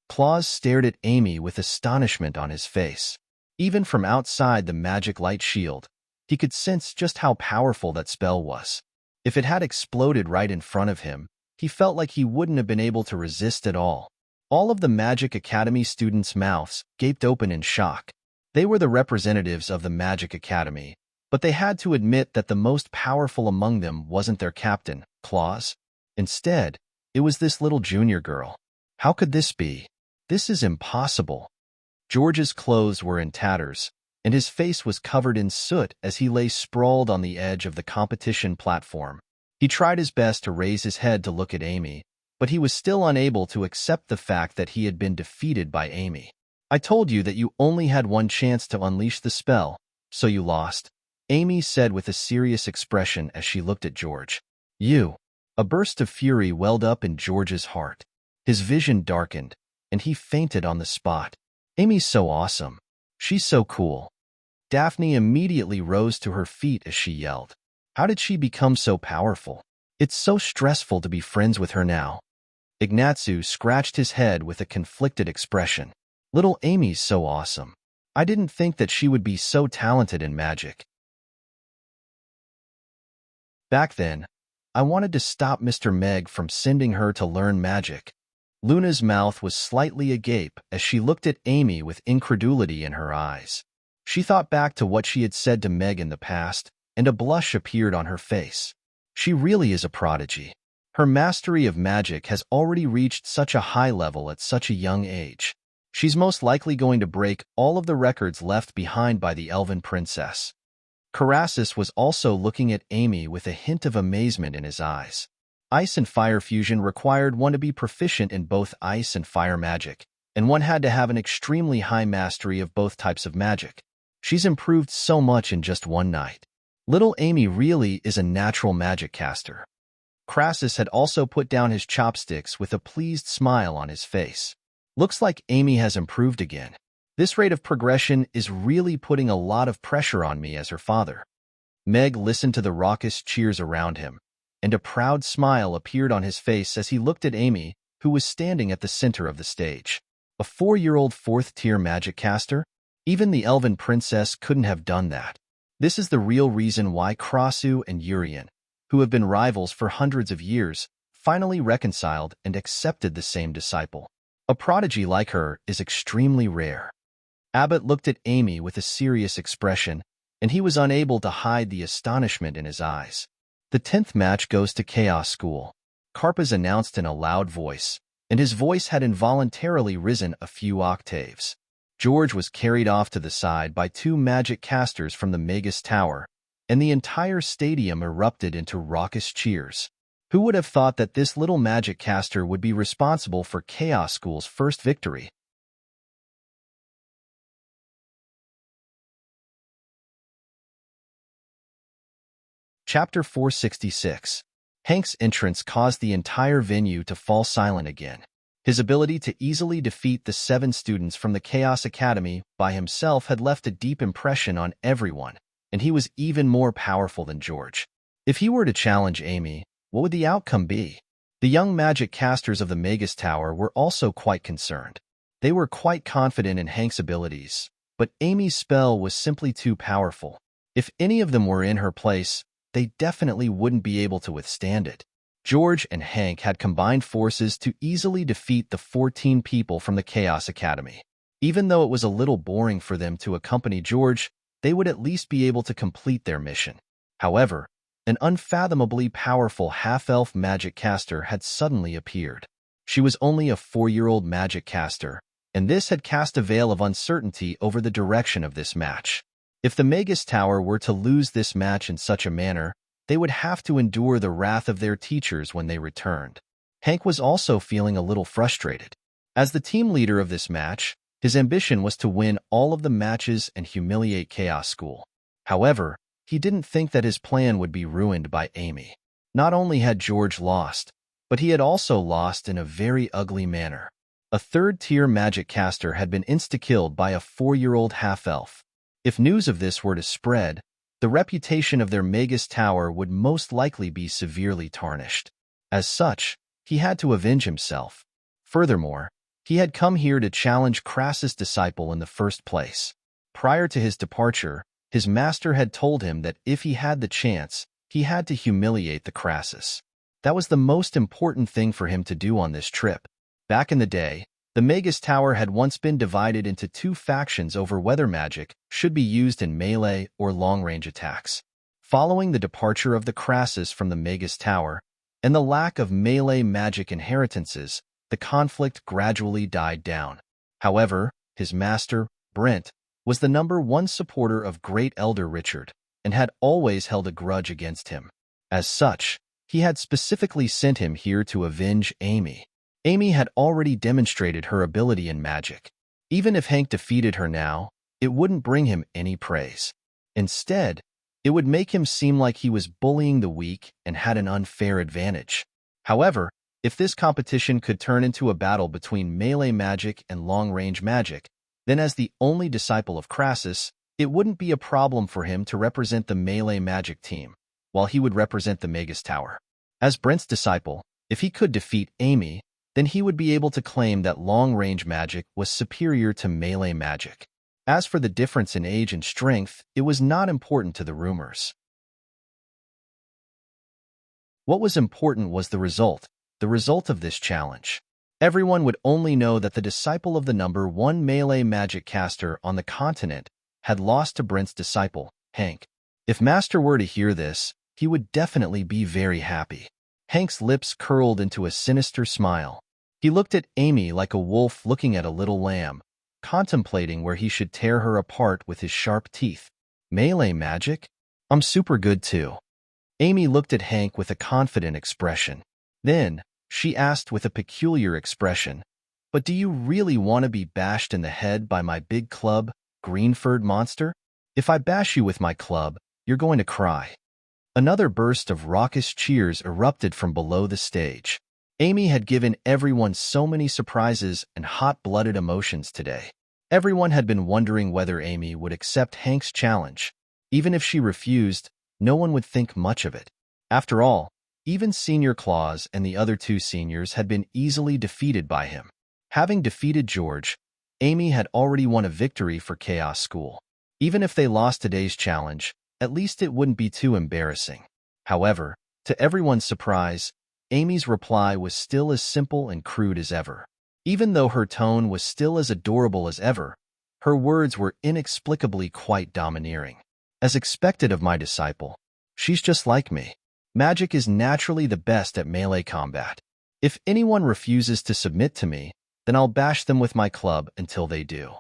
Claus stared at Amy with astonishment on his face. Even from outside the magic light shield, he could sense just how powerful that spell was. If it had exploded right in front of him, he felt like he wouldn't have been able to resist at all. All of the Magic Academy students' mouths gaped open in shock. They were the representatives of the Magic Academy, but they had to admit that the most powerful among them wasn't their captain, Claus. Instead, it was this little junior girl. How could this be? This is impossible. George's clothes were in tatters, and his face was covered in soot as he lay sprawled on the edge of the competition platform. He tried his best to raise his head to look at Amy, but he was still unable to accept the fact that he had been defeated by Amy. I told you that you only had one chance to unleash the spell, so you lost, Amy said with a serious expression as she looked at George. You. A burst of fury welled up in George's heart. His vision darkened, and he fainted on the spot. Amy's so awesome. She's so cool. Daphne immediately rose to her feet as she yelled. How did she become so powerful? It's so stressful to be friends with her now. Ignatzu scratched his head with a conflicted expression. Little Amy's so awesome. I didn't think that she would be so talented in magic. Back then, I wanted to stop Mr. Meg from sending her to learn magic. Luna's mouth was slightly agape as she looked at Amy with incredulity in her eyes. She thought back to what she had said to Meg in the past, and a blush appeared on her face. She really is a prodigy. Her mastery of magic has already reached such a high level at such a young age. She's most likely going to break all of the records left behind by the elven princess. Carassus was also looking at Amy with a hint of amazement in his eyes. Ice and fire fusion required one to be proficient in both ice and fire magic, and one had to have an extremely high mastery of both types of magic. She's improved so much in just one night. Little Amy really is a natural magic caster. Crassus had also put down his chopsticks with a pleased smile on his face. Looks like Amy has improved again. This rate of progression is really putting a lot of pressure on me as her father. Meg listened to the raucous cheers around him, and a proud smile appeared on his face as he looked at Amy, who was standing at the center of the stage. A 4-year-old 4th-tier magic caster? Even the elven princess couldn't have done that. This is the real reason why Krasu and Urian, who have been rivals for hundreds of years, finally reconciled and accepted the same disciple. A prodigy like her is extremely rare. Abbott looked at Amy with a serious expression, and he was unable to hide the astonishment in his eyes. The 10th match goes to Chaos School, Karpaz announced in a loud voice, and his voice had involuntarily risen a few octaves. George was carried off to the side by 2 magic casters from the Magus Tower, and the entire stadium erupted into raucous cheers. Who would have thought that this little magic caster would be responsible for Chaos School's first victory? Chapter 466. Hank's entrance caused the entire venue to fall silent again. His ability to easily defeat the 7 students from the Chaos Academy by himself had left a deep impression on everyone, and he was even more powerful than George. If he were to challenge Amy, what would the outcome be? The young magic casters of the Magus Tower were also quite concerned. They were quite confident in Hank's abilities, but Amy's spell was simply too powerful. If any of them were in her place, they definitely wouldn't be able to withstand it. George and Hank had combined forces to easily defeat the 14 people from the Chaos Academy. Even though it was a little boring for them to accompany George, they would at least be able to complete their mission. However, an unfathomably powerful half-elf magic caster had suddenly appeared. She was only a 4-year-old magic caster, and this had cast a veil of uncertainty over the direction of this match. If the Magus Tower were to lose this match in such a manner, they would have to endure the wrath of their teachers when they returned. Hank was also feeling a little frustrated. As the team leader of this match, his ambition was to win all of the matches and humiliate Chaos School. However, he didn't think that his plan would be ruined by Amy. Not only had George lost, but he had also lost in a very ugly manner. A 3rd-tier magic caster had been insta-killed by a 4-year-old half-elf. If news of this were to spread, the reputation of their Magus Tower would most likely be severely tarnished. As such, he had to avenge himself. Furthermore, he had come here to challenge Crassus' disciple in the first place. Prior to his departure, his master had told him that if he had the chance, he had to humiliate the Crassus. That was the most important thing for him to do on this trip. Back in the day, the Magus Tower had once been divided into 2 factions over whether magic should be used in melee or long-range attacks. Following the departure of the Crassus from the Magus Tower, and the lack of melee magic inheritances, the conflict gradually died down. However, his master, Brent, was the #1 supporter of Great Elder Richard, and had always held a grudge against him. As such, he had specifically sent him here to avenge Amy. Amy had already demonstrated her ability in magic. Even if Hank defeated her now, it wouldn't bring him any praise. Instead, it would make him seem like he was bullying the weak and had an unfair advantage. However, if this competition could turn into a battle between melee magic and long-range magic, then as the only disciple of Crassus, it wouldn't be a problem for him to represent the melee magic team, while he would represent the Magus Tower. As Brent's disciple, if he could defeat Amy, then he would be able to claim that long-range magic was superior to melee magic. As for the difference in age and strength, it was not important to the rumors. What was important was the result of this challenge. Everyone would only know that the disciple of the #1 melee magic caster on the continent had lost to Brent's disciple, Hank. If Master were to hear this, he would definitely be very happy. Hank's lips curled into a sinister smile. He looked at Amy like a wolf looking at a little lamb, contemplating where he should tear her apart with his sharp teeth. Melee magic? I'm super good too. Amy looked at Hank with a confident expression. Then, she asked with a peculiar expression, "But do you really want to be bashed in the head by my big club, green-furred monster? If I bash you with my club, you're going to cry." Another burst of raucous cheers erupted from below the stage. Amy had given everyone so many surprises and hot-blooded emotions today. Everyone had been wondering whether Amy would accept Hank's challenge. Even if she refused, no one would think much of it. After all, even Senior Claus and the other two seniors had been easily defeated by him. Having defeated George, Amy had already won a victory for Chaos School. Even if they lost today's challenge, at least it wouldn't be too embarrassing. However, to everyone's surprise, Amy's reply was still as simple and crude as ever. Even though her tone was still as adorable as ever, her words were inexplicably quite domineering. As expected of my disciple, she's just like me. Magic is naturally the best at melee combat. If anyone refuses to submit to me, then I'll bash them with my club until they do.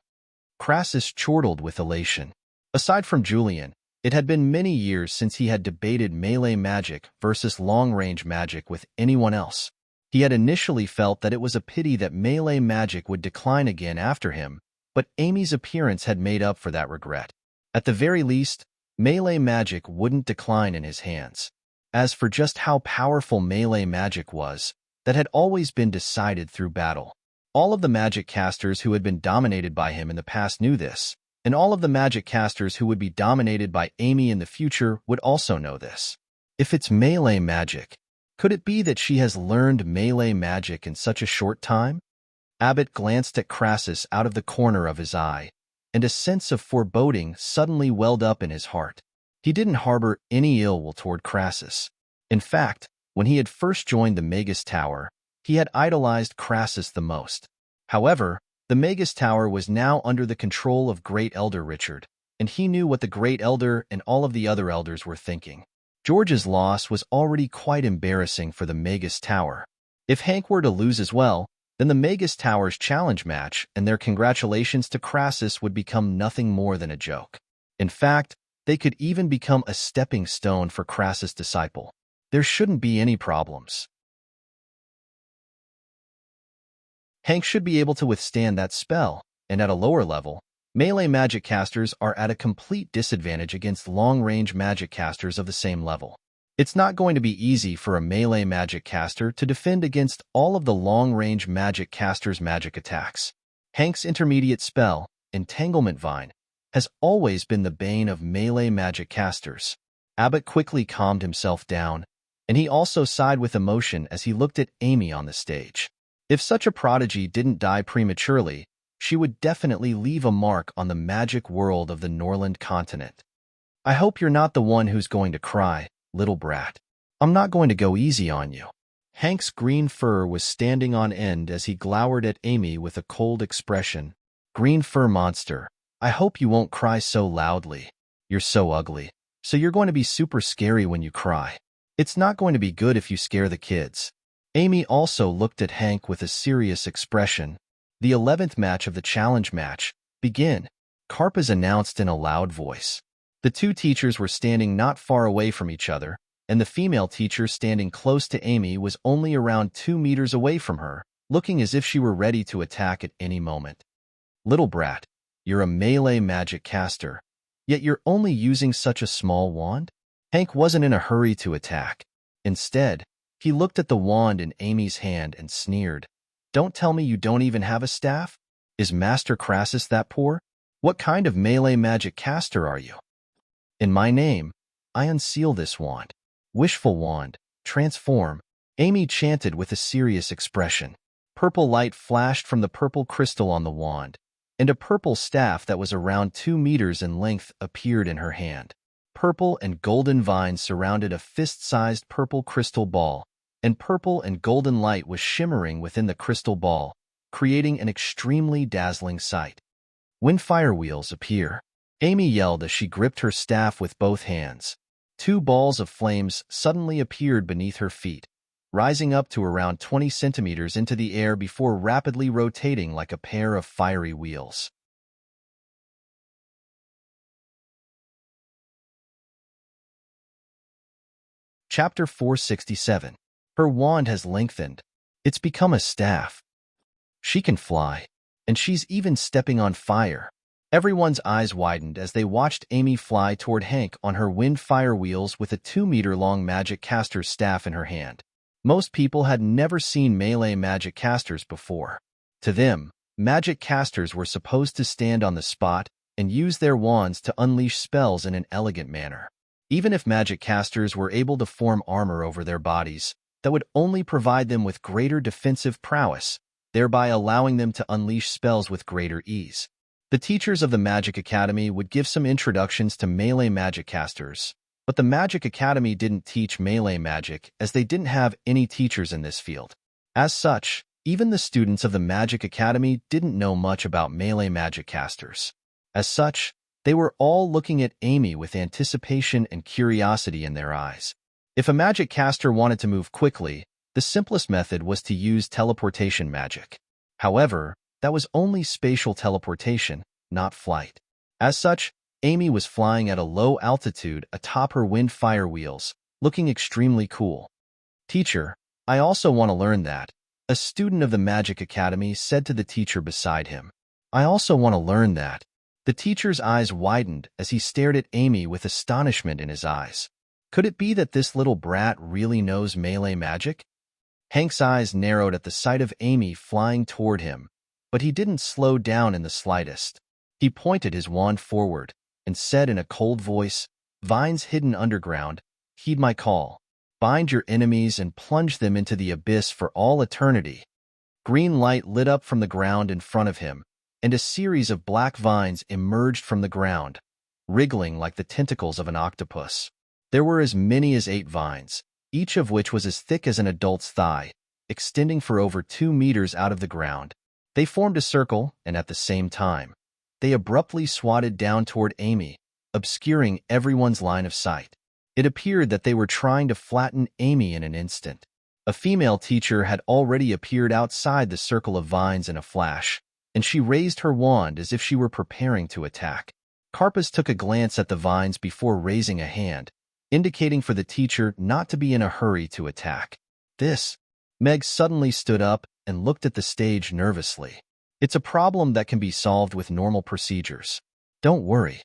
Crassus chortled with elation. Aside from Julian, it had been many years since he had debated melee magic versus long-range magic with anyone else. He had initially felt that it was a pity that melee magic would decline again after him, but Amy's appearance had made up for that regret. At the very least, melee magic wouldn't decline in his hands. As for just how powerful melee magic was, that had always been decided through battle. All of the magic casters who had been dominated by him in the past knew this, and all of the magic casters who would be dominated by Amy in the future would also know this. If it's melee magic, could it be that she has learned melee magic in such a short time? Abbott glanced at Crassus out of the corner of his eye, and a sense of foreboding suddenly welled up in his heart. He didn't harbor any ill will toward Crassus. In fact, when he had first joined the Magus Tower, he had idolized Crassus the most. However, the Magus Tower was now under the control of Great Elder Richard, and he knew what the Great Elder and all of the other elders were thinking. George's loss was already quite embarrassing for the Magus Tower. If Hank were to lose as well, then the Magus Tower's challenge match and their congratulations to Crassus would become nothing more than a joke. In fact, they could even become a stepping stone for Crassus' disciple. There shouldn't be any problems. Hank should be able to withstand that spell, and at a lower level, melee magic casters are at a complete disadvantage against long-range magic casters of the same level. It's not going to be easy for a melee magic caster to defend against all of the long-range magic caster's magic attacks. Hank's intermediate spell, Entanglement Vine, has always been the bane of melee magic casters. Abbott quickly calmed himself down, and he also sighed with emotion as he looked at Amy on the stage. If such a prodigy didn't die prematurely, she would definitely leave a mark on the magic world of the Norland continent. I hope you're not the one who's going to cry, little brat. I'm not going to go easy on you. Hank's green fur was standing on end as he glowered at Amy with a cold expression. Green fur monster, I hope you won't cry so loudly. You're so ugly, so you're going to be super scary when you cry. It's not going to be good if you scare the kids. Amy also looked at Hank with a serious expression. The 11th match of the challenge match, begin. Carpaz announced in a loud voice. The two teachers were standing not far away from each other, and the female teacher standing close to Amy was only around 2 meters away from her, looking as if she were ready to attack at any moment. Little brat, you're a melee magic caster, yet you're only using such a small wand? Hank wasn't in a hurry to attack. Instead, he looked at the wand in Amy's hand and sneered. Don't tell me you don't even have a staff? Is Master Crassus that poor? What kind of melee magic caster are you? In my name, I unseal this wand. Wishful wand, transform. Amy chanted with a serious expression. Purple light flashed from the purple crystal on the wand, and a purple staff that was around 2 meters in length appeared in her hand. Purple and golden vines surrounded a fist-sized purple crystal ball, and purple and golden light was shimmering within the crystal ball, creating an extremely dazzling sight. When fire wheels appear, Amy yelled as she gripped her staff with both hands. 2 balls of flames suddenly appeared beneath her feet, rising up to around 20 centimeters into the air before rapidly rotating like a pair of fiery wheels. Chapter 467. Her wand has lengthened. It's become a staff. She can fly, and she's even stepping on fire. Everyone's eyes widened as they watched Amy fly toward Hank on her wind fire wheels with a 2-meter-long magic caster's staff in her hand. Most people had never seen melee magic casters before. To them, magic casters were supposed to stand on the spot and use their wands to unleash spells in an elegant manner. Even if magic casters were able to form armor over their bodies, that would only provide them with greater defensive prowess, thereby allowing them to unleash spells with greater ease. The teachers of the Magic Academy would give some introductions to melee magic casters, but the Magic Academy didn't teach melee magic as they didn't have any teachers in this field. As such, even the students of the Magic Academy didn't know much about melee magic casters. As such, they were all looking at Amy with anticipation and curiosity in their eyes. If a magic caster wanted to move quickly, the simplest method was to use teleportation magic. However, that was only spatial teleportation, not flight. As such, Amy was flying at a low altitude atop her wind fire wheels, looking extremely cool. "Teacher, I also want to learn that," a student of the Magic Academy said to the teacher beside him. "I also want to learn that." The teacher's eyes widened as he stared at Amy with astonishment in his eyes. Could it be that this little brat really knows melee magic? Hank's eyes narrowed at the sight of Amy flying toward him, but he didn't slow down in the slightest. He pointed his wand forward and said in a cold voice, "Vines hidden underground, heed my call. Bind your enemies and plunge them into the abyss for all eternity." Green light lit up from the ground in front of him, and a series of black vines emerged from the ground, wriggling like the tentacles of an octopus. There were as many as 8 vines, each of which was as thick as an adult's thigh, extending for over 2 meters out of the ground. They formed a circle, and at the same time, they abruptly swatted down toward Amy, obscuring everyone's line of sight. It appeared that they were trying to flatten Amy in an instant. A female teacher had already appeared outside the circle of vines in a flash, and she raised her wand as if she were preparing to attack. Karpus took a glance at the vines before raising a hand, indicating for the teacher not to be in a hurry to attack. Meg suddenly stood up and looked at the stage nervously. "It's a problem that can be solved with normal procedures. Don't worry."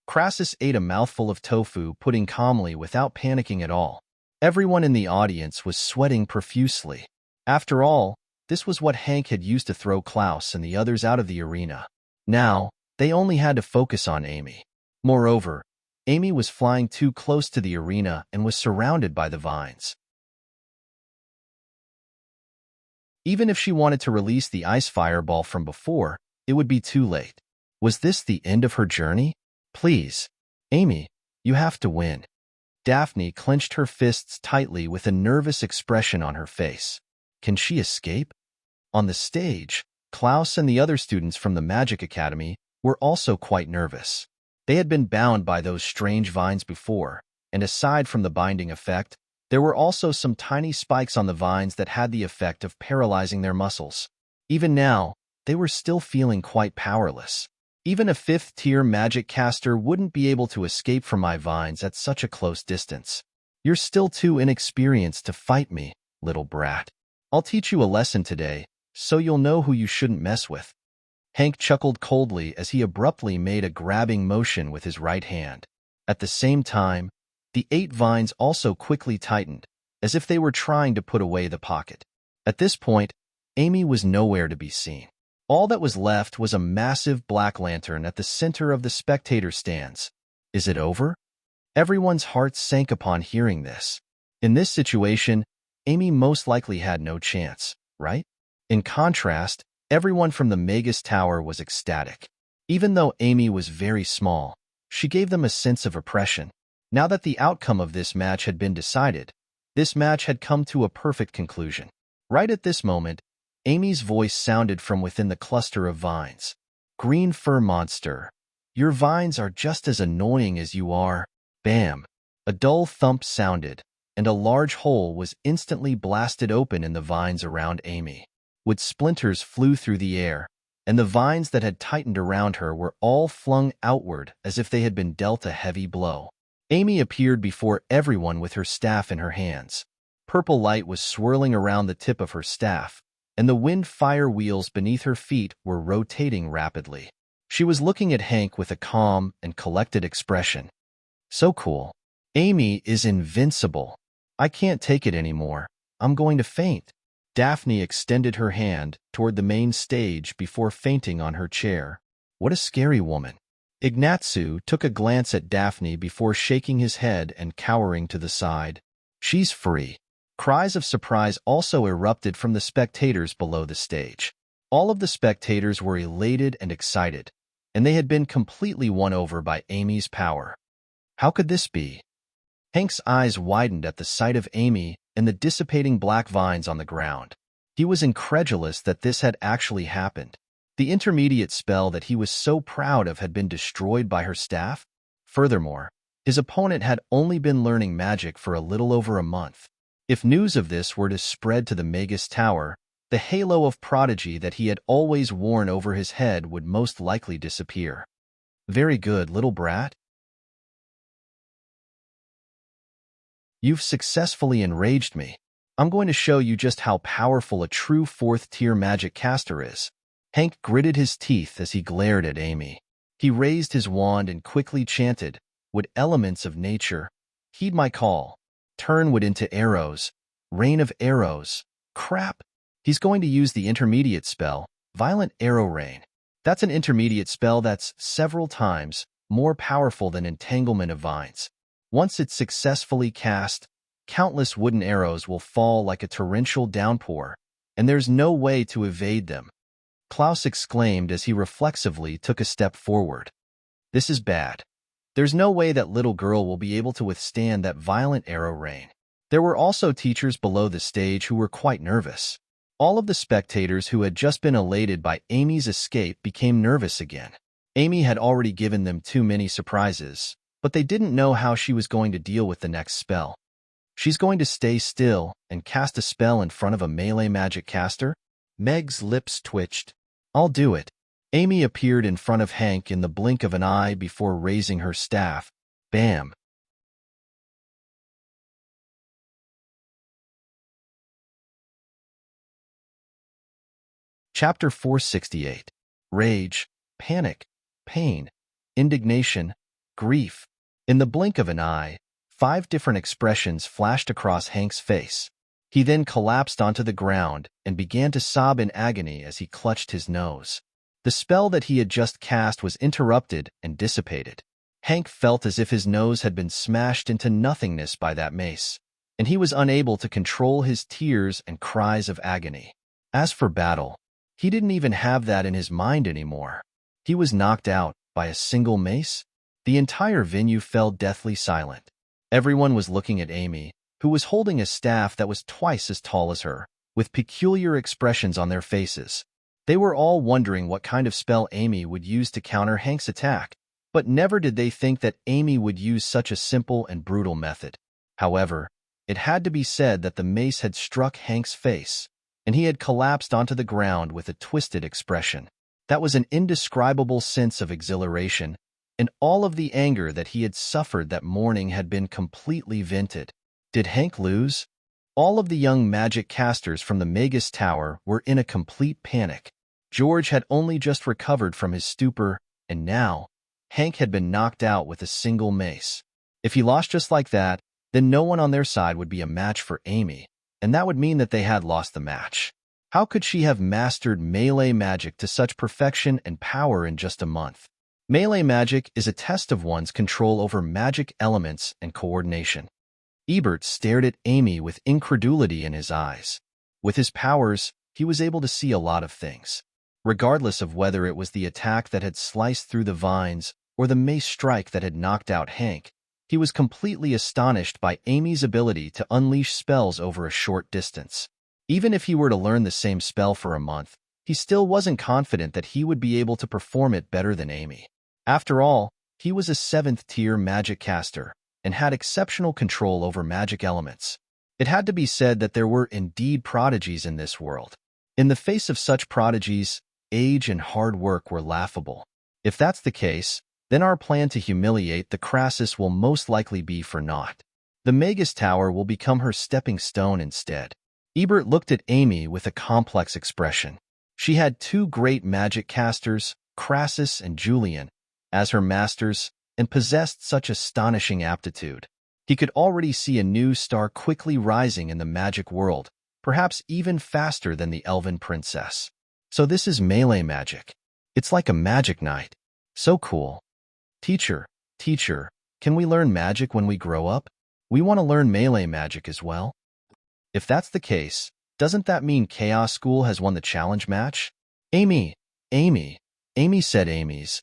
Crassus ate a mouthful of tofu pudding calmly without panicking at all. Everyone in the audience was sweating profusely. After all, this was what Hank had used to throw Klaus and the others out of the arena. Now, they only had to focus on Amy. Moreover, Amy was flying too close to the arena and was surrounded by the vines. Even if she wanted to release the ice fireball from before, it would be too late. Was this the end of her journey? "Please, Amy, you have to win." Daphne clenched her fists tightly with a nervous expression on her face. Can she escape? On the stage, Klaus and the other students from the Magic Academy were also quite nervous. They had been bound by those strange vines before, and aside from the binding effect, there were also some tiny spikes on the vines that had the effect of paralyzing their muscles. Even now, they were still feeling quite powerless. Even a 5th-tier magic caster wouldn't be able to escape from my vines at such a close distance. "You're still too inexperienced to fight me, little brat. I'll teach you a lesson today, so you'll know who you shouldn't mess with." Hank chuckled coldly as he abruptly made a grabbing motion with his right hand. At the same time, the 8 vines also quickly tightened, as if they were trying to put away the pocket. At this point, Amy was nowhere to be seen. All that was left was a massive black lantern at the center of the spectator stands. Is it over? Everyone's hearts sank upon hearing this. In this situation, Amy most likely had no chance, right? In contrast, everyone from the Magus Tower was ecstatic. Even though Amy was very small, she gave them a sense of oppression. Now that the outcome of this match had been decided, this match had come to a perfect conclusion. Right at this moment, Amy's voice sounded from within the cluster of vines. "Green fur monster, your vines are just as annoying as you are." Bam! A dull thump sounded, and a large hole was instantly blasted open in the vines around Amy. Wood splinters flew through the air, and the vines that had tightened around her were all flung outward as if they had been dealt a heavy blow. Amy appeared before everyone with her staff in her hands. Purple light was swirling around the tip of her staff, and the wind fire wheels beneath her feet were rotating rapidly. She was looking at Hank with a calm and collected expression. "So cool. Amy is invincible. I can't take it anymore. I'm going to faint." Daphne extended her hand toward the main stage before fainting on her chair. What a scary woman. Ignatsu took a glance at Daphne before shaking his head and cowering to the side. She's free. Cries of surprise also erupted from the spectators below the stage. All of the spectators were elated and excited, and they had been completely won over by Amy's power. How could this be? Hank's eyes widened at the sight of Amy and the dissipating black vines on the ground. He was incredulous that this had actually happened. The intermediate spell that he was so proud of had been destroyed by her staff. Furthermore, his opponent had only been learning magic for a little over a month. If news of this were to spread to the Magus Tower, the halo of prodigy that he had always worn over his head would most likely disappear. Very good, little brat. You've successfully enraged me. I'm going to show you just how powerful a true fourth-tier magic caster is. Hank gritted his teeth as he glared at Amy. He raised his wand and quickly chanted, "Would elements of nature heed my call? Turn wood into arrows, rain of arrows." Crap! He's going to use the intermediate spell, Violent Arrow Rain. That's an intermediate spell that's several times more powerful than Entanglement of Vines. Once it's successfully cast, countless wooden arrows will fall like a torrential downpour, and there's no way to evade them. Klaus exclaimed as he reflexively took a step forward. This is bad. There's no way that little girl will be able to withstand that violent arrow rain. There were also teachers below the stage who were quite nervous. All of the spectators who had just been elated by Amy's escape became nervous again. Amy had already given them too many surprises, but they didn't know how she was going to deal with the next spell. She's going to stay still and cast a spell in front of a melee magic caster? Meg's lips twitched. I'll do it. Amy appeared in front of Hank in the blink of an eye before raising her staff. Bam! Chapter 468. Rage, Panic, Pain, Indignation, Grief. In the blink of an eye, 5 different expressions flashed across Hank's face. He then collapsed onto the ground and began to sob in agony as he clutched his nose. The spell that he had just cast was interrupted and dissipated. Hank felt as if his nose had been smashed into nothingness by that mace, and he was unable to control his tears and cries of agony. As for battle, he didn't even have that in his mind anymore. He was knocked out by a single mace. The entire venue fell deathly silent. Everyone was looking at Amy, who was holding a staff that was twice as tall as her, with peculiar expressions on their faces. They were all wondering what kind of spell Amy would use to counter Hank's attack, but never did they think that Amy would use such a simple and brutal method. However, it had to be said that the mace had struck Hank's face, and he had collapsed onto the ground with a twisted expression. That was an indescribable sense of exhilaration, and all of the anger that he had suffered that morning had been completely vented. Did Hank lose? All of the young magic casters from the Magus Tower were in a complete panic. George had only just recovered from his stupor, and now, Hank had been knocked out with a single mace. If he lost just like that, then no one on their side would be a match for Amy, and that would mean that they had lost the match. How could she have mastered melee magic to such perfection and power in just a month? Melee magic is a test of one's control over magic elements and coordination. Ebert stared at Amy with incredulity in his eyes. With his powers, he was able to see a lot of things. Regardless of whether it was the attack that had sliced through the vines or the mace strike that had knocked out Hank, he was completely astonished by Amy's ability to unleash spells over a short distance. Even if he were to learn the same spell for a month, he still wasn't confident that he would be able to perform it better than Amy. After all, he was a 7th-tier magic caster and had exceptional control over magic elements. It had to be said that there were indeed prodigies in this world. In the face of such prodigies, age and hard work were laughable. If that's the case, then our plan to humiliate the Crassus will most likely be for naught. The Magus Tower will become her stepping stone instead. Ebert looked at Amy with a complex expression. She had 2 great magic casters, Crassus and Julian, as her masters, and possessed such astonishing aptitude. He could already see a new star quickly rising in the magic world, perhaps even faster than the elven princess. So this is melee magic. It's like a magic knight. So cool. Teacher, teacher, can we learn magic when we grow up? We want to learn melee magic as well. If that's the case, doesn't that mean Chaos School has won the challenge match? Amy, Amy, Amy said Amy's.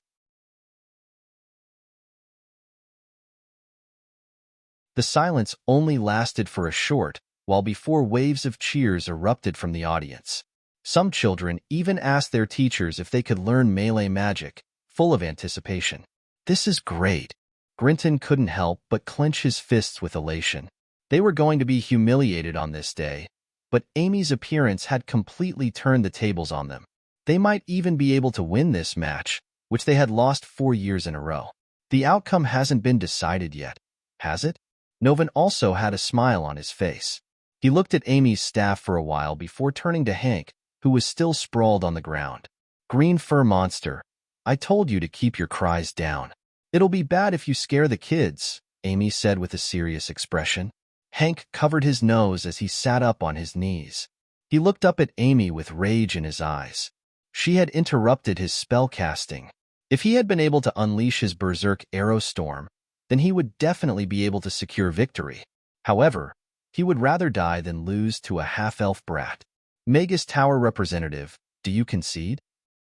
The silence only lasted for a short while before waves of cheers erupted from the audience. Some children even asked their teachers if they could learn melee magic, full of anticipation. This is great. Grinton couldn't help but clench his fists with elation. They were going to be humiliated on this day, but Amy's appearance had completely turned the tables on them. They might even be able to win this match, which they had lost 4 years in a row. The outcome hasn't been decided yet, has it? Novan also had a smile on his face. He looked at Amy's staff for a while before turning to Hank, who was still sprawled on the ground. Green fur monster, I told you to keep your cries down. It'll be bad if you scare the kids, Amy said with a serious expression. Hank covered his nose as he sat up on his knees. He looked up at Amy with rage in his eyes. She had interrupted his spell casting. If he had been able to unleash his berserk arrow storm, then he would definitely be able to secure victory. However, he would rather die than lose to a half-elf brat. Magus Tower representative, do you concede?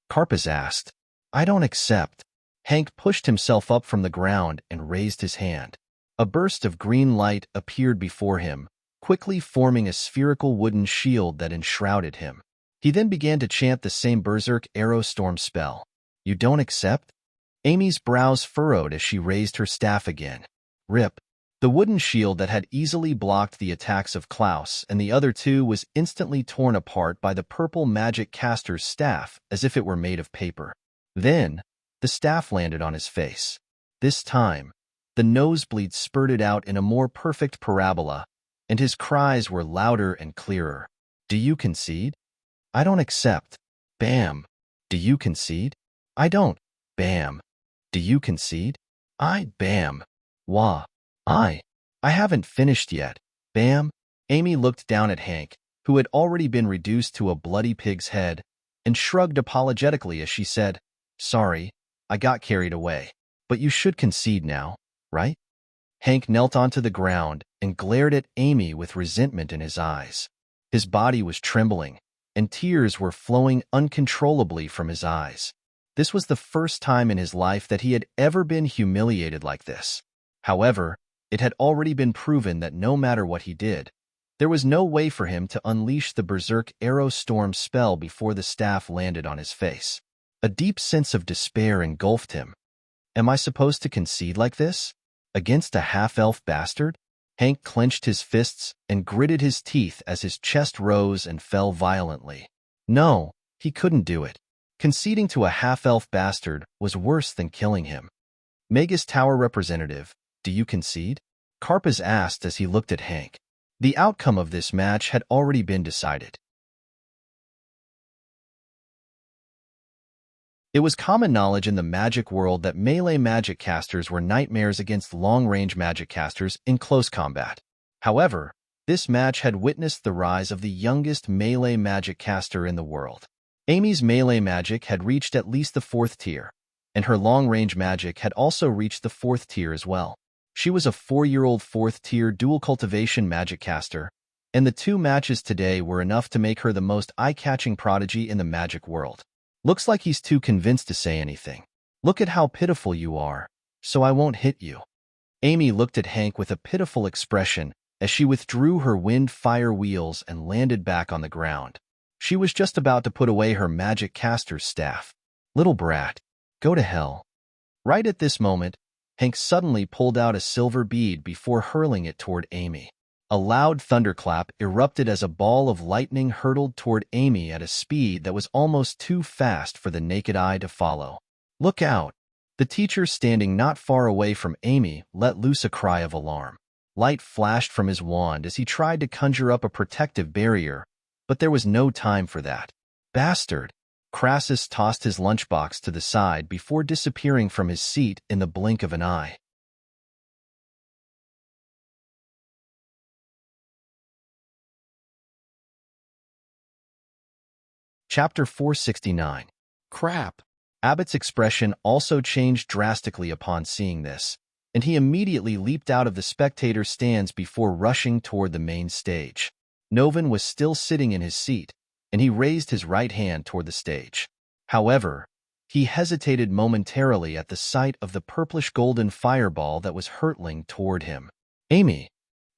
Carpus asked. I don't accept. Hank pushed himself up from the ground and raised his hand. A burst of green light appeared before him, quickly forming a spherical wooden shield that enshrouded him. He then began to chant the same berserk arrow storm spell. You don't accept? Amy's brows furrowed as she raised her staff again. Rip. The wooden shield that had easily blocked the attacks of Klaus and the other two was instantly torn apart by the purple magic caster's staff as if it were made of paper. Then, the staff landed on his face. This time, the nosebleed spurted out in a more perfect parabola, and his cries were louder and clearer. Do you concede? I don't accept. Bam. Do you concede? I don't. Bam. Do you concede? Bam. Wah. I haven't finished yet. Bam. Amy looked down at Hank, who had already been reduced to a bloody pig's head, and shrugged apologetically as she said, Sorry, I got carried away. But you should concede now, right? Hank knelt onto the ground and glared at Amy with resentment in his eyes. His body was trembling, and tears were flowing uncontrollably from his eyes. This was the first time in his life that he had ever been humiliated like this. However, it had already been proven that no matter what he did, there was no way for him to unleash the berserk arrow storm spell before the staff landed on his face. A deep sense of despair engulfed him. Am I supposed to concede like this? Against a half-elf bastard? Hank clenched his fists and gritted his teeth as his chest rose and fell violently. No, he couldn't do it. Conceding to a half-elf bastard was worse than killing him. Magus Tower representative, do you concede? Carpus asked as he looked at Hank. The outcome of this match had already been decided. It was common knowledge in the magic world that melee magic casters were nightmares against long-range magic casters in close combat. However, this match had witnessed the rise of the youngest melee magic caster in the world. Amy's melee magic had reached at least the 4th tier, and her long-range magic had also reached the 4th tier as well. She was a 4-year-old 4th tier dual cultivation magic caster, and the 2 matches today were enough to make her the most eye-catching prodigy in the magic world. Looks like he's too convinced to say anything. Look at how pitiful you are, so I won't hit you. Amy looked at Hank with a pitiful expression as she withdrew her wind-fire wheels and landed back on the ground. She was just about to put away her magic caster's staff. Little brat, go to hell. Right at this moment, Hank suddenly pulled out a silver bead before hurling it toward Amy. A loud thunderclap erupted as a ball of lightning hurtled toward Amy at a speed that was almost too fast for the naked eye to follow. Look out! The teacher standing not far away from Amy let loose a cry of alarm. Light flashed from his wand as he tried to conjure up a protective barrier, but there was no time for that. Bastard! Crassus tossed his lunchbox to the side before disappearing from his seat in the blink of an eye. Chapter 469. Crap! Abbott's expression also changed drastically upon seeing this, and he immediately leaped out of the spectator stands before rushing toward the main stage. Novin was still sitting in his seat, and he raised his right hand toward the stage. However, he hesitated momentarily at the sight of the purplish-golden fireball that was hurtling toward him. Amy!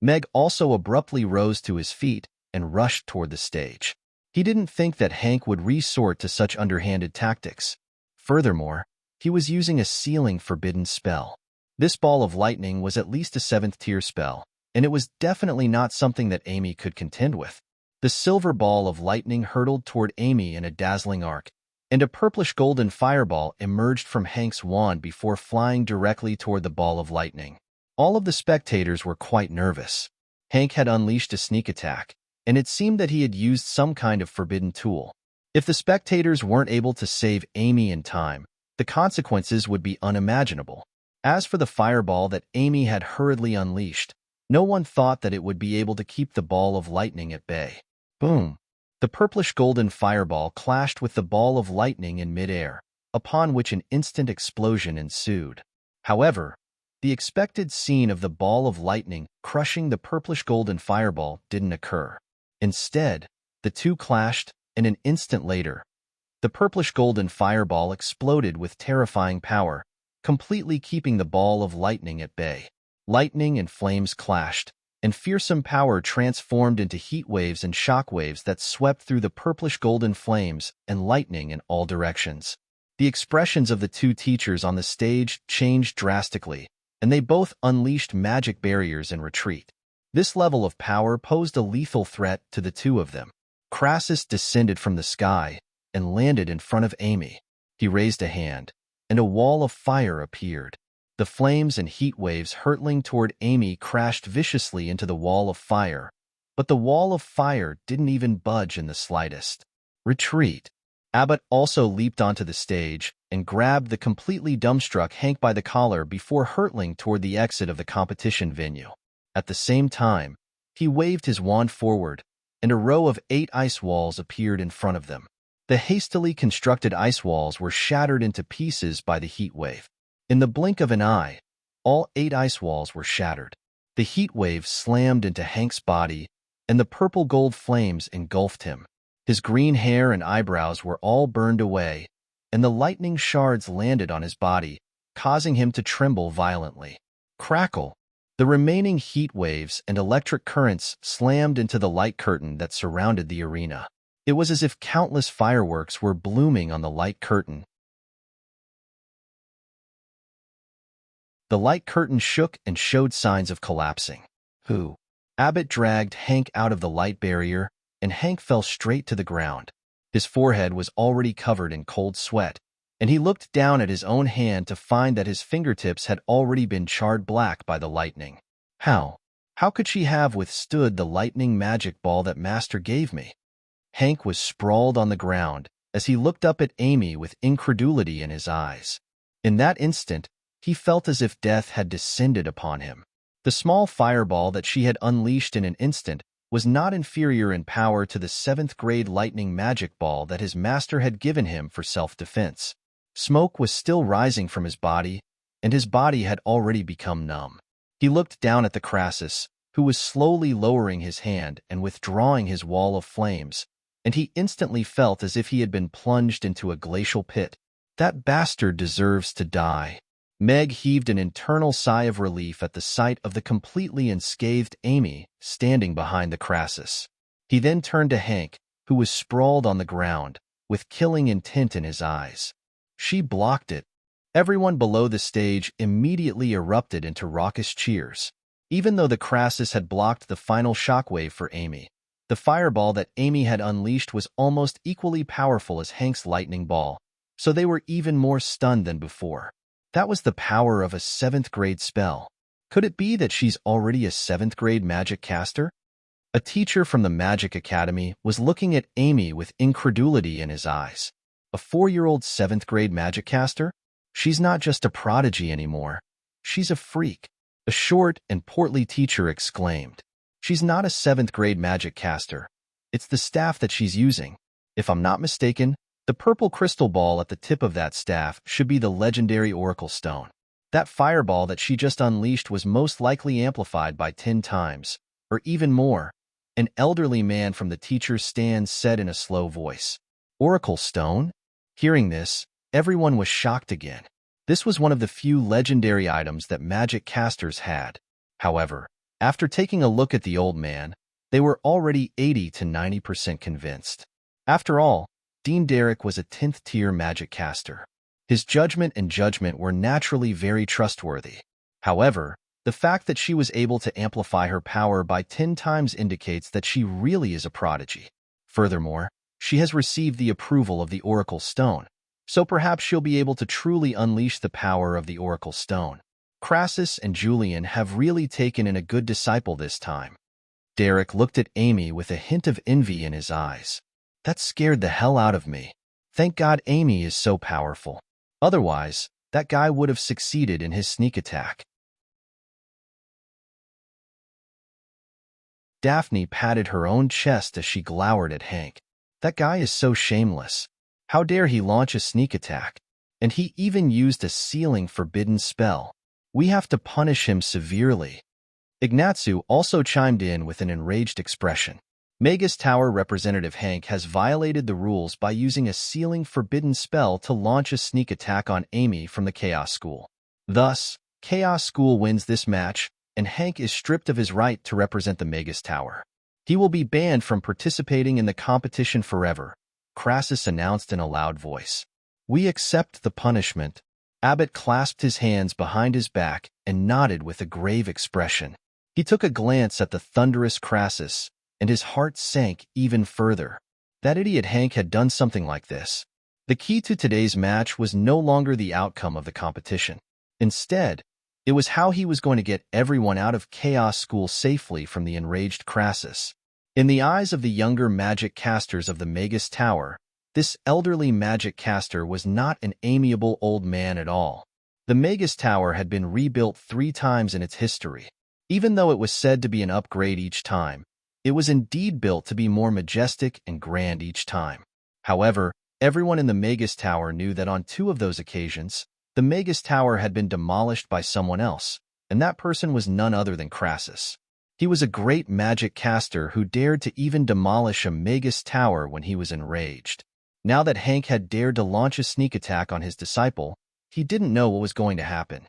Meg also abruptly rose to his feet and rushed toward the stage. He didn't think that Hank would resort to such underhanded tactics. Furthermore, he was using a sealing forbidden spell. This ball of lightning was at least a 7th-tier spell, and it was definitely not something that Amy could contend with. The silver ball of lightning hurtled toward Amy in a dazzling arc, and a purplish-golden fireball emerged from Hank's wand before flying directly toward the ball of lightning. All of the spectators were quite nervous. Hank had unleashed a sneak attack, and it seemed that he had used some kind of forbidden tool. If the spectators weren't able to save Amy in time, the consequences would be unimaginable. As for the fireball that Amy had hurriedly unleashed, no one thought that it would be able to keep the ball of lightning at bay. Boom! The purplish-golden fireball clashed with the ball of lightning in midair, upon which an instant explosion ensued. However, the expected scene of the ball of lightning crushing the purplish-golden fireball didn't occur. Instead, the two clashed, and an instant later, the purplish-golden fireball exploded with terrifying power, completely keeping the ball of lightning at bay. Lightning and flames clashed, and fearsome power transformed into heat waves and shock waves that swept through the purplish-golden flames and lightning in all directions. The expressions of the two teachers on the stage changed drastically, and they both unleashed magic barriers in retreat. This level of power posed a lethal threat to the two of them. Crassus descended from the sky and landed in front of Amy. He raised a hand, and a wall of fire appeared. The flames and heat waves hurtling toward Amy crashed viciously into the wall of fire, but the wall of fire didn't even budge in the slightest. Retreat! Abbott also leaped onto the stage and grabbed the completely dumbstruck Hank by the collar before hurtling toward the exit of the competition venue. At the same time, he waved his wand forward, and a row of 8 ice walls appeared in front of them. The hastily constructed ice walls were shattered into pieces by the heat wave. In the blink of an eye, all 8 ice walls were shattered. The heat wave slammed into Hank's body, and the purple-gold flames engulfed him. His green hair and eyebrows were all burned away, and the lightning shards landed on his body, causing him to tremble violently. Crackle! The remaining heat waves and electric currents slammed into the light curtain that surrounded the arena. It was as if countless fireworks were blooming on the light curtain. The light curtain shook and showed signs of collapsing. Who? Abbott dragged Hank out of the light barrier, and Hank fell straight to the ground. His forehead was already covered in cold sweat, and he looked down at his own hand to find that his fingertips had already been charred black by the lightning. How? How could she have withstood the lightning magic ball that Master gave me? Hank was sprawled on the ground as he looked up at Amy with incredulity in his eyes. In that instant, he felt as if death had descended upon him. The small fireball that she had unleashed in an instant was not inferior in power to the 7th-grade lightning magic ball that his master had given him for self-defense. Smoke was still rising from his body, and his body had already become numb. He looked down at the Crassus, who was slowly lowering his hand and withdrawing his wall of flames, and he instantly felt as if he had been plunged into a glacial pit. That bastard deserves to die. Meg heaved an internal sigh of relief at the sight of the completely unscathed Amy standing behind the Crassus. He then turned to Hank, who was sprawled on the ground, with killing intent in his eyes. She blocked it. Everyone below the stage immediately erupted into raucous cheers. Even though the Crassus had blocked the final shockwave for Amy, the fireball that Amy had unleashed was almost equally powerful as Hank's lightning ball, so they were even more stunned than before. That was the power of a 7th-grade spell. Could it be that she's already a 7th-grade magic caster? A teacher from the Magic Academy was looking at Amy with incredulity in his eyes. A 4-year-old 7th-grade magic caster? She's not just a prodigy anymore. She's a freak. A short and portly teacher exclaimed. She's not a 7th-grade magic caster. It's the staff that she's using. If I'm not mistaken, the purple crystal ball at the tip of that staff should be the legendary Oracle Stone. That fireball that she just unleashed was most likely amplified by 10 times, or even more. An elderly man from the teacher's stand said in a slow voice. Oracle Stone? Hearing this, everyone was shocked again. This was one of the few legendary items that magic casters had. However, after taking a look at the old man, they were already 80 to 90% convinced. After all, Dean Derrick was a 10th tier magic caster. His judgment and judgment were naturally very trustworthy. However, the fact that she was able to amplify her power by 10 times indicates that she really is a prodigy. Furthermore, she has received the approval of the Oracle Stone, so perhaps she'll be able to truly unleash the power of the Oracle Stone. Crassus and Julian have really taken in a good disciple this time. Derrick looked at Amy with a hint of envy in his eyes. That scared the hell out of me. Thank God Amy is so powerful. Otherwise, that guy would have succeeded in his sneak attack. Daphne patted her own chest as she glowered at Hank. That guy is so shameless. How dare he launch a sneak attack? And he even used a sealing forbidden spell. We have to punish him severely. Ignatsu also chimed in with an enraged expression. Magus Tower Representative Hank has violated the rules by using a sealing forbidden spell to launch a sneak attack on Amy from the Chaos School. Thus, Chaos School wins this match, and Hank is stripped of his right to represent the Magus Tower. He will be banned from participating in the competition forever, Crassus announced in a loud voice. We accept the punishment. Abbott clasped his hands behind his back and nodded with a grave expression. He took a glance at the thunderous Crassus, and his heart sank even further. That idiot Hank had done something like this. The key to today's match was no longer the outcome of the competition. Instead, it was how he was going to get everyone out of Chaos School safely from the enraged Crassus. In the eyes of the younger magic casters of the Magus Tower, this elderly magic caster was not an amiable old man at all. The Magus Tower had been rebuilt 3 times in its history. Even though it was said to be an upgrade each time, it was indeed built to be more majestic and grand each time. However, everyone in the Magus Tower knew that on 2 of those occasions, the Magus Tower had been demolished by someone else, and that person was none other than Crassus. He was a great magic caster who dared to even demolish a Magus Tower when he was enraged. Now that Hank had dared to launch a sneak attack on his disciple, he didn't know what was going to happen.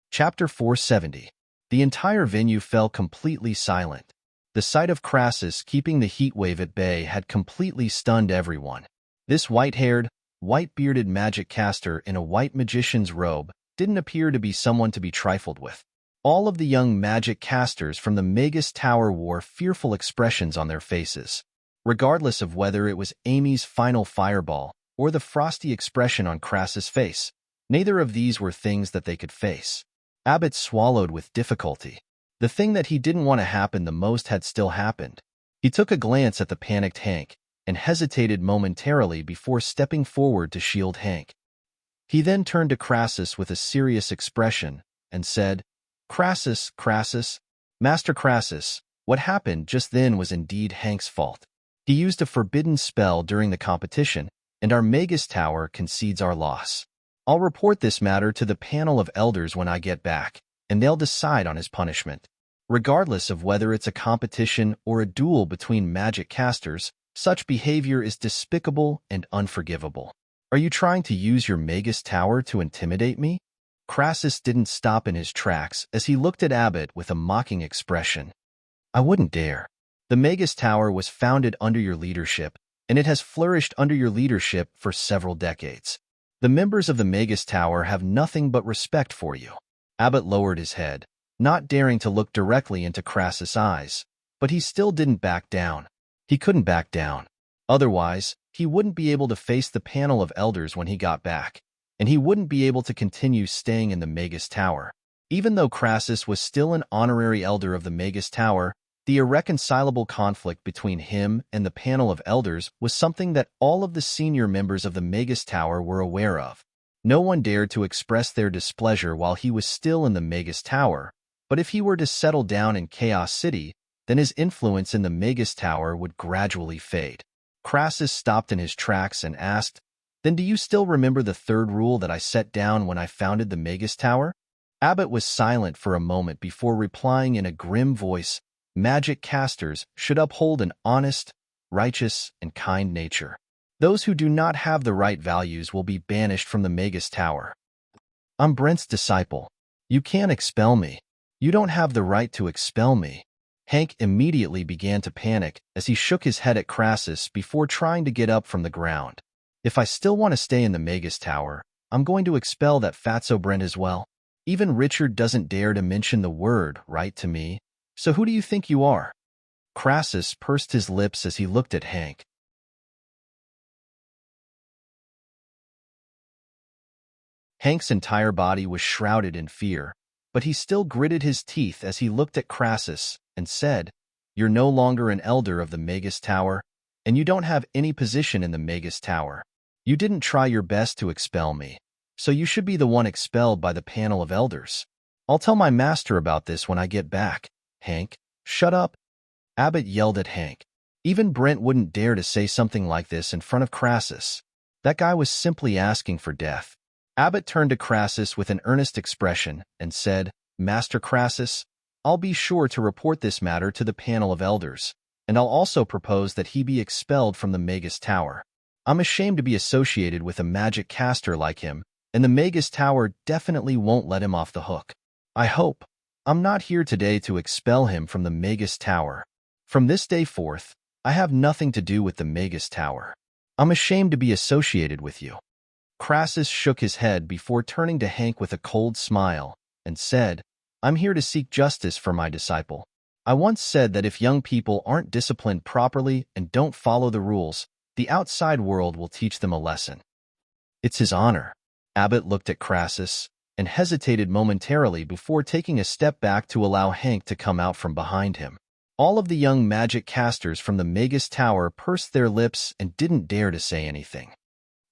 Chapter 470. The entire venue fell completely silent. The sight of Crassus keeping the heat wave at bay had completely stunned everyone. This white-haired, white-bearded magic caster in a white magician's robe didn't appear to be someone to be trifled with. All of the young magic casters from the Magus Tower wore fearful expressions on their faces. Regardless of whether it was Amy's final fireball or the frosty expression on Crassus' face, neither of these were things that they could face. Abbott swallowed with difficulty. The thing that he didn't want to happen the most had still happened. He took a glance at the panicked Hank and hesitated momentarily before stepping forward to shield Hank. He then turned to Crassus with a serious expression and said, Crassus, Master Crassus, what happened just then was indeed Hank's fault. He used a forbidden spell during the competition, and our Magus Tower concedes our loss. I'll report this matter to the panel of elders when I get back, and they'll decide on his punishment. Regardless of whether it's a competition or a duel between magic casters, such behavior is despicable and unforgivable. Are you trying to use your Magus Tower to intimidate me? Crassus didn't stop in his tracks as he looked at Abbott with a mocking expression. I wouldn't dare. The Magus Tower was founded under your leadership, and it has flourished under your leadership for several decades. The members of the Magus Tower have nothing but respect for you. Abbott lowered his head, not daring to look directly into Crassus' eyes, but he still didn't back down. He couldn't back down. Otherwise, he wouldn't be able to face the panel of elders when he got back, and he wouldn't be able to continue staying in the Magus Tower. Even though Crassus was still an honorary elder of the Magus Tower, the irreconcilable conflict between him and the panel of elders was something that all of the senior members of the Magus Tower were aware of. No one dared to express their displeasure while he was still in the Magus Tower, but if he were to settle down in Chaos City, then his influence in the Magus Tower would gradually fade. Crassus stopped in his tracks and asked, "Then do you still remember the third rule that I set down when I founded the Magus Tower?" Abbott was silent for a moment before replying in a grim voice, "Magic casters should uphold an honest, righteous, and kind nature. Those who do not have the right values will be banished from the Magus Tower." "I'm Brent's disciple. You can't expel me. You don't have the right to expel me." Hank immediately began to panic as he shook his head at Crassus before trying to get up from the ground. "If I still want to stay in the Magus Tower, I'm going to expel that fatso Brent as well. Even Richard doesn't dare to mention the word right to me. So who do you think you are?" Crassus pursed his lips as he looked at Hank. Hank's entire body was shrouded in fear, but he still gritted his teeth as he looked at Crassus and said, "You're no longer an elder of the Magus Tower, and you don't have any position in the Magus Tower. You didn't try your best to expel me, so you should be the one expelled by the panel of elders. I'll tell my master about this when I get back." "Hank, shut up!" Abbott yelled at Hank. Even Brent wouldn't dare to say something like this in front of Crassus. That guy was simply asking for death. Abbott turned to Crassus with an earnest expression and said, "Master Crassus, I'll be sure to report this matter to the panel of elders, and I'll also propose that he be expelled from the Magus Tower. I'm ashamed to be associated with a magic caster like him, and the Magus Tower definitely won't let him off the hook. I hope. I'm not here today to expel him from the Magus Tower. From this day forth, I have nothing to do with the Magus Tower. I'm ashamed to be associated with you." Crassus shook his head before turning to Hank with a cold smile and said, "I'm here to seek justice for my disciple. I once said that if young people aren't disciplined properly and don't follow the rules, the outside world will teach them a lesson." "It's his honor." Abbott looked at Crassus and hesitated momentarily before taking a step back to allow Hank to come out from behind him. All of the young magic casters from the Magus Tower pursed their lips and didn't dare to say anything.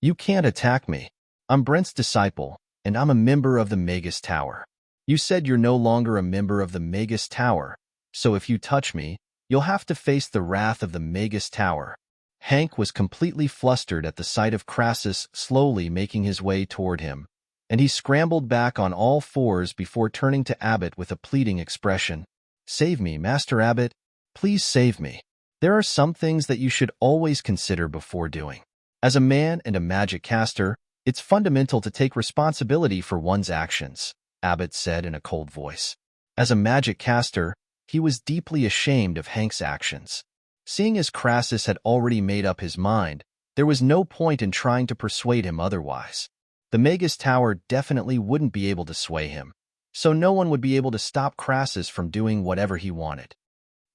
"You can't attack me. I'm Brent's disciple, and I'm a member of the Magus Tower. You said you're no longer a member of the Magus Tower, so if you touch me, you'll have to face the wrath of the Magus Tower." Hank was completely flustered at the sight of Crassus slowly making his way toward him, and he scrambled back on all fours before turning to Abbott with a pleading expression. "Save me, Master Abbott. Please save me. There are some things that you should always consider before doing. As a man and a magic caster, it's fundamental to take responsibility for one's actions," Abbott said in a cold voice. As a magic caster, he was deeply ashamed of Hank's actions. Seeing as Crassus had already made up his mind, there was no point in trying to persuade him otherwise. The Magus Tower definitely wouldn't be able to sway him, so no one would be able to stop Crassus from doing whatever he wanted.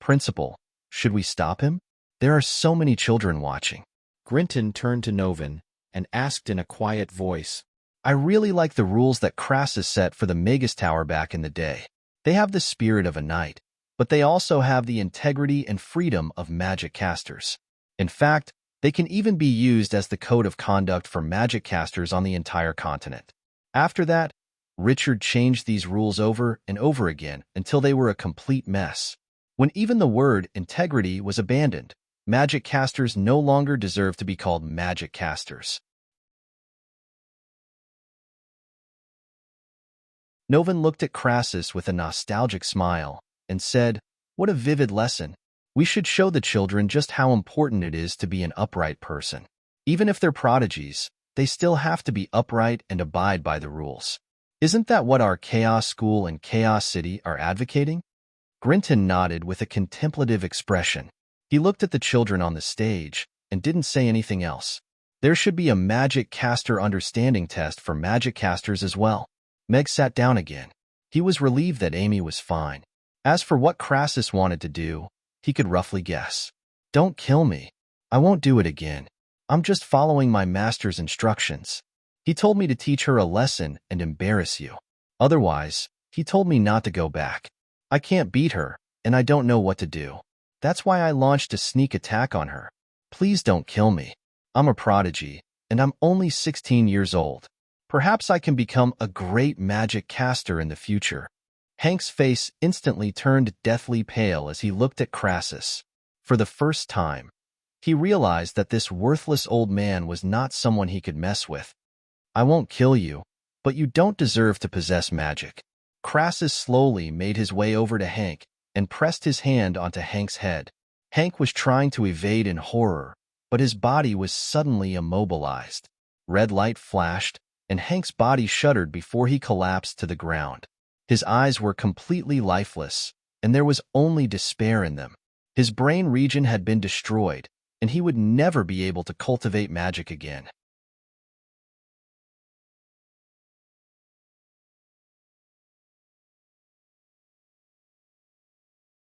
"Principal, should we stop him? There are so many children watching." Grinton turned to Novan and asked in a quiet voice, "I really like the rules that Crassus set for the Magus Tower back in the day. They have the spirit of a knight, but they also have the integrity and freedom of magic casters. In fact, they can even be used as the code of conduct for magic casters on the entire continent." After that, Richard changed these rules over and over again until they were a complete mess. When even the word integrity was abandoned, magic casters no longer deserve to be called magic casters. Novan looked at Crassus with a nostalgic smile and said, "What a vivid lesson. We should show the children just how important it is to be an upright person. Even if they're prodigies, they still have to be upright and abide by the rules. Isn't that what our Chaos School and Chaos City are advocating?" Grinton nodded with a contemplative expression. He looked at the children on the stage and didn't say anything else. There should be a magic caster understanding test for magic casters as well. Meg sat down again. He was relieved that Amy was fine. As for what Crassus wanted to do, he could roughly guess. "Don't kill me. I won't do it again. I'm just following my master's instructions. He told me to teach her a lesson and embarrass you. Otherwise, he told me not to go back. I can't beat her, and I don't know what to do. That's why I launched a sneak attack on her. Please don't kill me. I'm a prodigy, and I'm only 16 years old. Perhaps I can become a great magic caster in the future. Hank's face instantly turned deathly pale as he looked at Crassus. For the first time, he realized that this worthless old man was not someone he could mess with. I won't kill you, but you don't deserve to possess magic. Crassus slowly made his way over to Hank and pressed his hand onto Hank's head. Hank was trying to evade in horror, but his body was suddenly immobilized. Red light flashed, and Hank's body shuddered before he collapsed to the ground. His eyes were completely lifeless, and there was only despair in them. His brain region had been destroyed, and he would never be able to cultivate magic again.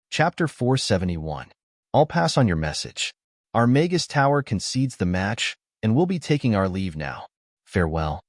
Chapter 471. I'll pass on your message. Our Magus Tower concedes the match, and we'll be taking our leave now. Farewell.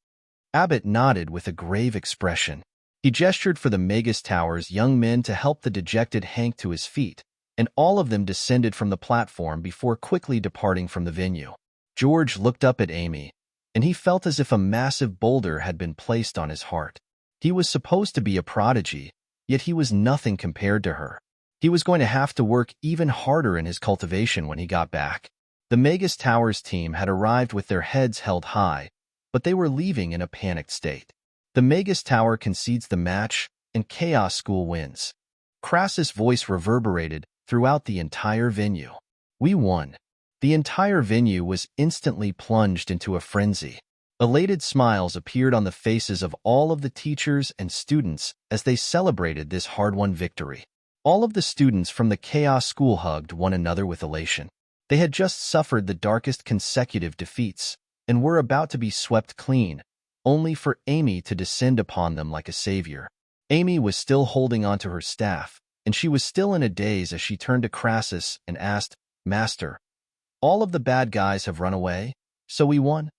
Abbott nodded with a grave expression. He gestured for the Magus Tower's young men to help the dejected Hank to his feet, and all of them descended from the platform before quickly departing from the venue. George looked up at Amy, and he felt as if a massive boulder had been placed on his heart. He was supposed to be a prodigy, yet he was nothing compared to her. He was going to have to work even harder in his cultivation when he got back. The Magus Towers team had arrived with their heads held high, but they were leaving in a panicked state. The Magus Tower concedes the match, and Chaos School wins. Crassus' voice reverberated throughout the entire venue. We won. The entire venue was instantly plunged into a frenzy. Elated smiles appeared on the faces of all of the teachers and students as they celebrated this hard-won victory. All of the students from the Chaos School hugged one another with elation. They had just suffered the darkest consecutive defeats and were about to be swept clean, only for Amy to descend upon them like a savior. Amy was still holding onto her staff, and she was still in a daze as she turned to Crassus and asked, "Master, all of the bad guys have run away, so we won?"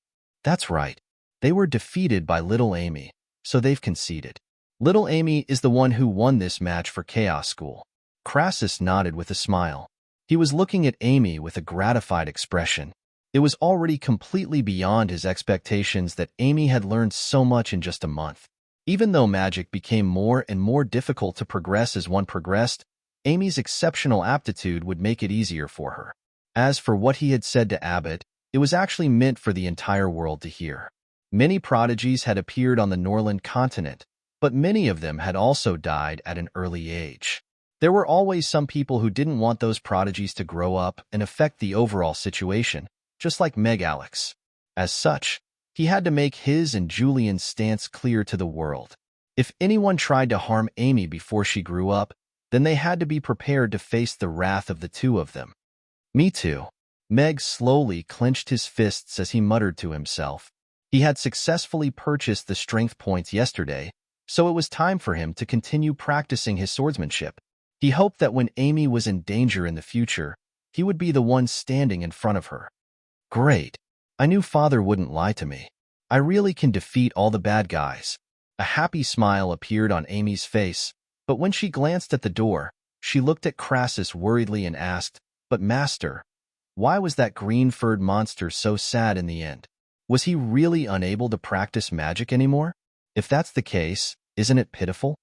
"That's right. They were defeated by little Amy, so they've conceded. Little Amy is the one who won this match for Chaos School." Crassus nodded with a smile. He was looking at Amy with a gratified expression. It was already completely beyond his expectations that Amy had learned so much in just a month. Even though magic became more and more difficult to progress as one progressed, Amy's exceptional aptitude would make it easier for her. As for what he had said to Abbott, it was actually meant for the entire world to hear. Many prodigies had appeared on the Norland continent, but many of them had also died at an early age. There were always some people who didn't want those prodigies to grow up and affect the overall situation, just like Meg Alex. As such, he had to make his and Julian's stance clear to the world. If anyone tried to harm Amy before she grew up, then they had to be prepared to face the wrath of the two of them. Me too. Meg slowly clenched his fists as he muttered to himself. He had successfully purchased the strength points yesterday, so it was time for him to continue practicing his swordsmanship. He hoped that when Amy was in danger in the future, he would be the one standing in front of her. Great. I knew Father wouldn't lie to me. I really can defeat all the bad guys. A happy smile appeared on Amy's face, but when she glanced at the door, she looked at Crassus worriedly and asked, "But Master, why was that green-furred monster so sad in the end? Was he really unable to practice magic anymore? If that's the case, isn't it pitiful?"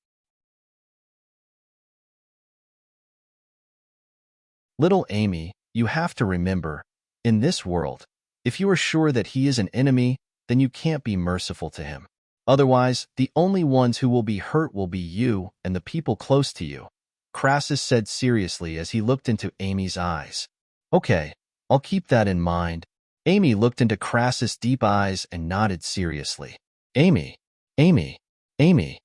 Little Amy, you have to remember, in this world, if you are sure that he is an enemy, then you can't be merciful to him. Otherwise, the only ones who will be hurt will be you and the people close to you, Crassus said seriously as he looked into Amy's eyes. Okay, I'll keep that in mind. Amy looked into Crassus' deep eyes and nodded seriously. Amy, Amy, Amy.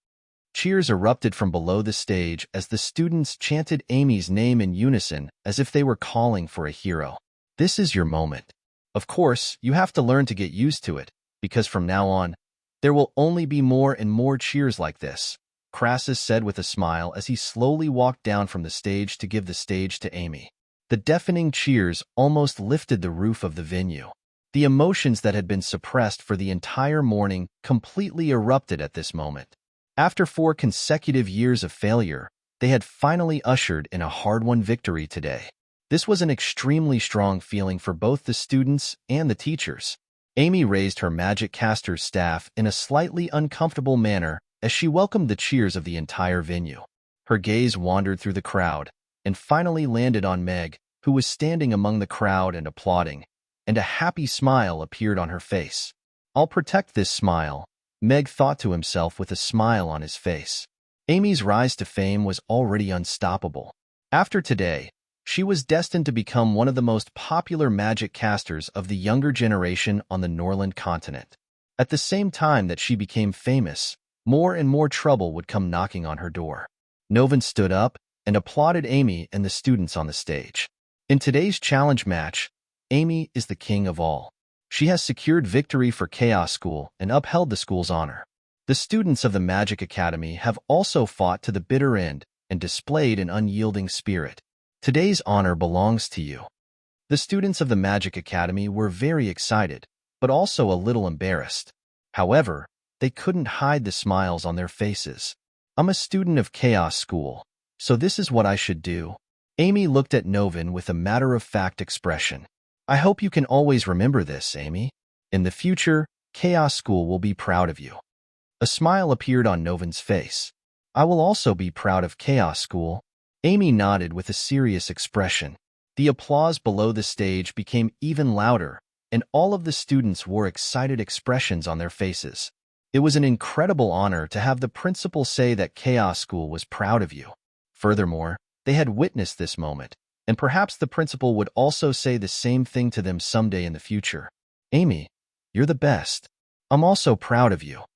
Cheers erupted from below the stage as the students chanted Amy's name in unison as if they were calling for a hero. This is your moment. Of course, you have to learn to get used to it, because from now on, there will only be more and more cheers like this, Crassus said with a smile as he slowly walked down from the stage to give the stage to Amy. The deafening cheers almost lifted the roof of the venue. The emotions that had been suppressed for the entire morning completely erupted at this moment. After 4 consecutive years of failure, they had finally ushered in a hard-won victory today. This was an extremely strong feeling for both the students and the teachers. Amy raised her magic caster's staff in a slightly uncomfortable manner as she welcomed the cheers of the entire venue. Her gaze wandered through the crowd and finally landed on Meg, who was standing among the crowd and applauding, and a happy smile appeared on her face. "I'll protect this smile," Meg thought to himself with a smile on his face. Amy's rise to fame was already unstoppable. After today, she was destined to become one of the most popular magic casters of the younger generation on the Norland continent. At the same time that she became famous, more and more trouble would come knocking on her door. Novin stood up and applauded Amy and the students on the stage. In today's challenge match, Amy is the king of all. She has secured victory for Chaos School and upheld the school's honor. The students of the Magic Academy have also fought to the bitter end and displayed an unyielding spirit. Today's honor belongs to you. The students of the Magic Academy were very excited, but also a little embarrassed. However, they couldn't hide the smiles on their faces. "I'm a student of Chaos School, so this is what I should do." Amy looked at Novin with a matter-of-fact expression. "I hope you can always remember this, Amy. In the future, Chaos School will be proud of you." A smile appeared on Novin's face. "I will also be proud of Chaos School." Amy nodded with a serious expression. The applause below the stage became even louder, and all of the students wore excited expressions on their faces. It was an incredible honor to have the principal say that Chaos School was proud of you. Furthermore, they had witnessed this moment, and perhaps the principal would also say the same thing to them someday in the future. "Amy, you're the best. I'm also proud of you."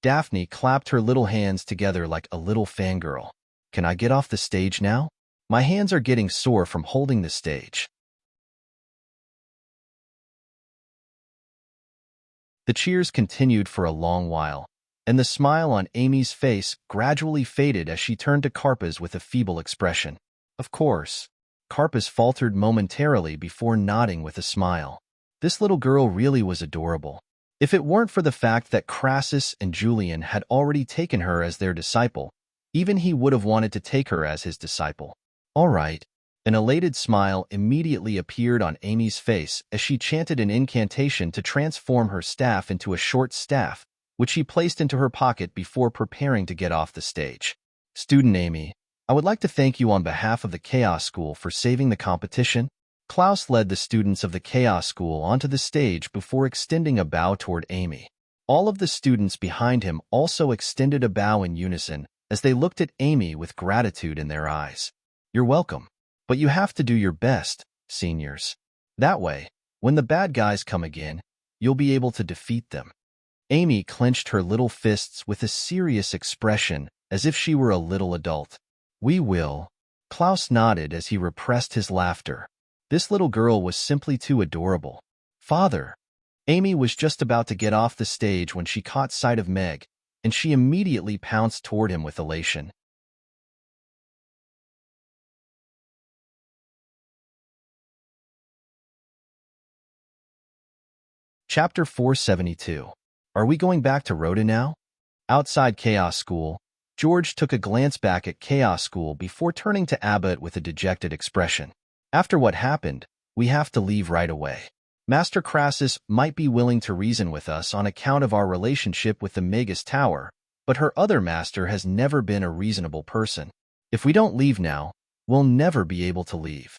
Daphne clapped her little hands together like a little fangirl. "Can I get off the stage now? My hands are getting sore from holding the stage." The cheers continued for a long while, and the smile on Amy's face gradually faded as she turned to Karpaz with a feeble expression. "Of course." Karpaz faltered momentarily before nodding with a smile. This little girl really was adorable. If it weren't for the fact that Crassus and Julian had already taken her as their disciple, even he would have wanted to take her as his disciple. "All right." An elated smile immediately appeared on Amy's face as she chanted an incantation to transform her staff into a short staff, which she placed into her pocket before preparing to get off the stage. "Student Amy, I would like to thank you on behalf of the Chaos School for saving the competition." Klaus led the students of the Chaos School onto the stage before extending a bow toward Amy. All of the students behind him also extended a bow in unison as they looked at Amy with gratitude in their eyes. "You're welcome. But you have to do your best, seniors. That way, when the bad guys come again, you'll be able to defeat them." Amy clenched her little fists with a serious expression as if she were a little adult. "We will." Klaus nodded as he repressed his laughter. This little girl was simply too adorable. "Father." Amy was just about to get off the stage when she caught sight of Meg, and she immediately pounced toward him with elation. Chapter 472. Are we going back to Rhoda now? Outside Chaos School, George took a glance back at Chaos School before turning to Abbott with a dejected expression. "After what happened, we have to leave right away. Master Crassus might be willing to reason with us on account of our relationship with the Magus Tower, but her other master has never been a reasonable person. If we don't leave now, we'll never be able to leave."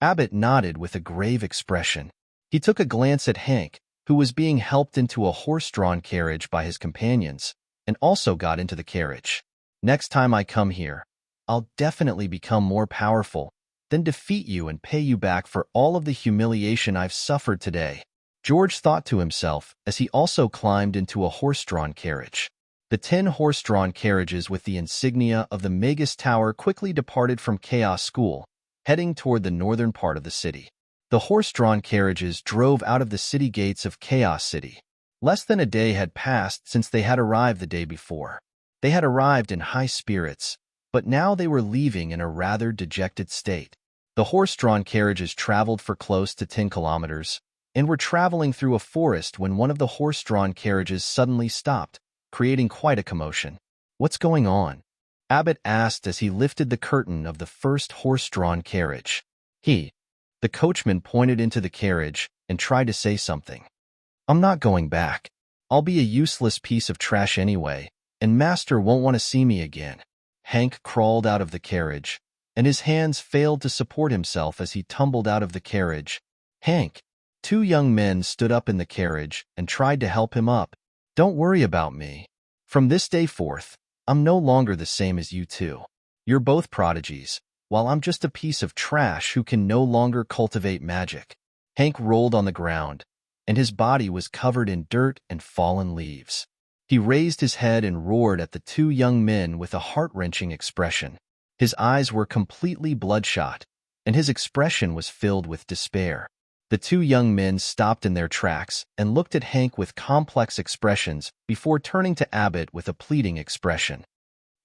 Abbott nodded with a grave expression. He took a glance at Hank, who was being helped into a horse-drawn carriage by his companions, and also got into the carriage. "Next time I come here, I'll definitely become more powerful, then defeat you and pay you back for all of the humiliation I've suffered today," George thought to himself as he also climbed into a horse-drawn carriage. The 10 horse-drawn carriages with the insignia of the Magus Tower quickly departed from Chaos School, heading toward the northern part of the city. The horse-drawn carriages drove out of the city gates of Chaos City. Less than a day had passed since they had arrived the day before. They had arrived in high spirits, but now they were leaving in a rather dejected state. The horse-drawn carriages traveled for close to 10 kilometers and were traveling through a forest when one of the horse-drawn carriages suddenly stopped, creating quite a commotion. "What's going on?" Abbott asked as he lifted the curtain of the first horse-drawn carriage. The coachman pointed into the carriage and tried to say something. I'm not going back. I'll be a useless piece of trash anyway, and Master won't want to see me again. Hank crawled out of the carriage, and his hands failed to support himself as he tumbled out of the carriage. Hank! Two young men stood up in the carriage and tried to help him up. Don't worry about me. From this day forth, I'm no longer the same as you two. You're both prodigies, while I'm just a piece of trash who can no longer cultivate magic. Hank rolled on the ground, and his body was covered in dirt and fallen leaves. He raised his head and roared at the two young men with a heart-wrenching expression. His eyes were completely bloodshot, and his expression was filled with despair. The two young men stopped in their tracks and looked at Hank with complex expressions before turning to Abbott with a pleading expression.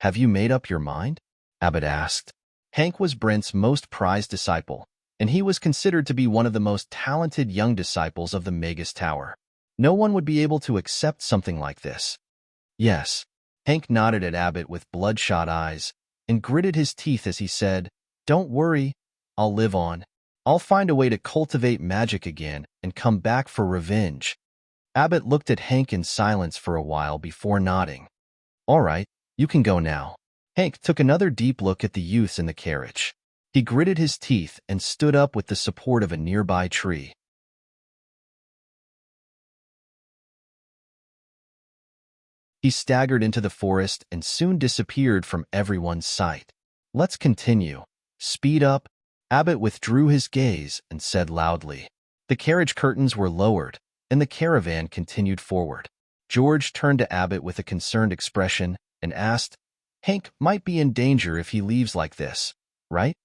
Have you made up your mind? Abbott asked. Hank was Brent's most prized disciple, and he was considered to be one of the most talented young disciples of the Magus Tower. No one would be able to accept something like this. Yes. Hank nodded at Abbott with bloodshot eyes and gritted his teeth as he said, Don't worry, I'll live on. I'll find a way to cultivate magic again and come back for revenge. Abbott looked at Hank in silence for a while before nodding. All right, you can go now. Hank took another deep look at the youths in the carriage. He gritted his teeth and stood up with the support of a nearby tree. He staggered into the forest and soon disappeared from everyone's sight. Let's continue. Speed up. Abbott withdrew his gaze and said loudly. The carriage curtains were lowered, and the caravan continued forward. George turned to Abbott with a concerned expression and asked, Hank might be in danger if he leaves like this, right?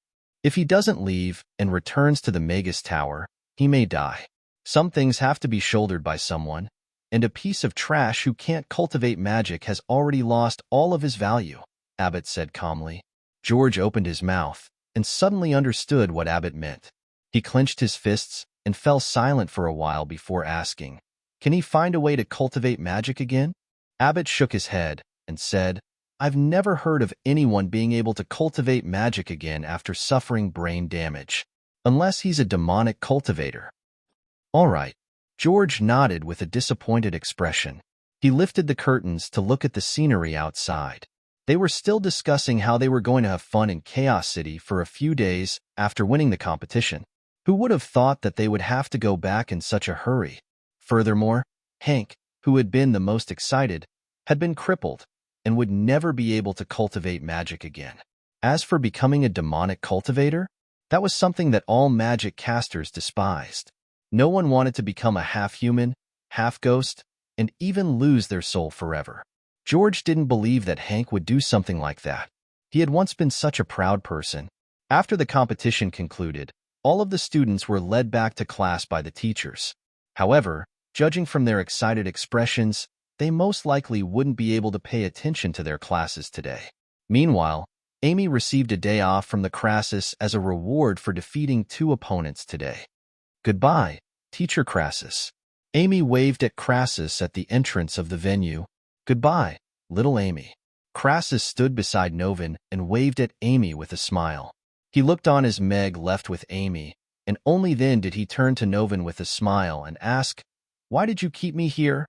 If he doesn't leave and returns to the Magus Tower, he may die. Some things have to be shouldered by someone, and a piece of trash who can't cultivate magic has already lost all of his value, Abbott said calmly. George opened his mouth and suddenly understood what Abbott meant. He clenched his fists and fell silent for a while before asking, Can he find a way to cultivate magic again? Abbott shook his head and said, I've never heard of anyone being able to cultivate magic again after suffering brain damage, unless he's a demonic cultivator. All right. George nodded with a disappointed expression. He lifted the curtains to look at the scenery outside. They were still discussing how they were going to have fun in Chaos City for a few days after winning the competition. Who would have thought that they would have to go back in such a hurry? Furthermore, Hank, who had been the most excited, had been crippled and would never be able to cultivate magic again. As for becoming a demonic cultivator, that was something that all magic casters despised. No one wanted to become a half-human, half-ghost, and even lose their soul forever. George didn't believe that Hank would do something like that. He had once been such a proud person. After the competition concluded, all of the students were led back to class by the teachers. However, judging from their excited expressions, they most likely wouldn't be able to pay attention to their classes today. Meanwhile, Amy received a day off from the Crassus as a reward for defeating 2 opponents today. Goodbye, Teacher Crassus. Amy waved at Crassus at the entrance of the venue. Goodbye, little Amy. Crassus stood beside Novin and waved at Amy with a smile. He looked on as Meg left with Amy, and only then did he turn to Novin with a smile and ask, Why did you keep me here?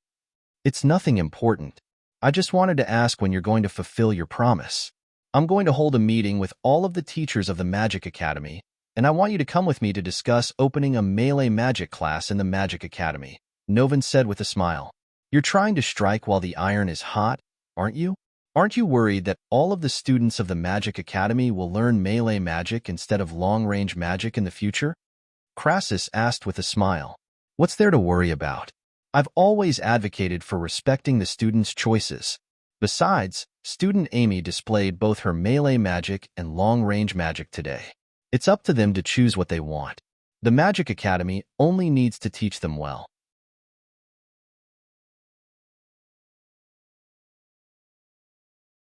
It's nothing important. I just wanted to ask when you're going to fulfill your promise. I'm going to hold a meeting with all of the teachers of the Magic Academy, and I want you to come with me to discuss opening a melee magic class in the Magic Academy, Novin said with a smile. You're trying to strike while the iron is hot, aren't you? Aren't you worried that all of the students of the Magic Academy will learn melee magic instead of long-range magic in the future? Crassus asked with a smile. What's there to worry about? I've always advocated for respecting the students' choices. Besides, student Amy displayed both her melee magic and long-range magic today. It's up to them to choose what they want. The Magic Academy only needs to teach them well.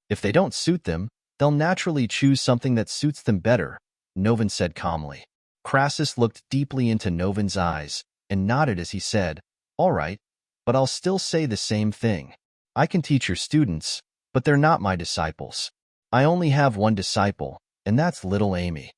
If they don't suit them, they'll naturally choose something that suits them better, Novin said calmly. Crassus looked deeply into Novin's eyes and nodded as he said, All right, but I'll still say the same thing. I can teach your students, but they're not my disciples. I only have one disciple, and that's little Amy.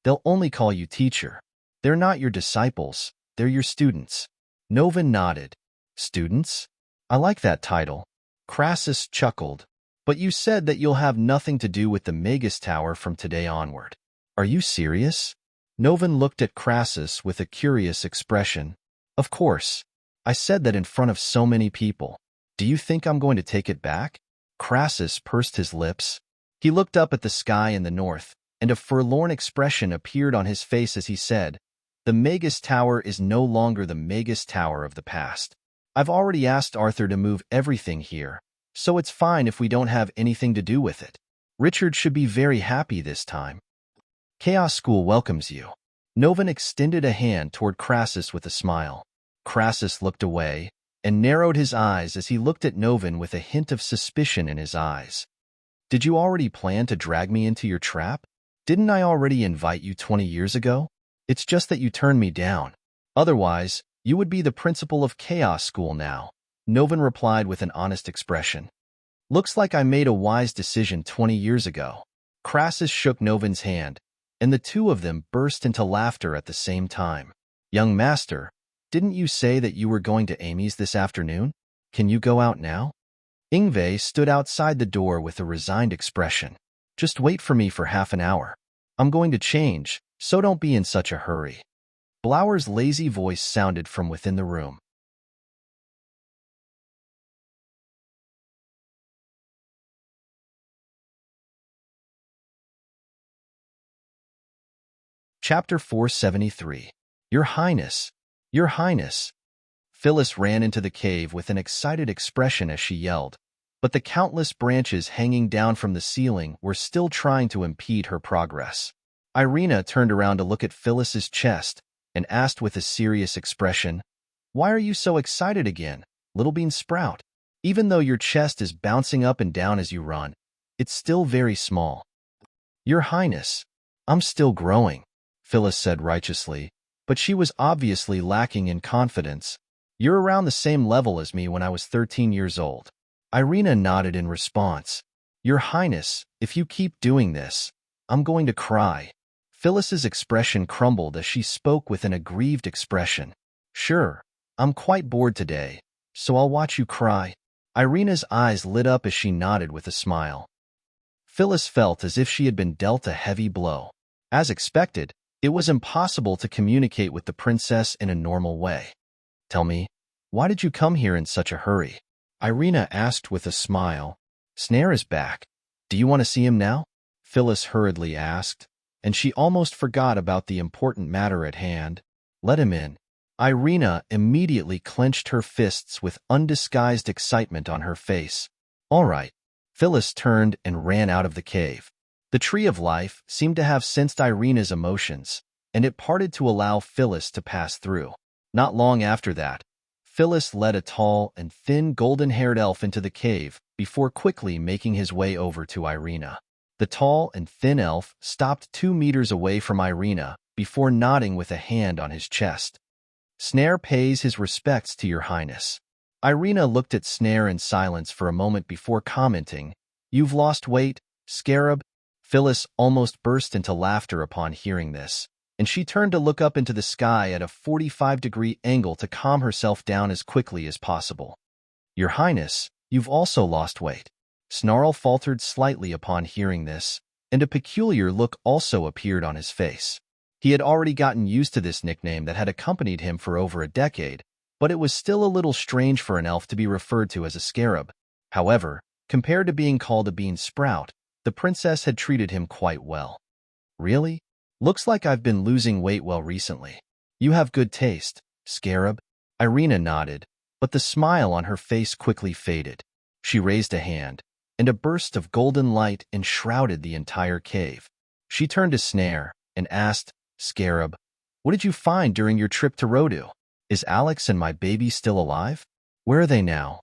They'll only call you teacher. They're not your disciples, they're your students. Novin nodded, Students? I like that title. Crassus chuckled. But you said that you'll have nothing to do with the Magus Tower from today onward. Are you serious? Novin looked at Crassus with a curious expression. Of course. I said that in front of so many people. Do you think I'm going to take it back? Crassus pursed his lips. He looked up at the sky in the north, and a forlorn expression appeared on his face as he said, "The Magus Tower is no longer the Magus Tower of the past. I've already asked Arthur to move everything here, so it's fine if we don't have anything to do with it. Richard should be very happy this time." Chaos School welcomes you. Novin extended a hand toward Crassus with a smile. Crassus looked away and narrowed his eyes as he looked at Novin with a hint of suspicion in his eyes. Did you already plan to drag me into your trap? Didn't I already invite you 20 years ago? It's just that you turned me down. Otherwise, you would be the principal of Chaos School now, Novin replied with an honest expression. Looks like I made a wise decision 20 years ago. Crassus shook Novin's hand, and the two of them burst into laughter at the same time. Young master, didn't you say that you were going to Amy's this afternoon? Can you go out now? Ingve stood outside the door with a resigned expression. Just wait for me for half an hour. I'm going to change, so don't be in such a hurry. Blower's lazy voice sounded from within the room. Chapter 473. Your Highness. Your Highness. Phyllis ran into the cave with an excited expression as she yelled, but the countless branches hanging down from the ceiling were still trying to impede her progress. Irina turned around to look at Phyllis's chest and asked with a serious expression, "Why are you so excited again, Little Bean Sprout? Even though your chest is bouncing up and down as you run, it's still very small." "Your Highness, I'm still growing," Phyllis said righteously, but she was obviously lacking in confidence. "You're around the same level as me when I was 13 years old." Irina nodded in response. "Your Highness, if you keep doing this, I'm going to cry." Phyllis's expression crumbled as she spoke with an aggrieved expression. "Sure, I'm quite bored today, so I'll watch you cry." Irina's eyes lit up as she nodded with a smile. Phyllis felt as if she had been dealt a heavy blow. As expected, it was impossible to communicate with the princess in a normal way. "Tell me, why did you come here in such a hurry?" Irina asked with a smile. "Snare is back. Do you want to see him now?" Phyllis hurriedly asked, and she almost forgot about the important matter at hand. "Let him in." Irina immediately clenched her fists with undisguised excitement on her face. "All right." Phyllis turned and ran out of the cave. The Tree of Life seemed to have sensed Irina's emotions, and it parted to allow Phyllis to pass through. Not long after that, Phyllis led a tall and thin golden-haired elf into the cave before quickly making his way over to Irina. The tall and thin elf stopped 2 meters away from Irina before nodding with a hand on his chest. "Snare pays his respects to your highness." Irina looked at Snare in silence for a moment before commenting, "You've lost weight, Scarab?" Phyllis almost burst into laughter upon hearing this, and she turned to look up into the sky at a 45-degree angle to calm herself down as quickly as possible. "Your Highness, you've also lost weight." Snarl faltered slightly upon hearing this, and a peculiar look also appeared on his face. He had already gotten used to this nickname that had accompanied him for over a decade, but it was still a little strange for an elf to be referred to as a scarab. However, compared to being called a bean sprout, the princess had treated him quite well. "Really? Looks like I've been losing weight well recently. You have good taste, Scarab." Irina nodded, but the smile on her face quickly faded. She raised a hand, and a burst of golden light enshrouded the entire cave. She turned to Snare and asked, "Scarab, what did you find during your trip to Rodu? Is Alex and my baby still alive? Where are they now?"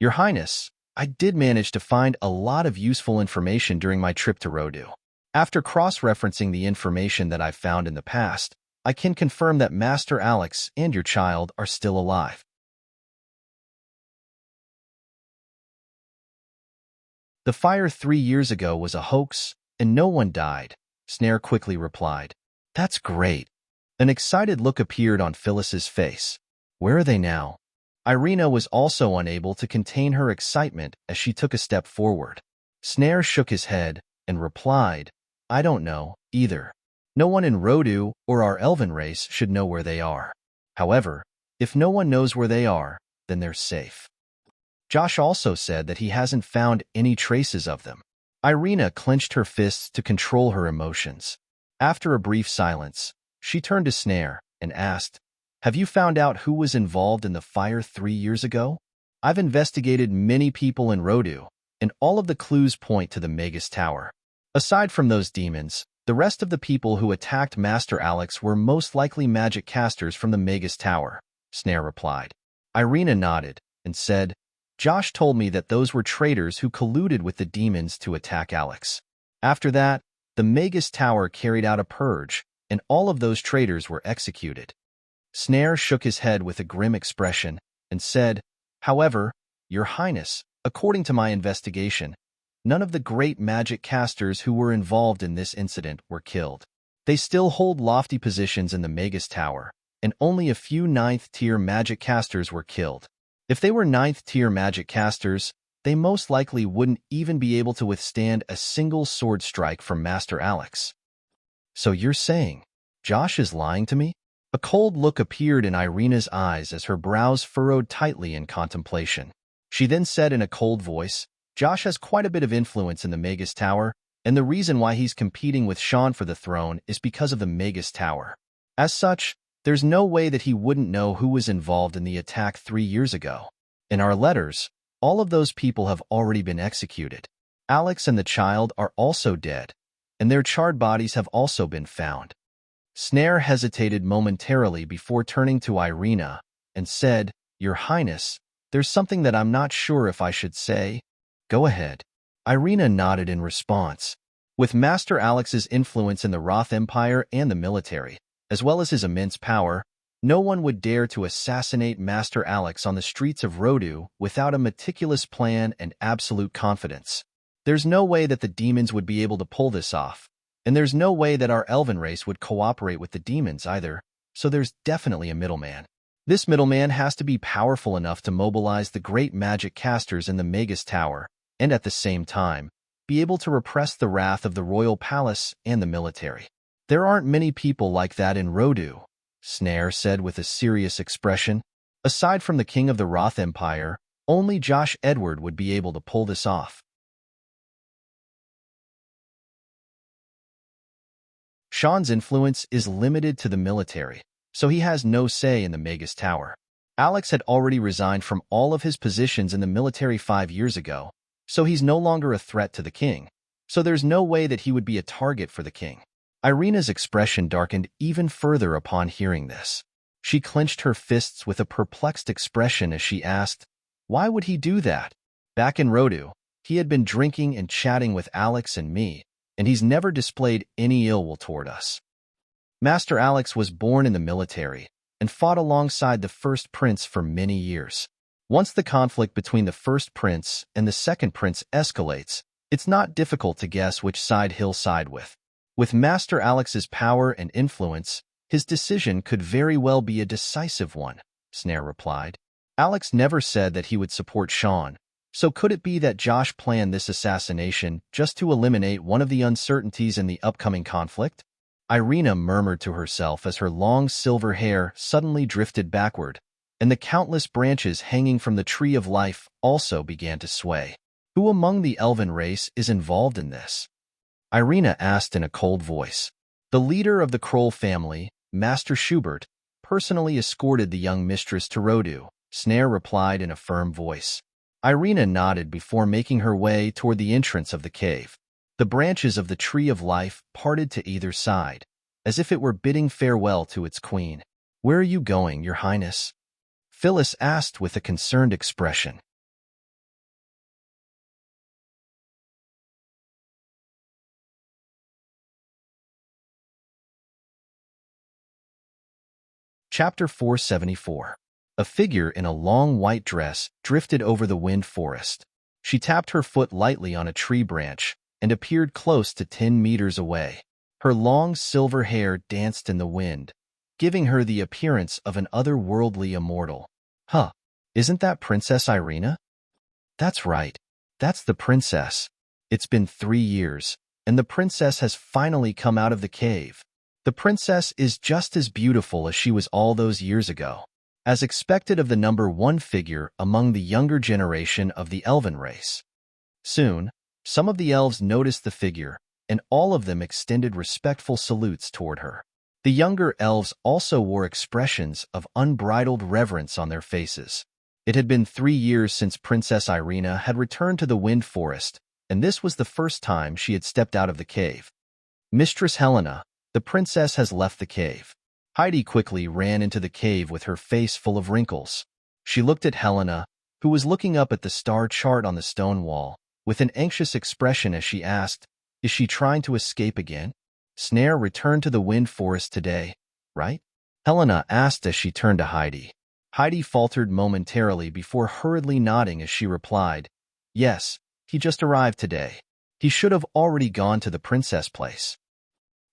"Your Highness, I did manage to find a lot of useful information during my trip to Rodu. After cross-referencing the information that I've found in the past, I can confirm that Master Alex and your child are still alive." "The fire 3 years ago was a hoax, and no one died," Snare quickly replied. "That's great." An excited look appeared on Phyllis's face. "Where are they now?" Irina was also unable to contain her excitement as she took a step forward. Snare shook his head and replied, I don't know, either. No one in Rodu or our elven race should know where they are. However, if no one knows where they are, then they're safe. Josh also said that he hasn't found any traces of them. Irina clenched her fists to control her emotions. After a brief silence, she turned to Snare and asked, Have you found out who was involved in the fire 3 years ago? I've investigated many people in Rodu, and all of the clues point to the Magus Tower. Aside from those demons, the rest of the people who attacked Master Alex were most likely magic casters from the Magus Tower, Snare replied. Irina nodded and said, Josh told me that those were traitors who colluded with the demons to attack Alex. After that, the Magus Tower carried out a purge, and all of those traitors were executed. Snare shook his head with a grim expression and said, However, Your Highness, according to my investigation, none of the great magic casters who were involved in this incident were killed. They still hold lofty positions in the Magus Tower, and only a few 9th-tier magic casters were killed. If they were 9th-tier magic casters, they most likely wouldn't even be able to withstand a single sword strike from Master Alex. So you're saying Josh is lying to me? A cold look appeared in Irina's eyes as her brows furrowed tightly in contemplation. She then said in a cold voice, Josh has quite a bit of influence in the Magus Tower, and the reason why he's competing with Sean for the throne is because of the Magus Tower. As such, there's no way that he wouldn't know who was involved in the attack 3 years ago. In our letters, all of those people have already been executed. Alex and the child are also dead, and their charred bodies have also been found. Snare hesitated momentarily before turning to Irina and said, Your Highness, there's something that I'm not sure if I should say. Go ahead. Irina nodded in response. With Master Alex's influence in the Roth Empire and the military, as well as his immense power, no one would dare to assassinate Master Alex on the streets of Rodu without a meticulous plan and absolute confidence. There's no way that the demons would be able to pull this off, and there's no way that our elven race would cooperate with the demons either, so there's definitely a middleman. This middleman has to be powerful enough to mobilize the great magic casters in the Magus Tower, and at the same time, be able to repress the wrath of the royal palace and the military. There aren't many people like that in Rodu, Snare said with a serious expression. Aside from the king of the Roth Empire, only Josh Edward would be able to pull this off. Sean's influence is limited to the military, so he has no say in the Magus Tower. Alex had already resigned from all of his positions in the military 5 years ago, so he's no longer a threat to the king, so there's no way that he would be a target for the king. Irina's expression darkened even further upon hearing this. She clenched her fists with a perplexed expression as she asked, Why would he do that? Back in Rodu, he had been drinking and chatting with Alex and me, and he's never displayed any ill will toward us. Master Alex was born in the military and fought alongside the first prince for many years. Once the conflict between the first prince and the second prince escalates, it's not difficult to guess which side he'll side with. With Master Alex's power and influence, his decision could very well be a decisive one, Snare replied. Alex never said that he would support Sean, so could it be that Josh planned this assassination just to eliminate one of the uncertainties in the upcoming conflict? Irina murmured to herself as her long silver hair suddenly drifted backward, and the countless branches hanging from the tree of life also began to sway. Who among the elven race is involved in this? Irina asked in a cold voice. The leader of the Kroll family, Master Schubert, personally escorted the young mistress to Rodu, Snare replied in a firm voice. Irina nodded before making her way toward the entrance of the cave. The branches of the Tree of Life parted to either side, as if it were bidding farewell to its queen. Where are you going, Your Highness? Phyllis asked with a concerned expression. Chapter 474. A figure in a long white dress drifted over the wind forest. She tapped her foot lightly on a tree branch and appeared close to 10 meters away. Her long silver hair danced in the wind, giving her the appearance of an otherworldly immortal. Huh, Isn't that Princess Irina? That's right. That's the princess. It's been 3 years, and the princess has finally come out of the cave. The princess is just as beautiful as she was all those years ago. As expected of the number one figure among the younger generation of the elven race. Soon, some of the elves noticed the figure, and all of them extended respectful salutes toward her. The younger elves also wore expressions of unbridled reverence on their faces. It had been 3 years since Princess Irina had returned to the Wind Forest, and this was the first time she had stepped out of the cave. Mistress Helena, the princess has left the cave. Heidi quickly ran into the cave with her face full of wrinkles. She looked at Helena, who was looking up at the star chart on the stone wall, with an anxious expression as she asked, "Is she trying to escape again? Snare returned to the Wind Forest today, right?" Helena asked as she turned to Heidi. Heidi faltered momentarily before hurriedly nodding as she replied, "Yes, he just arrived today. He should have already gone to the princess place.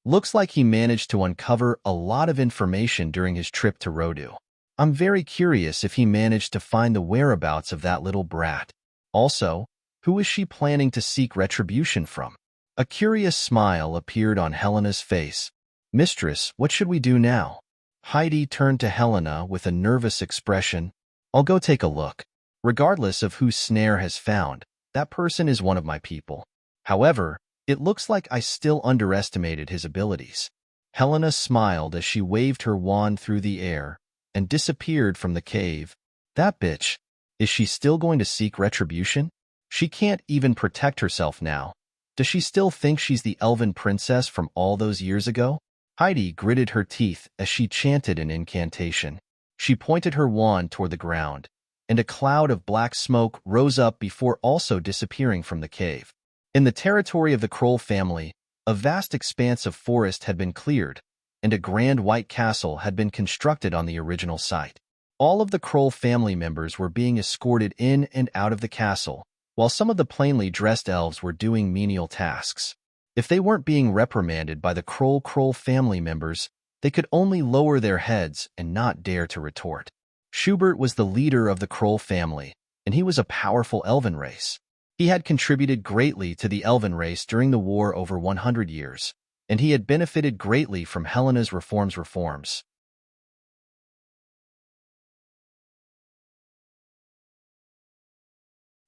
Looks like he managed to uncover a lot of information during his trip to Rodu. I'm very curious if he managed to find the whereabouts of that little brat. Also, who is she planning to seek retribution from?" A curious smile appeared on Helena's face. "Mistress, what should we do now?" Heidi turned to Helena with a nervous expression. "I'll go take a look. Regardless of who Snare has found, that person is one of my people. However, it looks like I still underestimated his abilities." Helena smiled as she waved her wand through the air and disappeared from the cave. "That bitch, is she still going to seek retribution? She can't even protect herself now. Does she still think she's the elven princess from all those years ago?" Heidi gritted her teeth as she chanted an incantation. She pointed her wand toward the ground, and a cloud of black smoke rose up before also disappearing from the cave. In the territory of the Kroll family, a vast expanse of forest had been cleared, and a grand white castle had been constructed on the original site. All of the Kroll family members were being escorted in and out of the castle, while some of the plainly dressed elves were doing menial tasks. If they weren't being reprimanded by the Kroll family members, they could only lower their heads and not dare to retort. Schubert was the leader of the Kroll family, and he was a powerful elven race. He had contributed greatly to the elven race during the war over 100 years, and he had benefited greatly from Helena's reforms.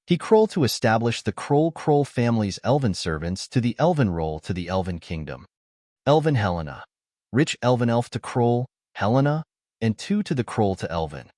He Kroll to establish the Kroll family's elven servants to the elven role to the elven kingdom. Elven Helena. Rich elven elf to Kroll, Helena, and 2 to the Kroll to elven.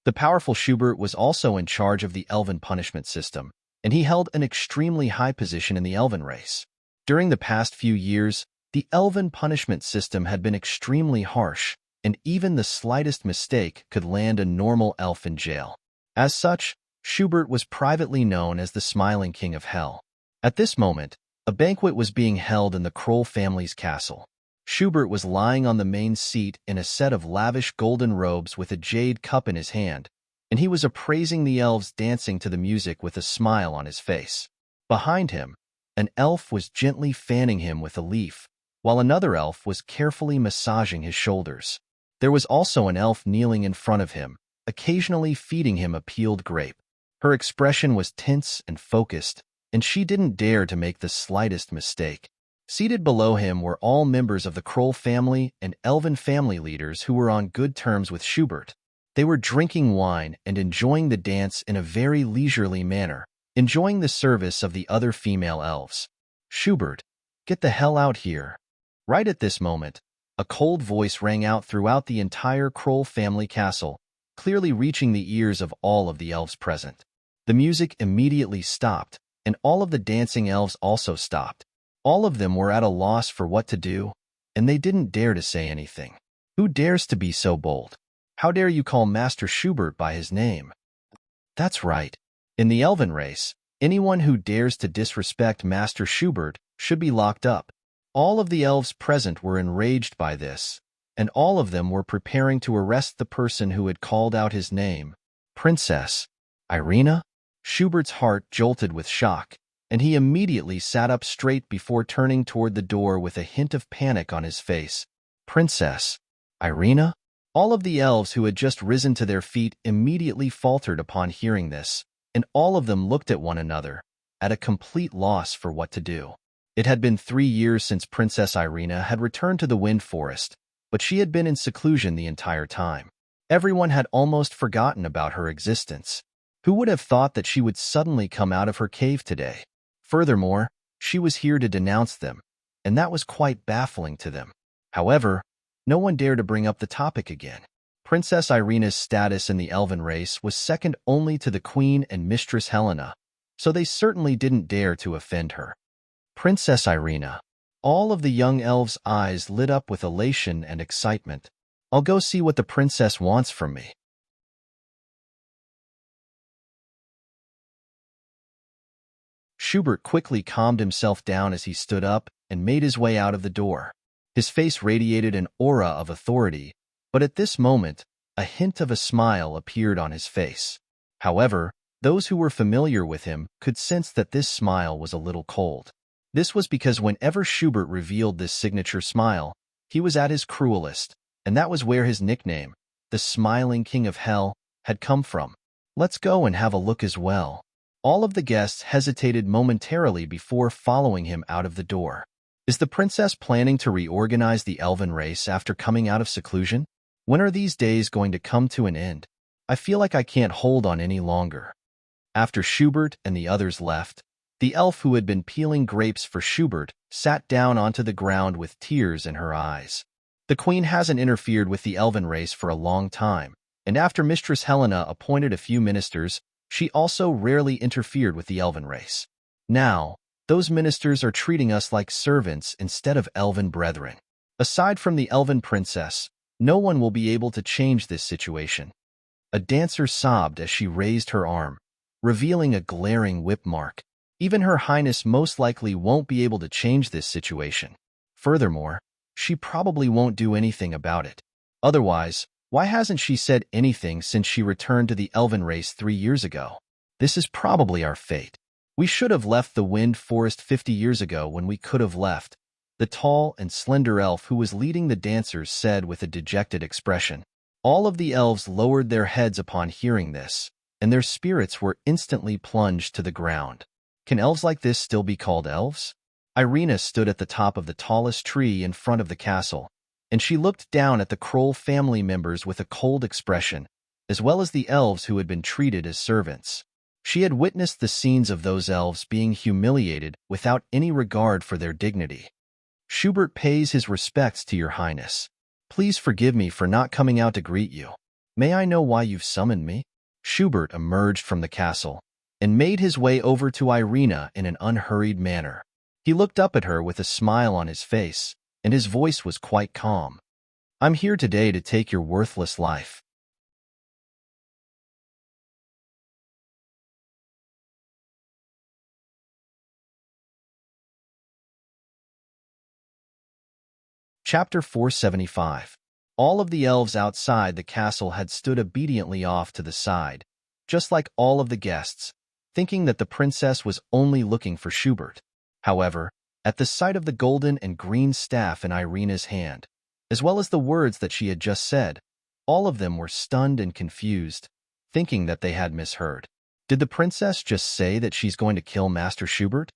The powerful Schubert was also in charge of the elven punishment system, and he held an extremely high position in the elven race. During the past few years, the elven punishment system had been extremely harsh, and even the slightest mistake could land a normal elf in jail. As such, Schubert was privately known as the Smiling King of Hell. At this moment, a banquet was being held in the Kroll family's castle. Schubert was lying on the main seat in a set of lavish golden robes with a jade cup in his hand, and he was appraising the elves dancing to the music with a smile on his face. Behind him, an elf was gently fanning him with a leaf, while another elf was carefully massaging his shoulders. There was also an elf kneeling in front of him, occasionally feeding him a peeled grape. Her expression was tense and focused, and she didn't dare to make the slightest mistake. Seated below him were all members of the Kroll family and elven family leaders who were on good terms with Schubert. They were drinking wine and enjoying the dance in a very leisurely manner, enjoying the service of the other female elves. "Schubert, get the hell out here." Right at this moment, a cold voice rang out throughout the entire Kroll family castle, clearly reaching the ears of all of the elves present. The music immediately stopped, and all of the dancing elves also stopped. All of them were at a loss for what to do, and they didn't dare to say anything. Who dares to be so bold? How dare you call Master Schubert by his name? That's right. In the elven race, anyone who dares to disrespect Master Schubert should be locked up. All of the elves present were enraged by this, and all of them were preparing to arrest the person who had called out his name. Princess Irina? Schubert's heart jolted with shock, and he immediately sat up straight before turning toward the door with a hint of panic on his face. Princess Irina? All of the elves who had just risen to their feet immediately faltered upon hearing this, and all of them looked at one another, at a complete loss for what to do. It had been 3 years since Princess Irina had returned to the Wind Forest, but she had been in seclusion the entire time. Everyone had almost forgotten about her existence. Who would have thought that she would suddenly come out of her cave today? Furthermore, she was here to denounce them, and that was quite baffling to them. However, no one dared to bring up the topic again. Princess Irina's status in the elven race was second only to the Queen and Mistress Helena, so they certainly didn't dare to offend her. Princess Irina. All of the young elves' eyes lit up with elation and excitement. I'll go see what the princess wants from me. Schubert quickly calmed himself down as he stood up and made his way out of the door. His face radiated an aura of authority, but at this moment, a hint of a smile appeared on his face. However, those who were familiar with him could sense that this smile was a little cold. This was because whenever Schubert revealed this signature smile, he was at his cruelest, and that was where his nickname, the Smiling King of Hell, had come from. Let's go and have a look as well. All of the guests hesitated momentarily before following him out of the door. Is the princess planning to reorganize the elven race after coming out of seclusion? When are these days going to come to an end? I feel like I can't hold on any longer. After Schubert and the others left, the elf who had been peeling grapes for Schubert sat down onto the ground with tears in her eyes. The queen hasn't interfered with the elven race for a long time, and after Mistress Helena appointed a few ministers, she also rarely interfered with the elven race. Now, those ministers are treating us like servants instead of elven brethren. Aside from the elven princess, no one will be able to change this situation. A dancer sobbed as she raised her arm, revealing a glaring whip mark. Even Her Highness most likely won't be able to change this situation. Furthermore, she probably won't do anything about it. Otherwise, why hasn't she said anything since she returned to the elven race 3 years ago? This is probably our fate. We should have left the Wind Forest 50 years ago when we could have left, the tall and slender elf who was leading the dancers said with a dejected expression. All of the elves lowered their heads upon hearing this, and their spirits were instantly plunged to the ground. Can elves like this still be called elves? Irina stood at the top of the tallest tree in front of the castle, and she looked down at the Kroll family members with a cold expression, as well as the elves who had been treated as servants. She had witnessed the scenes of those elves being humiliated without any regard for their dignity. Schubert pays his respects to your highness. Please forgive me for not coming out to greet you. May I know why you've summoned me? Schubert emerged from the castle and made his way over to Irina in an unhurried manner. He looked up at her with a smile on his face, and his voice was quite calm. I'm here today to take your worthless life. Chapter 475. All of the elves outside the castle had stood obediently off to the side, just like all of the guests, thinking that the princess was only looking for Schubert. However, at the sight of the golden and green staff in Irina's hand, as well as the words that she had just said, all of them were stunned and confused, thinking that they had misheard. Did the princess just say that she's going to kill Master Schubert?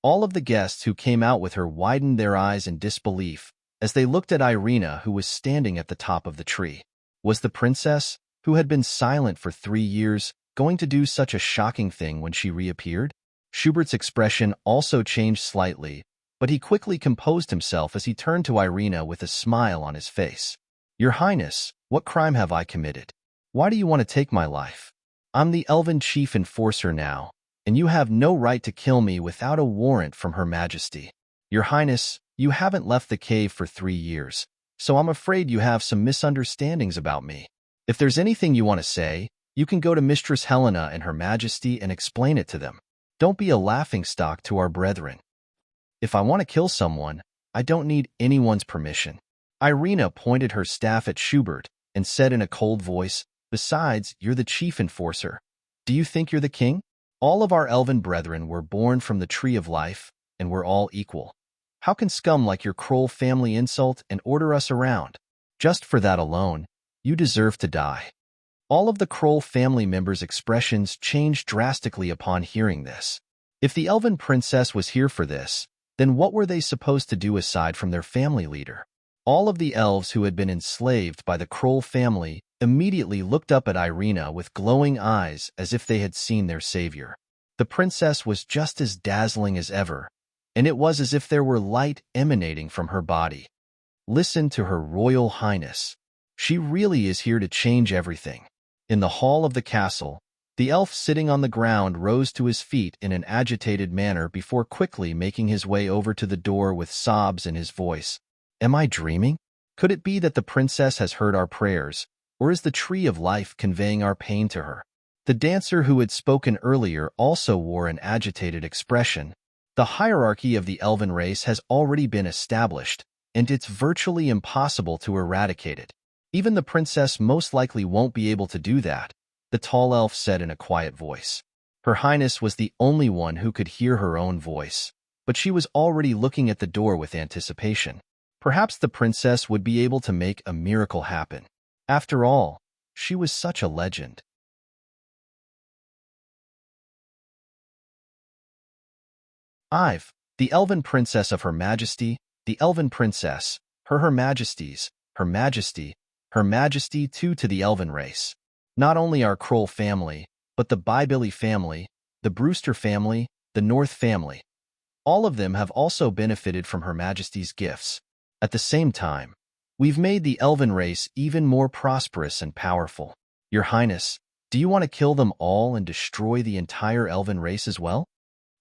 All of the guests who came out with her widened their eyes in disbelief as they looked at Irina, who was standing at the top of the tree. Was the princess, who had been silent for 3 years, going to do such a shocking thing when she reappeared? Schubert's expression also changed slightly, but he quickly composed himself as he turned to Irina with a smile on his face. Your Highness, what crime have I committed? Why do you want to take my life? I'm the Elven Chief Enforcer now, and you have no right to kill me without a warrant from Her Majesty. Your Highness, you haven't left the cave for 3 years, so I'm afraid you have some misunderstandings about me. If there's anything you want to say, you can go to Mistress Helena and Her Majesty and explain it to them. Don't be a laughingstock to our brethren. If I want to kill someone, I don't need anyone's permission. Irina pointed her staff at Schubert and said in a cold voice, besides, you're the chief enforcer. Do you think you're the king? All of our elven brethren were born from the tree of life, and we're all equal. How can scum like your Kroll family insult and order us around? Just for that alone, You deserve to die." All of the Kroll family members' expressions changed drastically upon hearing this. If the elven princess was here for this, then what were they supposed to do aside from their family leader? All of the elves who had been enslaved by the Kroll family immediately looked up at Irina with glowing eyes as if they had seen their savior. The princess was just as dazzling as ever, and it was as if there were light emanating from her body. Listen to her royal highness. She really is here to change everything. In the hall of the castle, the elf sitting on the ground rose to his feet in an agitated manner before quickly making his way over to the door with sobs in his voice. Am I dreaming? Could it be that the princess has heard our prayers, or is the tree of life conveying our pain to her? The dancer who had spoken earlier also wore an agitated expression. The hierarchy of the elven race has already been established, and it's virtually impossible to eradicate it. Even the princess most likely won't be able to do that, the tall elf said in a quiet voice. Her highness was the only one who could hear her own voice, but she was already looking at the door with anticipation. Perhaps the princess would be able to make a miracle happen. After all, she was such a legend. Ive, the elven princess of Her Majesty, the elven princess, Her Majesties, Her Majesty, Her Majesty too to the elven race. Not only our Kroll family, but the Bybilly family, the Brewster family, the North family. All of them have also benefited from Her Majesty's gifts. At the same time, we've made the elven race even more prosperous and powerful. Your Highness, do you want to kill them all and destroy the entire elven race as well?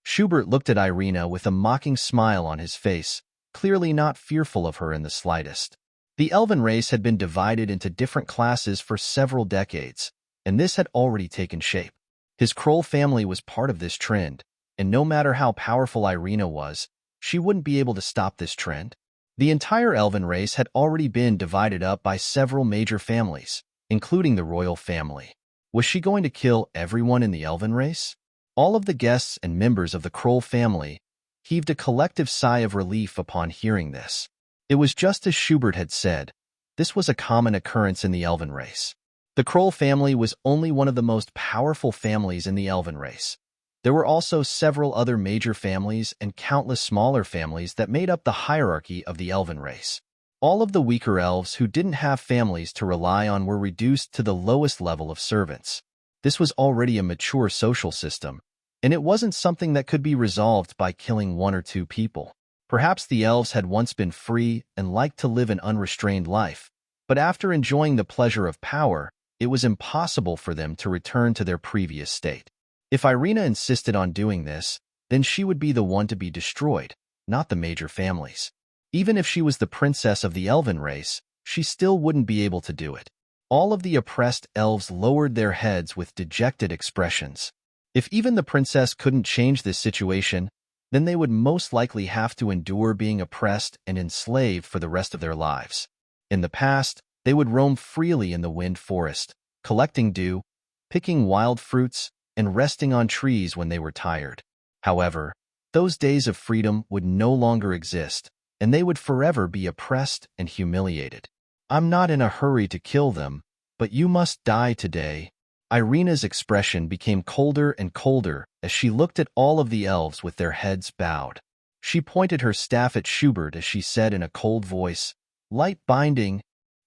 Schubert looked at Irina with a mocking smile on his face, clearly not fearful of her in the slightest. The elven race had been divided into different classes for several decades, and this had already taken shape. His Kroll family was part of this trend, and no matter how powerful Irina was, she wouldn't be able to stop this trend. The entire elven race had already been divided up by several major families, including the royal family. Was she going to kill everyone in the elven race? All of the guests and members of the Kroll family heaved a collective sigh of relief upon hearing this. It was just as Schubert had said. This was a common occurrence in the elven race. The Kroll family was only one of the most powerful families in the elven race. There were also several other major families and countless smaller families that made up the hierarchy of the elven race. All of the weaker elves who didn't have families to rely on were reduced to the lowest level of servants. This was already a mature social system, and it wasn't something that could be resolved by killing one or two people. Perhaps the elves had once been free and liked to live an unrestrained life, but after enjoying the pleasure of power, it was impossible for them to return to their previous state. If Irina insisted on doing this, then she would be the one to be destroyed, not the major families. Even if she was the princess of the elven race, she still wouldn't be able to do it. All of the oppressed elves lowered their heads with dejected expressions. If even the princess couldn't change this situation, then they would most likely have to endure being oppressed and enslaved for the rest of their lives. In the past, they would roam freely in the wind forest, collecting dew, picking wild fruits, and resting on trees when they were tired. However, those days of freedom would no longer exist, and they would forever be oppressed and humiliated. I'm not in a hurry to kill them, but you must die today. Irina's expression became colder and colder as she looked at all of the elves with their heads bowed. She pointed her staff at Schubert as she said in a cold voice, "Light binding."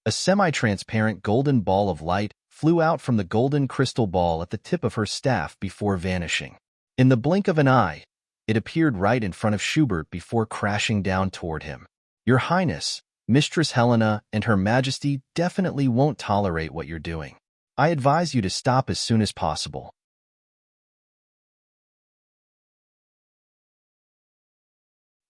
A semi-transparent golden ball of light flew out from the golden crystal ball at the tip of her staff before vanishing. In the blink of an eye, it appeared right in front of Schubert before crashing down toward him. Your Highness, Mistress Helena and Her Majesty definitely won't tolerate what you're doing. I advise you to stop as soon as possible.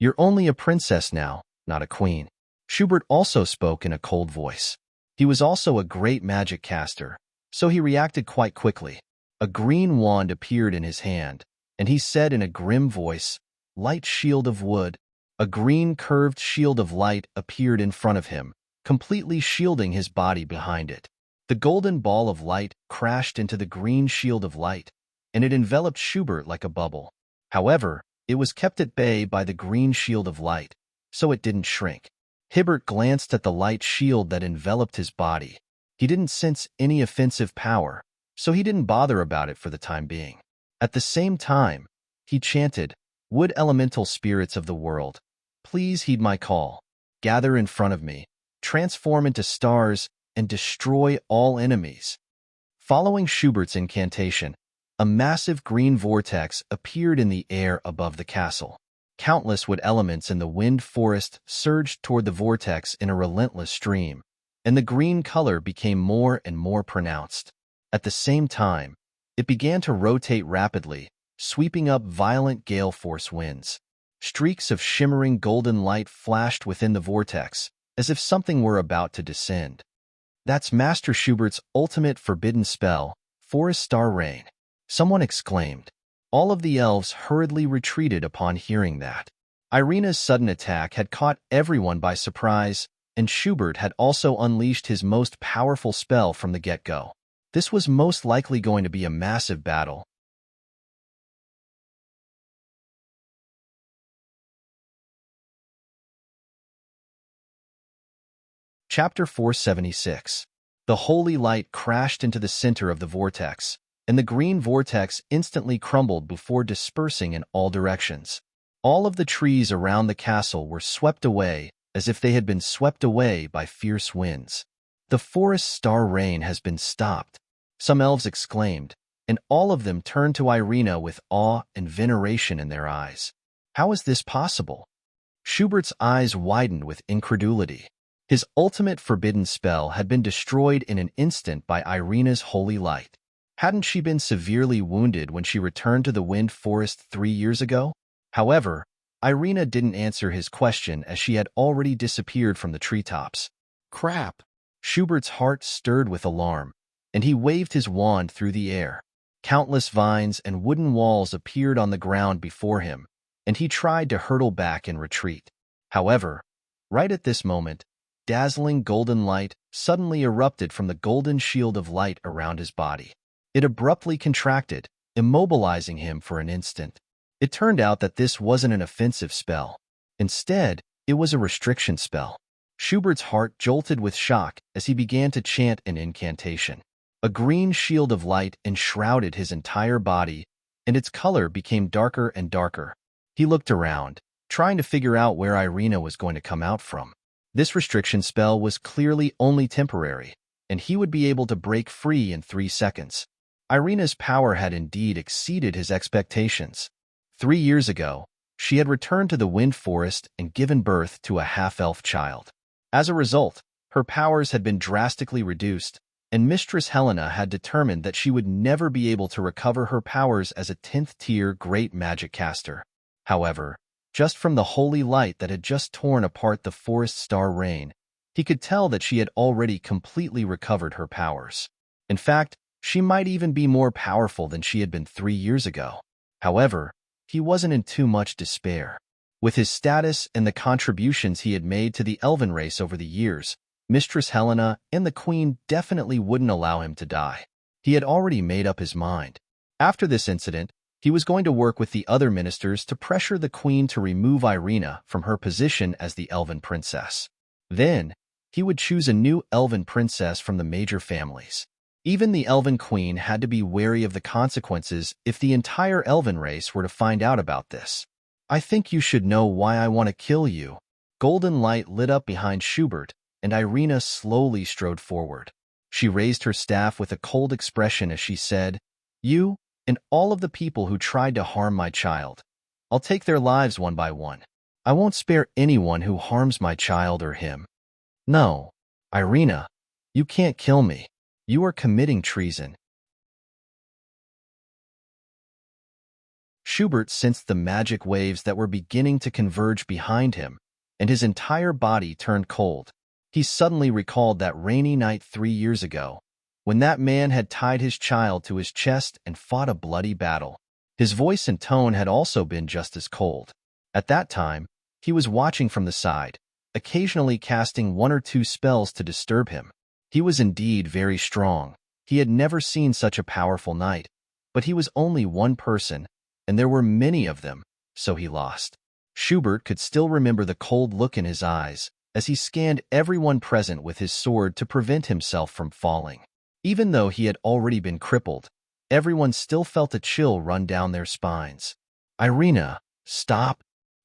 You're only a princess now, not a queen. Schubert also spoke in a cold voice. He was also a great magic caster, so he reacted quite quickly. A green wand appeared in his hand, and he said in a grim voice, "Light shield of wood." A green curved shield of light appeared in front of him, completely shielding his body behind it. The golden ball of light crashed into the green shield of light, and it enveloped Schubert like a bubble. However, it was kept at bay by the green shield of light, so it didn't shrink. Hibbert glanced at the light shield that enveloped his body. He didn't sense any offensive power, so he didn't bother about it for the time being. At the same time, he chanted, "Wood elemental spirits of the world, please heed my call. Gather in front of me, transform into stars, and destroy all enemies." Following Schubert's incantation, a massive green vortex appeared in the air above the castle. Countless wood elements in the wind forest surged toward the vortex in a relentless stream, and the green color became more and more pronounced. At the same time, it began to rotate rapidly, sweeping up violent gale force winds. Streaks of shimmering golden light flashed within the vortex, as if something were about to descend. "That's Master Schubert's ultimate forbidden spell, Forest Star Rain," someone exclaimed. All of the elves hurriedly retreated upon hearing that. Irina's sudden attack had caught everyone by surprise, and Schubert had also unleashed his most powerful spell from the get-go. This was most likely going to be a massive battle. Chapter 476. The holy light crashed into the center of the vortex, and the green vortex instantly crumbled before dispersing in all directions. All of the trees around the castle were swept away as if they had been swept away by fierce winds. "The forest star rain has been stopped," some elves exclaimed, and all of them turned to Irina with awe and veneration in their eyes. How is this possible? Schubert's eyes widened with incredulity. His ultimate forbidden spell had been destroyed in an instant by Irina's holy light. Hadn't she been severely wounded when she returned to the Wind Forest 3 years ago? However, Irina didn't answer his question as she had already disappeared from the treetops. Crap! Schubert's heart stirred with alarm, and he waved his wand through the air. Countless vines and wooden walls appeared on the ground before him, and he tried to hurtle back in retreat. However, right at this moment, dazzling golden light suddenly erupted from the golden shield of light around his body. It abruptly contracted, immobilizing him for an instant. It turned out that this wasn't an offensive spell. Instead, it was a restriction spell. Schubert's heart jolted with shock as he began to chant an incantation. A green shield of light enshrouded his entire body, and its color became darker and darker. He looked around, trying to figure out where Irina was going to come out from. This restriction spell was clearly only temporary, and he would be able to break free in 3 seconds. Irina's power had indeed exceeded his expectations. 3 years ago, she had returned to the Wind Forest and given birth to a half-elf child. As a result, her powers had been drastically reduced, and Mistress Helena had determined that she would never be able to recover her powers as a 10th-tier great magic caster. However, just from the holy light that had just torn apart the forest star rain, he could tell that she had already completely recovered her powers. In fact, she might even be more powerful than she had been 3 years ago. However, he wasn't in too much despair. With his status and the contributions he had made to the elven race over the years, Mistress Helena and the Queen definitely wouldn't allow him to die. He had already made up his mind. After this incident, he was going to work with the other ministers to pressure the Queen to remove Irina from her position as the elven princess. Then, he would choose a new elven princess from the major families. Even the elven queen had to be wary of the consequences if the entire elven race were to find out about this. "I think you should know why I want to kill you." Golden light lit up behind Schubert, and Irina slowly strode forward. She raised her staff with a cold expression as she said, "You, and all of the people who tried to harm my child. I'll take their lives one by one. I won't spare anyone who harms my child or him." "No, Irina, you can't kill me. You are committing treason." Schubert sensed the magic waves that were beginning to converge behind him, and his entire body turned cold. He suddenly recalled that rainy night 3 years ago, when that man had tied his child to his chest and fought a bloody battle. His voice and tone had also been just as cold. At that time, he was watching from the side, occasionally casting 1 or 2 spells to disturb him. He was indeed very strong. He had never seen such a powerful knight, but he was only one person, and there were many of them, so he lost. Schubert could still remember the cold look in his eyes, as he scanned everyone present with his sword to prevent himself from falling. Even though he had already been crippled, everyone still felt a chill run down their spines. Irina, stop!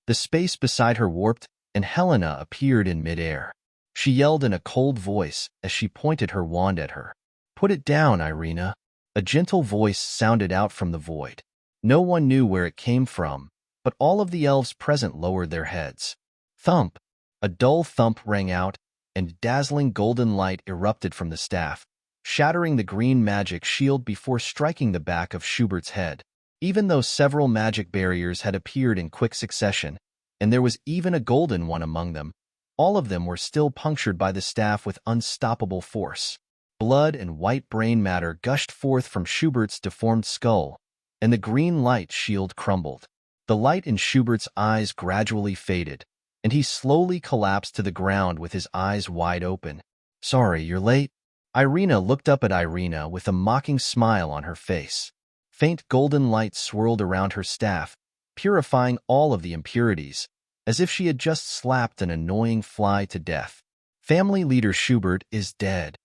The space beside her warped, and Helena appeared in midair. She yelled in a cold voice as she pointed her wand at her. Put it down, Irina. A gentle voice sounded out from the void. No one knew where it came from, but all of the elves present lowered their heads. Thump! A dull thump rang out, and dazzling golden light erupted from the staff, shattering the green magic shield before striking the back of Schubert's head. Even though several magic barriers had appeared in quick succession, and there was even a golden one among them, all of them were still punctured by the staff with unstoppable force. Blood and white brain matter gushed forth from Schubert's deformed skull, and the green light shield crumbled. The light in Schubert's eyes gradually faded, and he slowly collapsed to the ground with his eyes wide open. Sorry, you're late? Irina looked up at Irina with a mocking smile on her face. Faint golden light swirled around her staff, purifying all of the impurities, as if she had just slapped an annoying fly to death. Family leader Schubert is dead.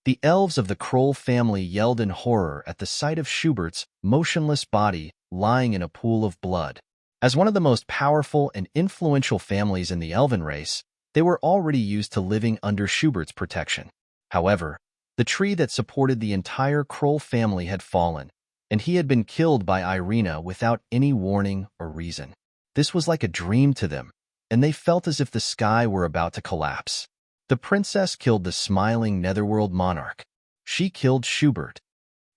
The elves of the Kroll family yelled in horror at the sight of Schubert's motionless body lying in a pool of blood. As one of the most powerful and influential families in the elven race, they were already used to living under Schubert's protection. However, the tree that supported the entire Kroll family had fallen, and he had been killed by Irina without any warning or reason. This was like a dream to them, and they felt as if the sky were about to collapse. The princess killed the smiling netherworld monarch. She killed Schubert.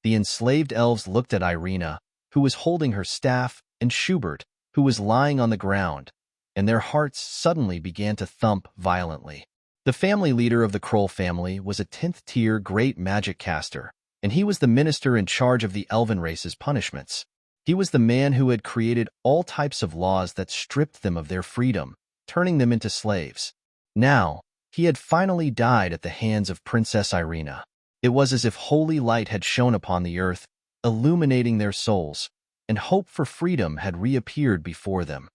The enslaved elves looked at Irina, who was holding her staff, and Schubert, who was lying on the ground, and their hearts suddenly began to thump violently. The family leader of the Kroll family was a 10th-tier great magic caster, and he was the minister in charge of the elven race's punishments. He was the man who had created all types of laws that stripped them of their freedom, turning them into slaves. Now, he had finally died at the hands of Princess Irina. It was as if holy light had shone upon the earth, illuminating their souls, and hope for freedom had reappeared before them.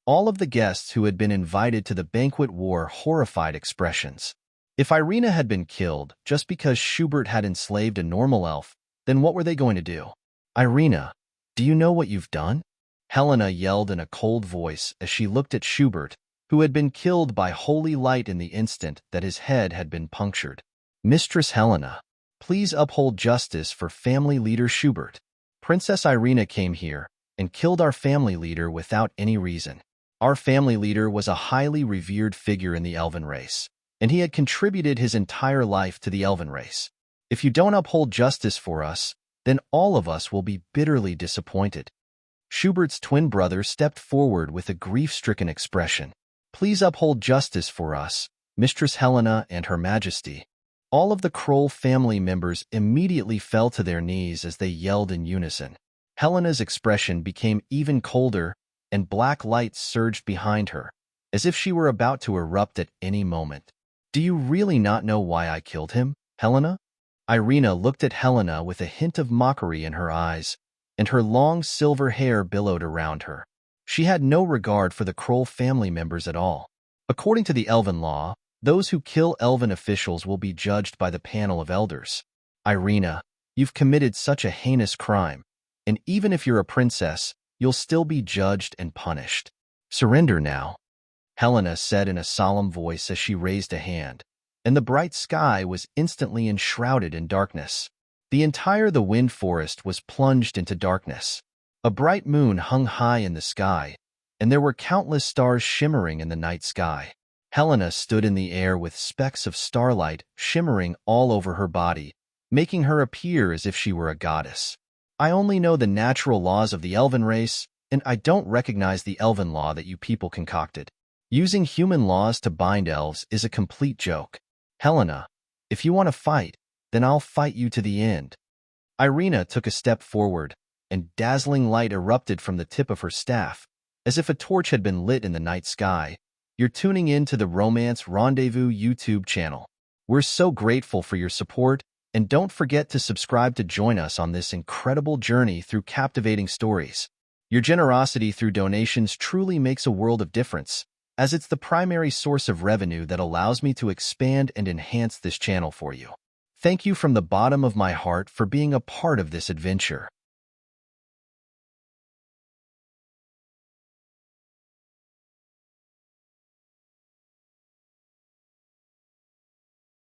All of the guests who had been invited to the banquet wore horrified expressions. If Irina had been killed just because Schubert had enslaved a normal elf, then what were they going to do? Irina, do you know what you've done? Helena yelled in a cold voice as she looked at Schubert, who had been killed by holy light in the instant that his head had been punctured. Mistress Helena, please uphold justice for family leader Schubert. Princess Irina came here and killed our family leader without any reason. Our family leader was a highly revered figure in the elven race, and he had contributed his entire life to the elven race. If you don't uphold justice for us, then all of us will be bitterly disappointed. Schubert's twin brother stepped forward with a grief-stricken expression. Please uphold justice for us, Mistress Helena and Her Majesty. All of the Kroll family members immediately fell to their knees as they yelled in unison. Helena's expression became even colder, and black lights surged behind her, as if she were about to erupt at any moment. Do you really not know why I killed him, Helena? Irina looked at Helena with a hint of mockery in her eyes, and her long silver hair billowed around her. She had no regard for the Kroll family members at all. According to the elven law, those who kill elven officials will be judged by the panel of elders. Irina, you've committed such a heinous crime, and even if you're a princess, you'll still be judged and punished. Surrender now, Helena said in a solemn voice as she raised a hand, and the bright sky was instantly enshrouded in darkness. The entire wind forest was plunged into darkness. A bright moon hung high in the sky, and there were countless stars shimmering in the night sky. Helena stood in the air with specks of starlight shimmering all over her body, making her appear as if she were a goddess. I only know the natural laws of the elven race, and I don't recognize the elven law that you people concocted. Using human laws to bind elves is a complete joke. Helena, if you want to fight, then I'll fight you to the end. Irina took a step forward, and dazzling light erupted from the tip of her staff, as if a torch had been lit in the night sky. You're tuning in to the Romance Rendezvous YouTube channel. We're so grateful for your support, and don't forget to subscribe to join us on this incredible journey through captivating stories. Your generosity through donations truly makes a world of difference, as it's the primary source of revenue that allows me to expand and enhance this channel for you. Thank you from the bottom of my heart for being a part of this adventure.